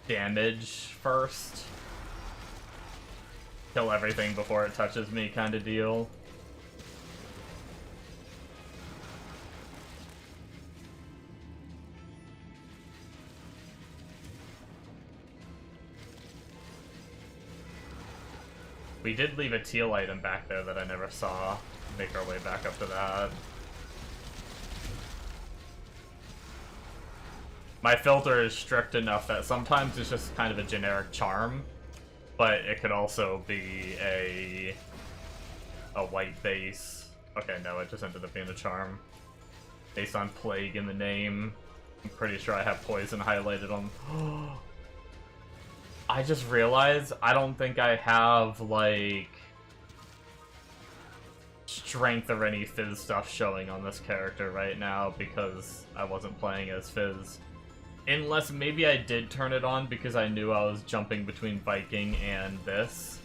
damage first. Kill everything before it touches me kind of deal. We did leave a teal item back there that I never saw. Make our way back up to that. My filter is strict enough that sometimes it's just kind of a generic charm, but it could also be a white base. Okay, no, it just ended up being a charm. Based on Plague in the name. I'm pretty sure I have Poison highlighted on... I just realized I don't think I have, like... Strength or any Phys stuff showing on this character right now because I wasn't playing as Phys. Unless maybe I did turn it on because I knew I was jumping between Viking and this.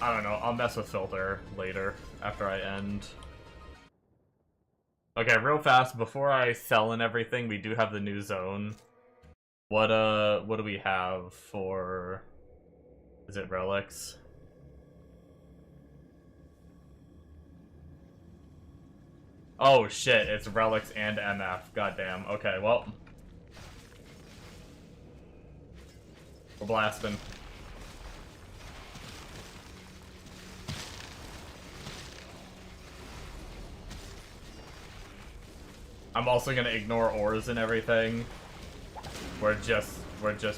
I don't know, I'll mess with filter later after I end. Okay, real fast, before I sell and everything, we do have the new zone. What do we have for... Is it relics? Oh shit, it's relics and MF. Goddamn. Okay, well. We're blasting. I'm also gonna ignore ores and everything. We're just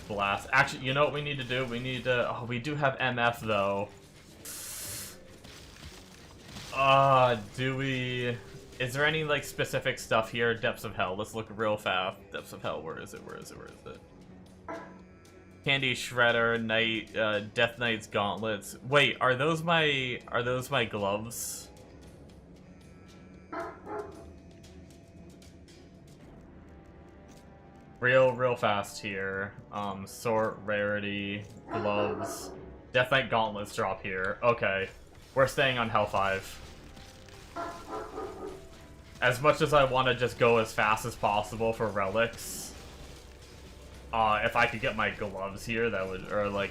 blast. Actually, you know what we need to do? We need to... Oh, we do have MF though. Do we... Is there any, like, specific stuff here? Depths of Hell. Let's look real fast. Depths of Hell. Where is it? Where is it? Where is it? Candy Shredder, Knight, Death Knight's Gauntlets. Wait, are those my gloves? Real fast here. Sort, Rarity, Gloves. Death Knight Gauntlets drop here. Okay. We're staying on Hell 5. As much as I want to just go as fast as possible for relics, if I could get my gloves here, that would, or like,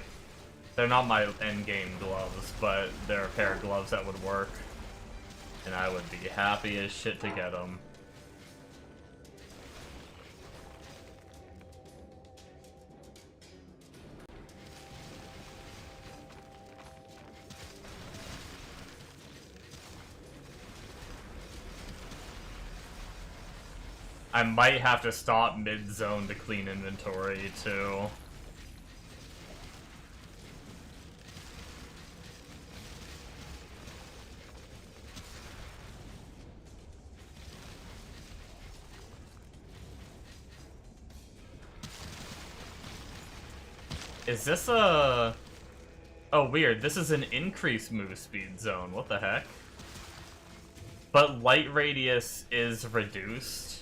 they're not my endgame gloves, but they're a pair of gloves that would work, and I would be happy as shit to get them. I might have to stop mid-zone to clean inventory, too. Is this a... Oh, weird. This is an increased move speed zone. What the heck? But light radius is reduced.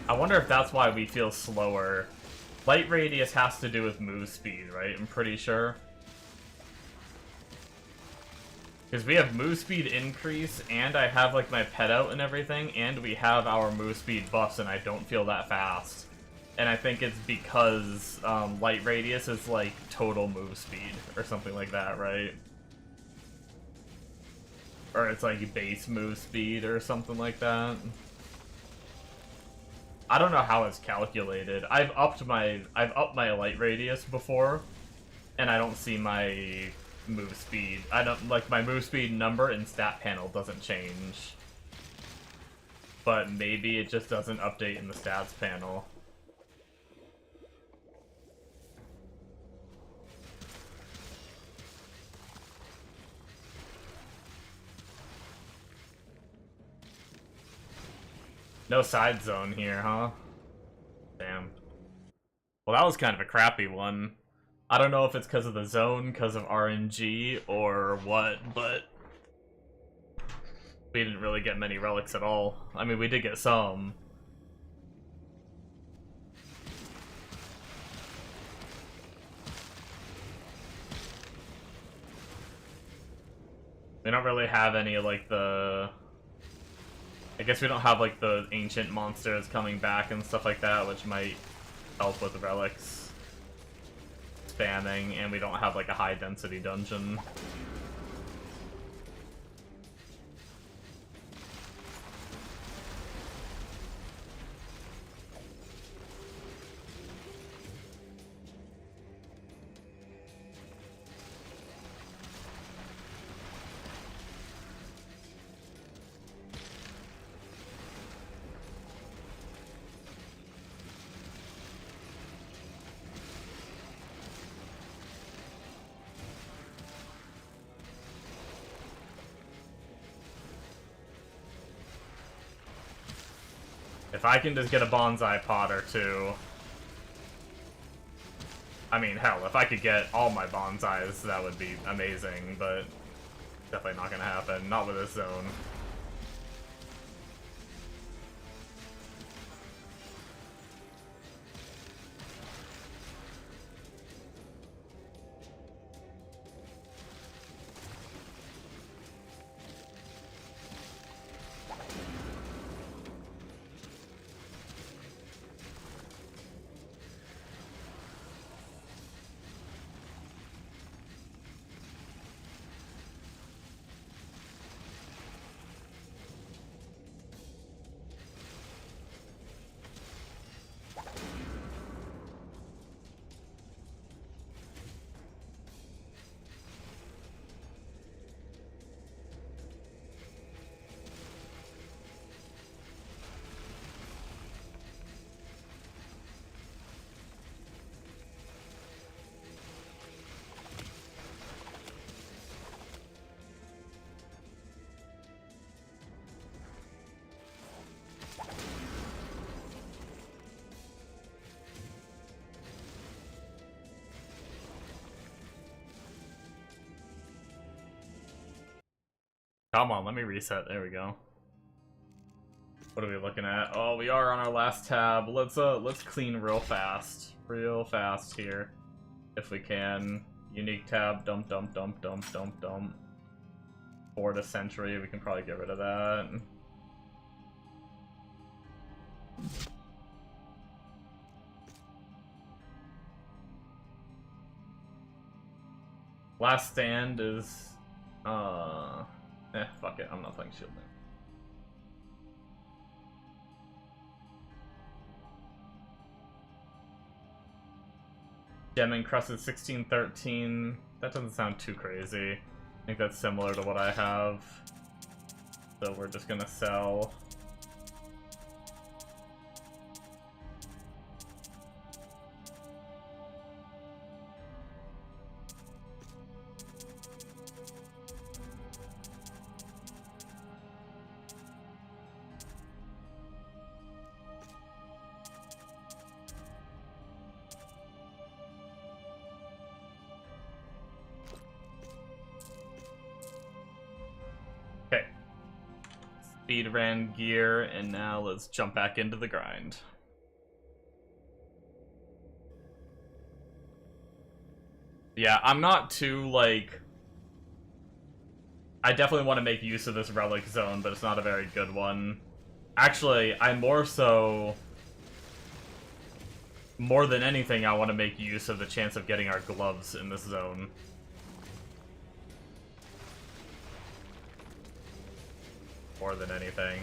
I wonder if that's why we feel slower. Light radius has to do with move speed, right? I'm pretty sure. Because we have move speed increase, and I have like my pet out and everything, and we have our move speed buffs, and I don't feel that fast. And I think it's because light radius is like total move speed, or something like that, right? Or it's like base move speed, or something like that. I don't know how it's calculated. I've upped my light radius before, and I don't see my move speed. I don't like my move speed number and stat panel doesn't change. But maybe it just doesn't update in the stats panel. No side zone here, huh? Damn. Well, that was kind of a crappy one. I don't know if it's because of the zone, because of RNG, or what, but... we didn't really get many relics at all. I mean, we did get some. We don't really have any, like, the... I guess we don't have, like, the ancient monsters coming back and stuff like that, which might help with the relics spamming, and we don't have, like, a high-density dungeon. If I can just get a bonsai pot or two... I mean, hell, if I could get all my bonsais, that would be amazing, but definitely not gonna happen. Not with this zone. Come on, let me reset. There we go. What are we looking at? Oh, we are on our last tab. Let's clean real fast. Real fast here. If we can. Unique tab, dump, dump, dump, dump, dump, dump. Fort a century, we can probably get rid of that. Last stand is fuck it, I'm not playing Shield now. Gem encrusted 1613. That doesn't sound too crazy. I think that's similar to what I have. So we're just gonna sell. Speed ran gear, and now let's jump back into the grind. Yeah, I'm not too, like... I definitely want to make use of this relic zone, but it's not a very good one. Actually, I more so... More than anything, I want to make use of the chance of getting our gloves in this zone. More than anything.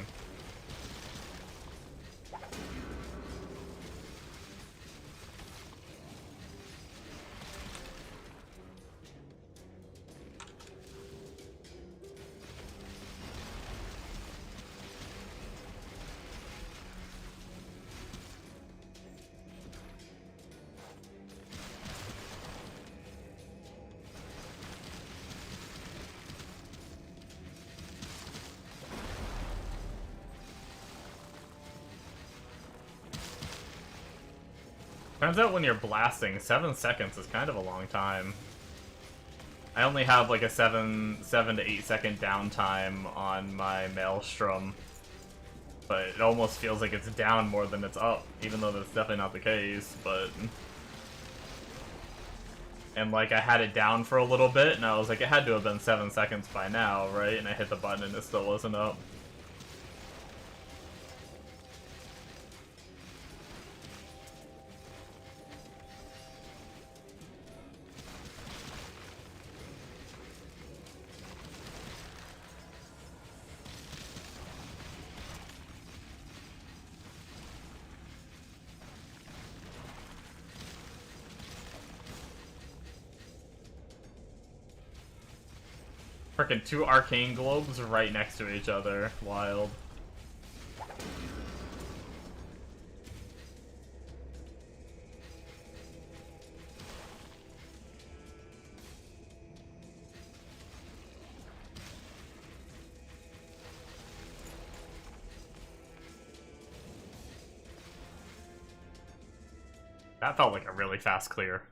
Turns out when you're blasting, 7 seconds is kind of a long time. I only have like a 7 to 8 second downtime on my Maelstrom, but it almost feels like it's down more than it's up, even though that's definitely not the case, but... And like, I had it down for a little bit, and I was like, it had to have been 7 seconds by now, right? And I hit the button and it still wasn't up. Frickin' 2 arcane globes right next to each other. Wild. That felt like a really fast clear.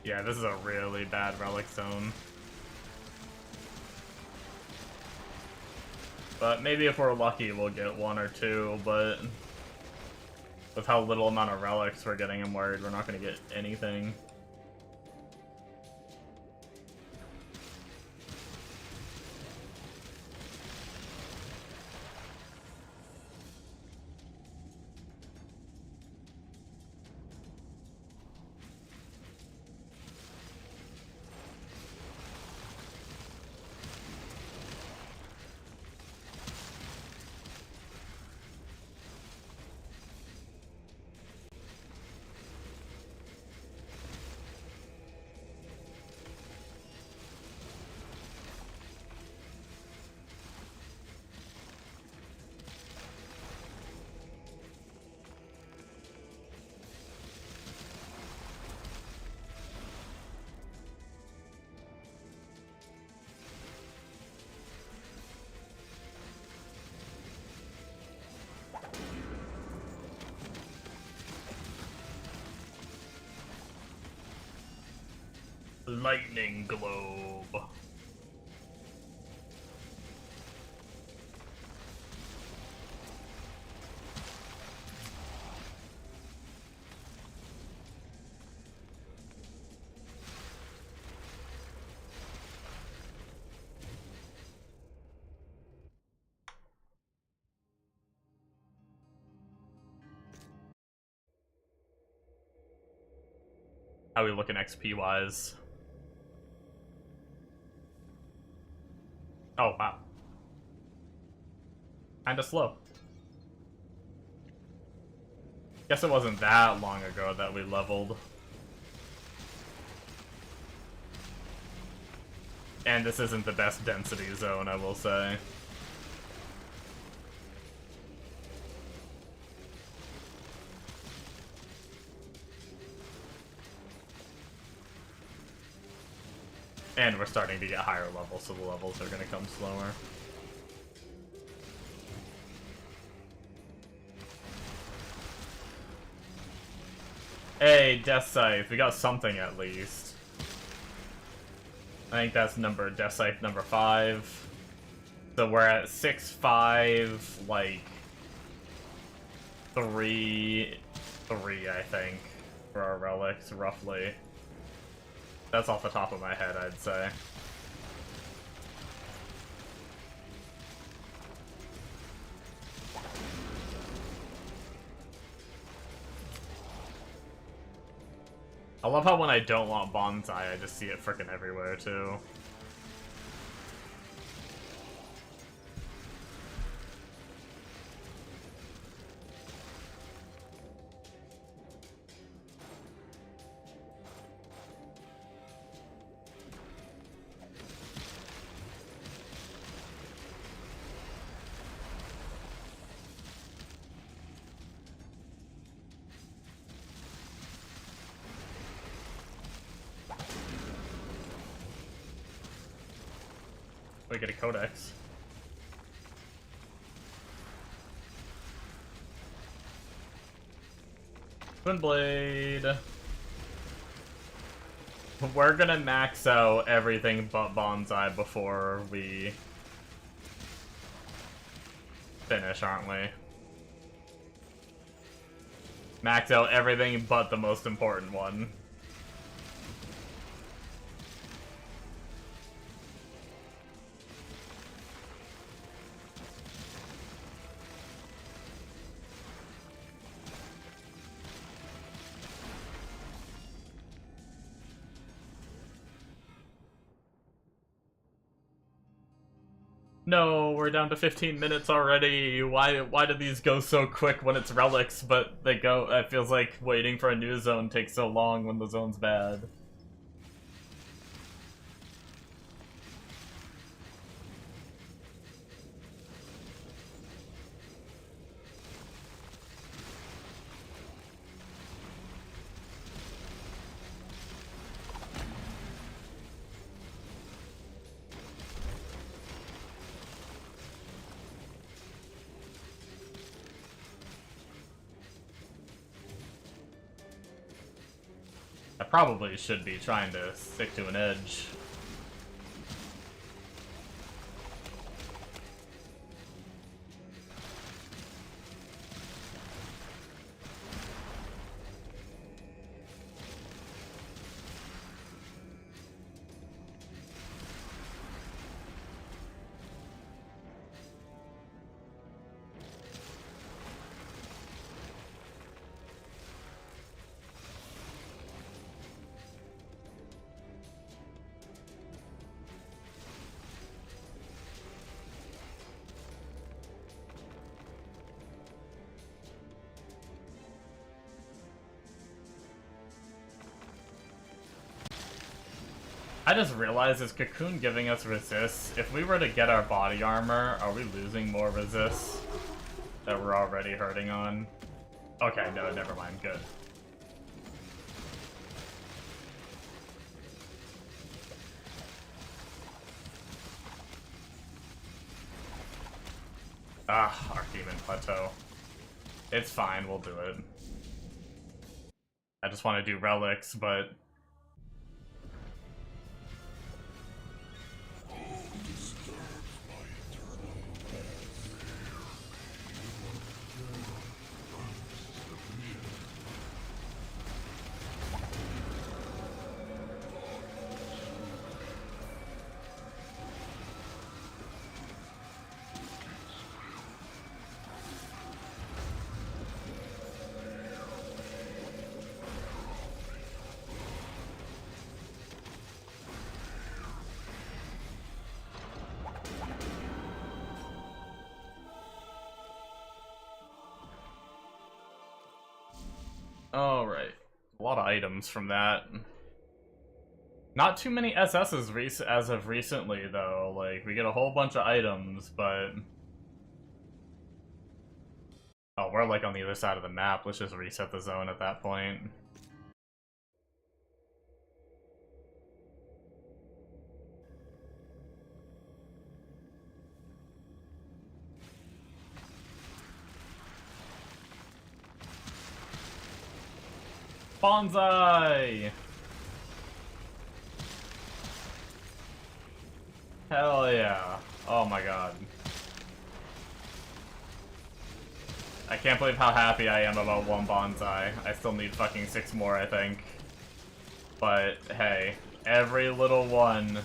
Yeah, this is a really bad relic zone. But maybe if we're lucky, we'll get one or two, but with how little amount of relics we're getting, I'm worried we're not going to get anything. Lightning globe. How we looking XP wise? Oh, wow. Kinda slow. Guess it wasn't that long ago that we leveled. And this isn't the best density zone, I will say. And we're starting to get higher levels, so the levels are going to come slower. Hey, Death Scythe, we got something at least. I think that's Death Scythe number 5. So we're at 6, 5, like 3, I think, for our relics, roughly. That's off the top of my head, I'd say. I love how when I don't want bonsai, I just see it frickin' everywhere, too. We get a codex. Twin Blade. We're gonna max out everything but Bonsai before we finish, aren't we? Max out everything but the most important one. No, we're down to 15 minutes already. Why do these go so quick when it's relics, but they go... It feels like waiting for a new zone takes so long when the zone's bad. I probably should be trying to stick to an edge. I just realized, is Cocoon giving us resist? If we were to get our body armor, are we losing more resist that we're already hurting on? Okay, no, never mind, good. Ah, Archdemon Plateau. It's fine, we'll do it. I just want to do relics, but... Alright. A lot of items from that. Not too many SSs as of recently, though. Like, we get a whole bunch of items, but... Oh, we're like on the other side of the map. Let's just reset the zone at that point. Bonsai! Hell yeah. Oh my god. I can't believe how happy I am about one bonsai. I still need fucking 6 more, I think. But, hey, every little one...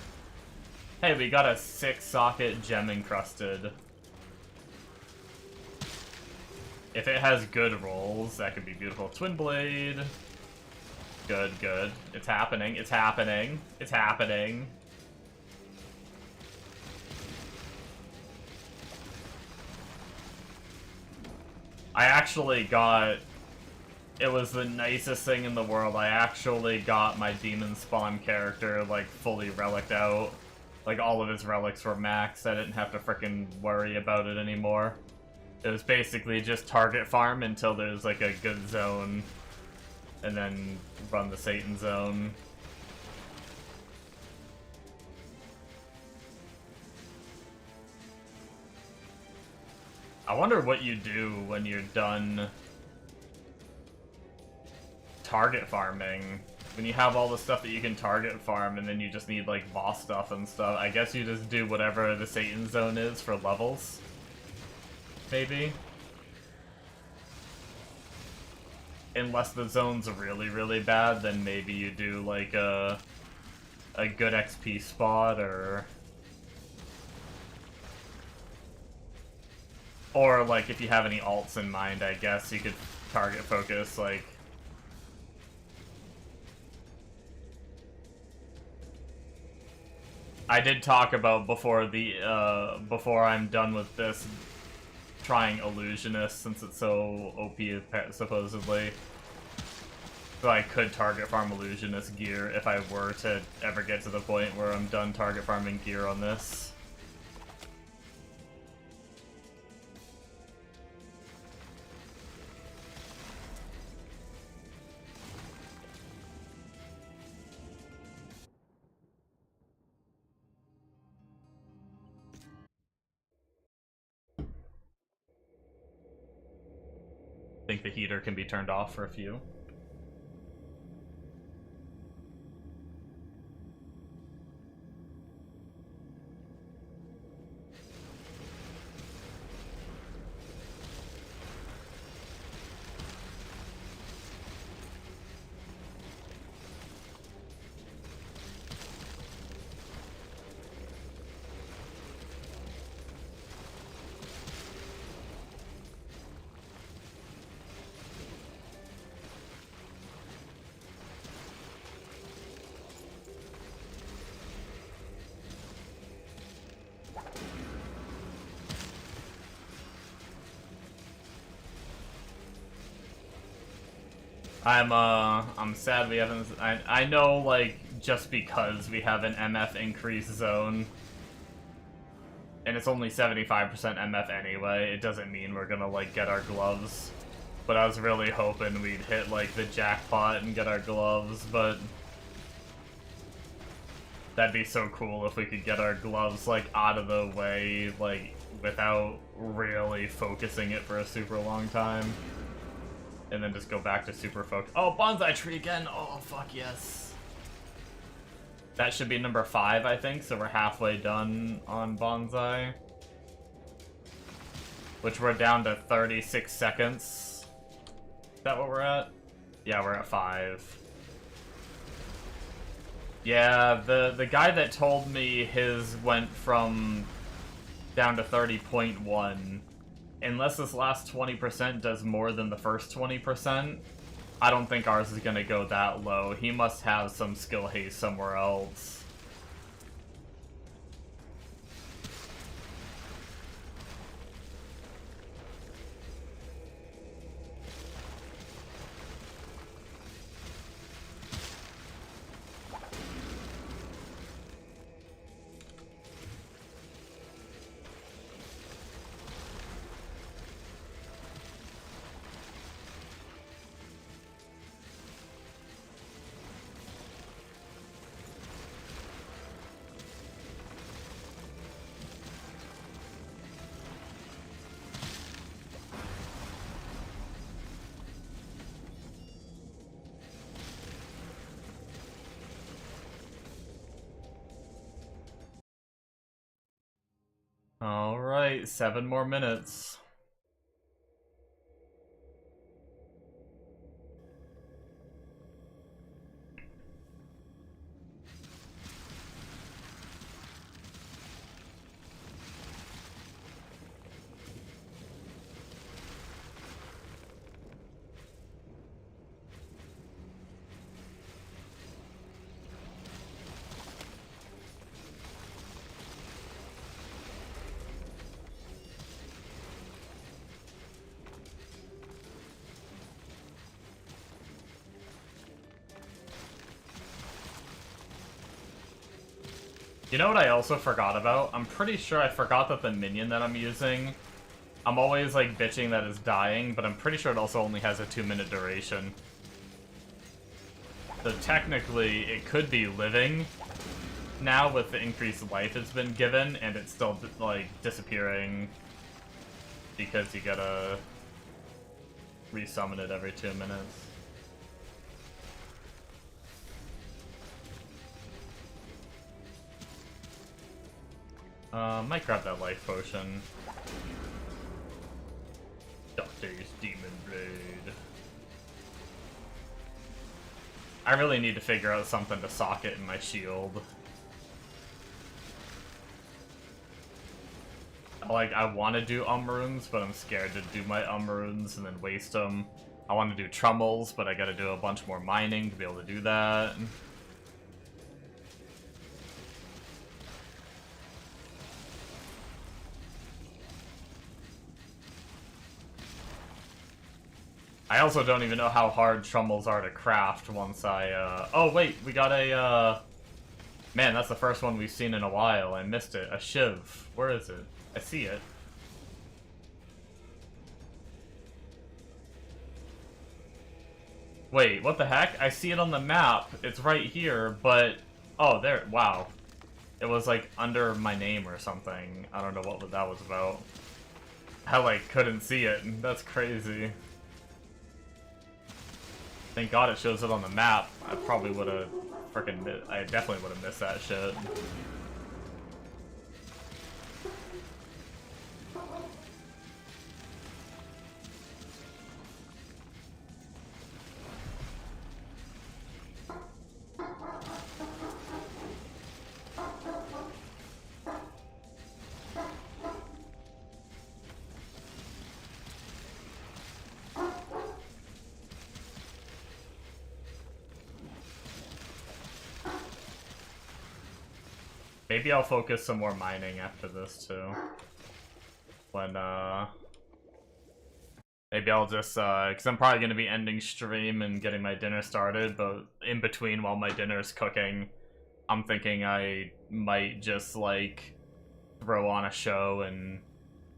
Hey, we got a 6-socket gem encrusted. If it has good rolls, that could be beautiful. Twin Blade. Good, good. It's happening, it's happening, it's happening. I actually got... It was the nicest thing in the world. I actually got my demon spawn character, like, fully reliced out. Like, all of his relics were maxed. I didn't have to frickin' worry about it anymore. It was basically just target farm until there's, like, a good zone. And then run the Satan zone. I wonder what you do when you're done target farming. When you have all the stuff that you can target farm, and then you just need, like, boss stuff and stuff, I guess you just do whatever the Satan Zone is for levels. Maybe? Unless the zone's really, really bad, then maybe you do, like, a good XP spot, or... Or, like, if you have any alts in mind, I guess you could target focus, like... I did talk about before before I'm done with this, trying Illusionist, since it's so OP, supposedly. So I could target farm Illusionist gear if I were to ever get to the point where I'm done target farming gear on this. I think the heater can be turned off for a few. I'm sad we haven't... I know, like, just because we have an MF increase zone, and it's only 75% MF anyway, it doesn't mean we're gonna, like, get our gloves. But I was really hoping we'd hit, like, the jackpot and get our gloves, but... That'd be so cool if we could get our gloves, like, out of the way, like, without really focusing it for a super long time. And then just go back to super focus. Oh, bonsai tree again! Oh, fuck yes. That should be number 5, I think, so we're halfway done on bonsai. Which we're down to 36 seconds. Is that what we're at? Yeah, we're at 5. Yeah, the guy that told me his went from down to 30.1. Unless this last 20% does more than the first 20%, I don't think ours is gonna go that low. He must have some skill haste somewhere else. Alright, 7 more minutes. You know what I also forgot about? I'm pretty sure I forgot that the minion that I'm using, I'm always like bitching that it's dying, but I'm pretty sure it also only has a 2-minute duration. So technically, it could be living now with the increased life it's been given, and it's still like disappearing because you gotta resummon it every 2 minutes. Might grab that life potion. Doctor's Demon Blade. I really need to figure out something to socket in my shield. Like, I want to do runes, but I'm scared to do my runes and then waste them. I want to do Trummels, but I gotta do a bunch more mining to be able to do that. I also don't even know how hard Trummels are to craft once I, Oh, wait, we got a, Man, that's the first one we've seen in a while. I missed it. A Shiv. Where is it? I see it. Wait, what the heck? I see it on the map. It's right here, but... Oh, there. Wow. It was, like, under my name or something. I don't know what that was about. I, like, couldn't see it. That's crazy. Thank God it shows it on the map. I probably would have I definitely would have missed that shit. Maybe I'll focus some more mining after this, too. When, Maybe I'll just, because I'm probably going to be ending stream and getting my dinner started, but in between while my dinner's cooking, I'm thinking I might just, like, throw on a show and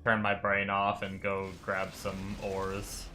turn my brain off and go grab some ores.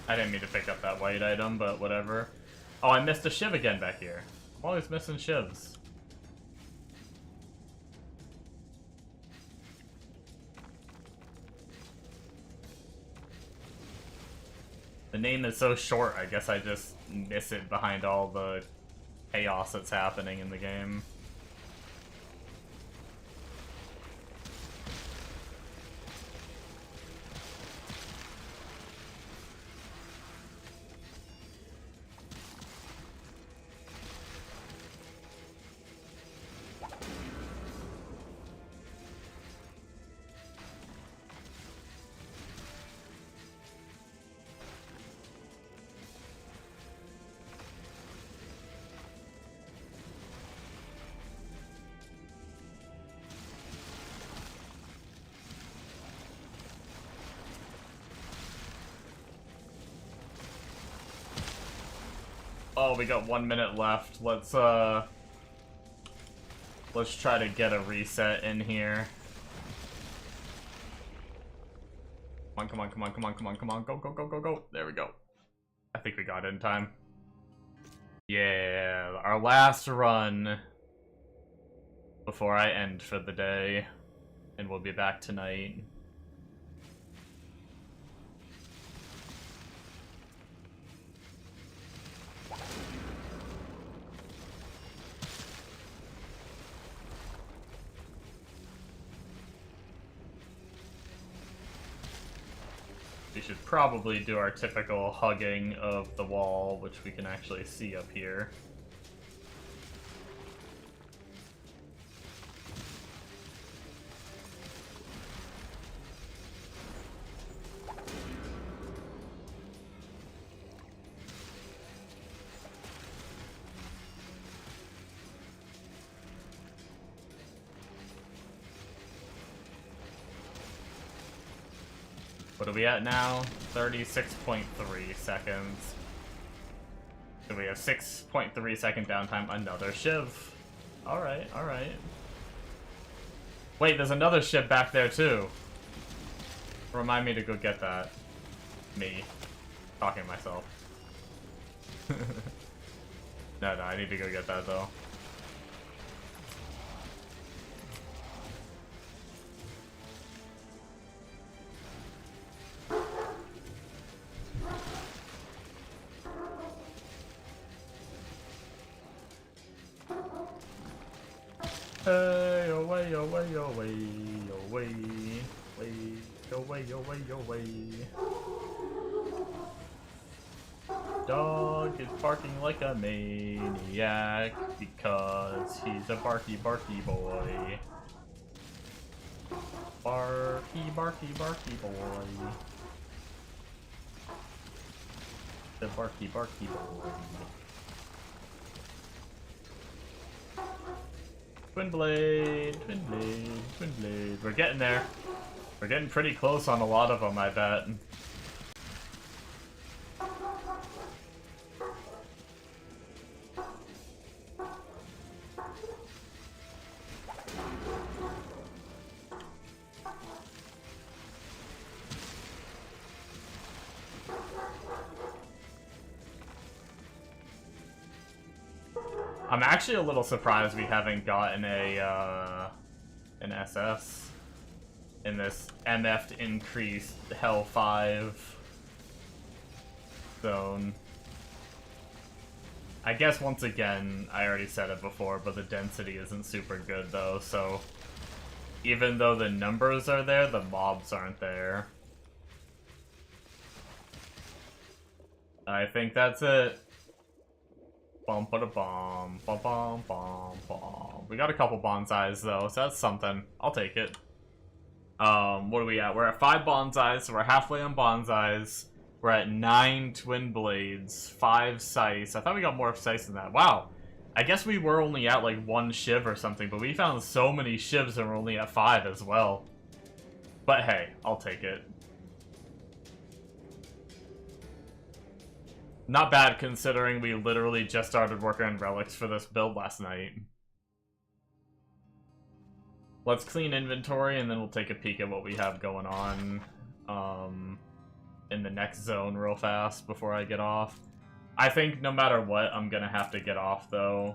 I didn't mean to pick up that white item, but whatever. Oh, I missed a Shiv again back here. I'm always missing Shivs. The name is so short, I guess I just miss it behind all the chaos that's happening in the game. Oh, we got 1 minute left. Let's try to get a reset in here. Come on, come on, come on, come on, come on, come on. Go, go, go, go, go. There we go. I think we got it in time. Yeah, our last run before I end for the day. And we'll be back tonight. we should probably do our typical hugging of the wall, which we can actually see up here. What are we at now? 36.3 seconds. So we have 6.3 second downtime. Another shiv. Alright, alright. Wait, there's another shiv back there too. Remind me to go get that. Me. Talking to myself. No, I need to go get that though. Hey, away, away, away, away, away, away, away. Dog is barking like a maniac because he's a barky, barky boy. Barky, barky, barky boy. The barky, barky boy. Twin blade, twin blade, twin blade. We're getting there. We're getting pretty close on a lot of them, I bet. I'm actually a little surprised we haven't gotten an SS in this MF'd increased Hlvl zone. I guess once again, I already said it before, but the density isn't super good though, so even though the numbers are there, the mobs aren't there. I think that's it. Bum ba da bum, bum bum bum bum. We got a couple bonsais though, so that's something. I'll take it. What are we at? We're at 5 bonsais, so we're halfway on bonsais. We're at 9 twin blades, 5 scythes. I thought we got more scythes than that. Wow. I guess we were only at like 1 shiv or something, but we found so many shivs and we're only at 5 as well. But hey, I'll take it. Not bad considering we literally just started working on relics for this build last night. Let's clean inventory and then we'll take a peek at what we have going on in the next zone real fast before I get off. I think no matter what, I'm gonna have to get off though.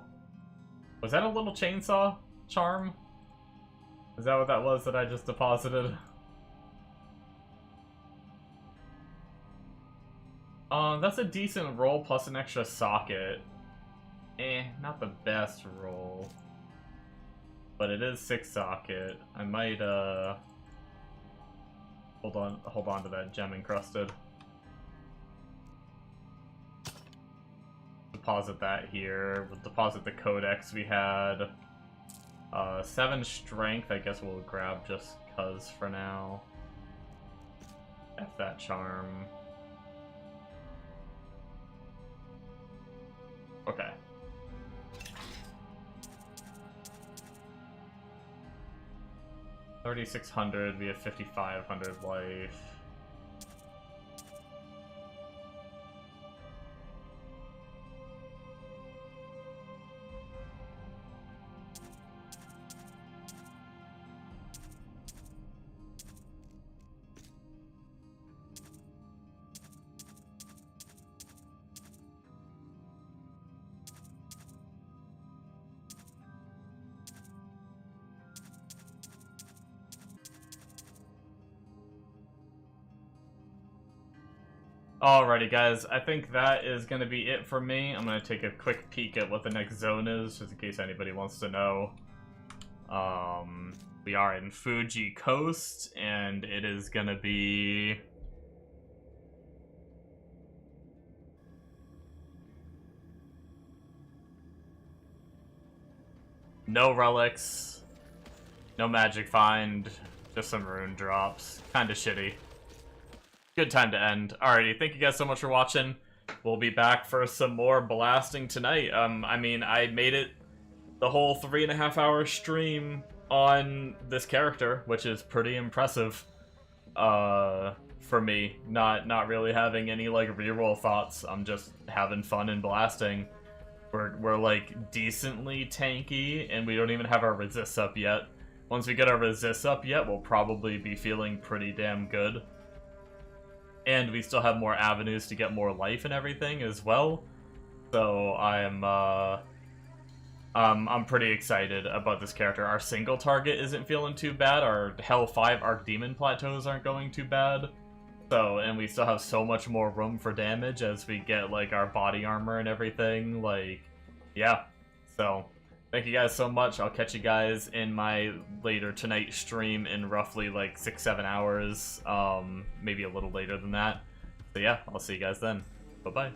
Was that a little chainsaw charm? Is that what that was that I just deposited? That's a decent roll plus an extra socket. Not the best roll. But it is 6 socket. I might, hold on to that gem encrusted. Deposit that here. We'll deposit the codex we had. 7 strength, I guess we'll grab just cuz for now. F that charm. Okay. $3,600, we have 5,500 life. Alrighty guys, I think that is going to be it for me. I'm going to take a quick peek at what the next zone is, just in case anybody wants to know. We are in Fuji Coast, and it is going to be No relics, no magic find, just some rune drops. Kinda shitty. Good time to end. Alrighty, thank you guys so much for watching. We'll be back for some more blasting tonight. I mean, I made it the whole 3.5-hour stream on this character, which is pretty impressive. For me, not really having any like reroll thoughts. I'm just having fun and blasting. We're like decently tanky, and we don't even have our resists up yet. Once we get our resists up yet, we'll probably be feeling pretty damn good. And we still have more avenues to get more life and everything as well. So I'm pretty excited about this character. Our single target isn't feeling too bad. Our Hell 5 Archdemon plateaus aren't going too bad. So, and we still have so much more room for damage as we get, like, our body armor and everything. Like, yeah. So, thank you guys so much. I'll catch you guys in my later tonight stream in roughly, like, 6-7 hours. Maybe a little later than that. So, yeah, I'll see you guys then. Bye-bye.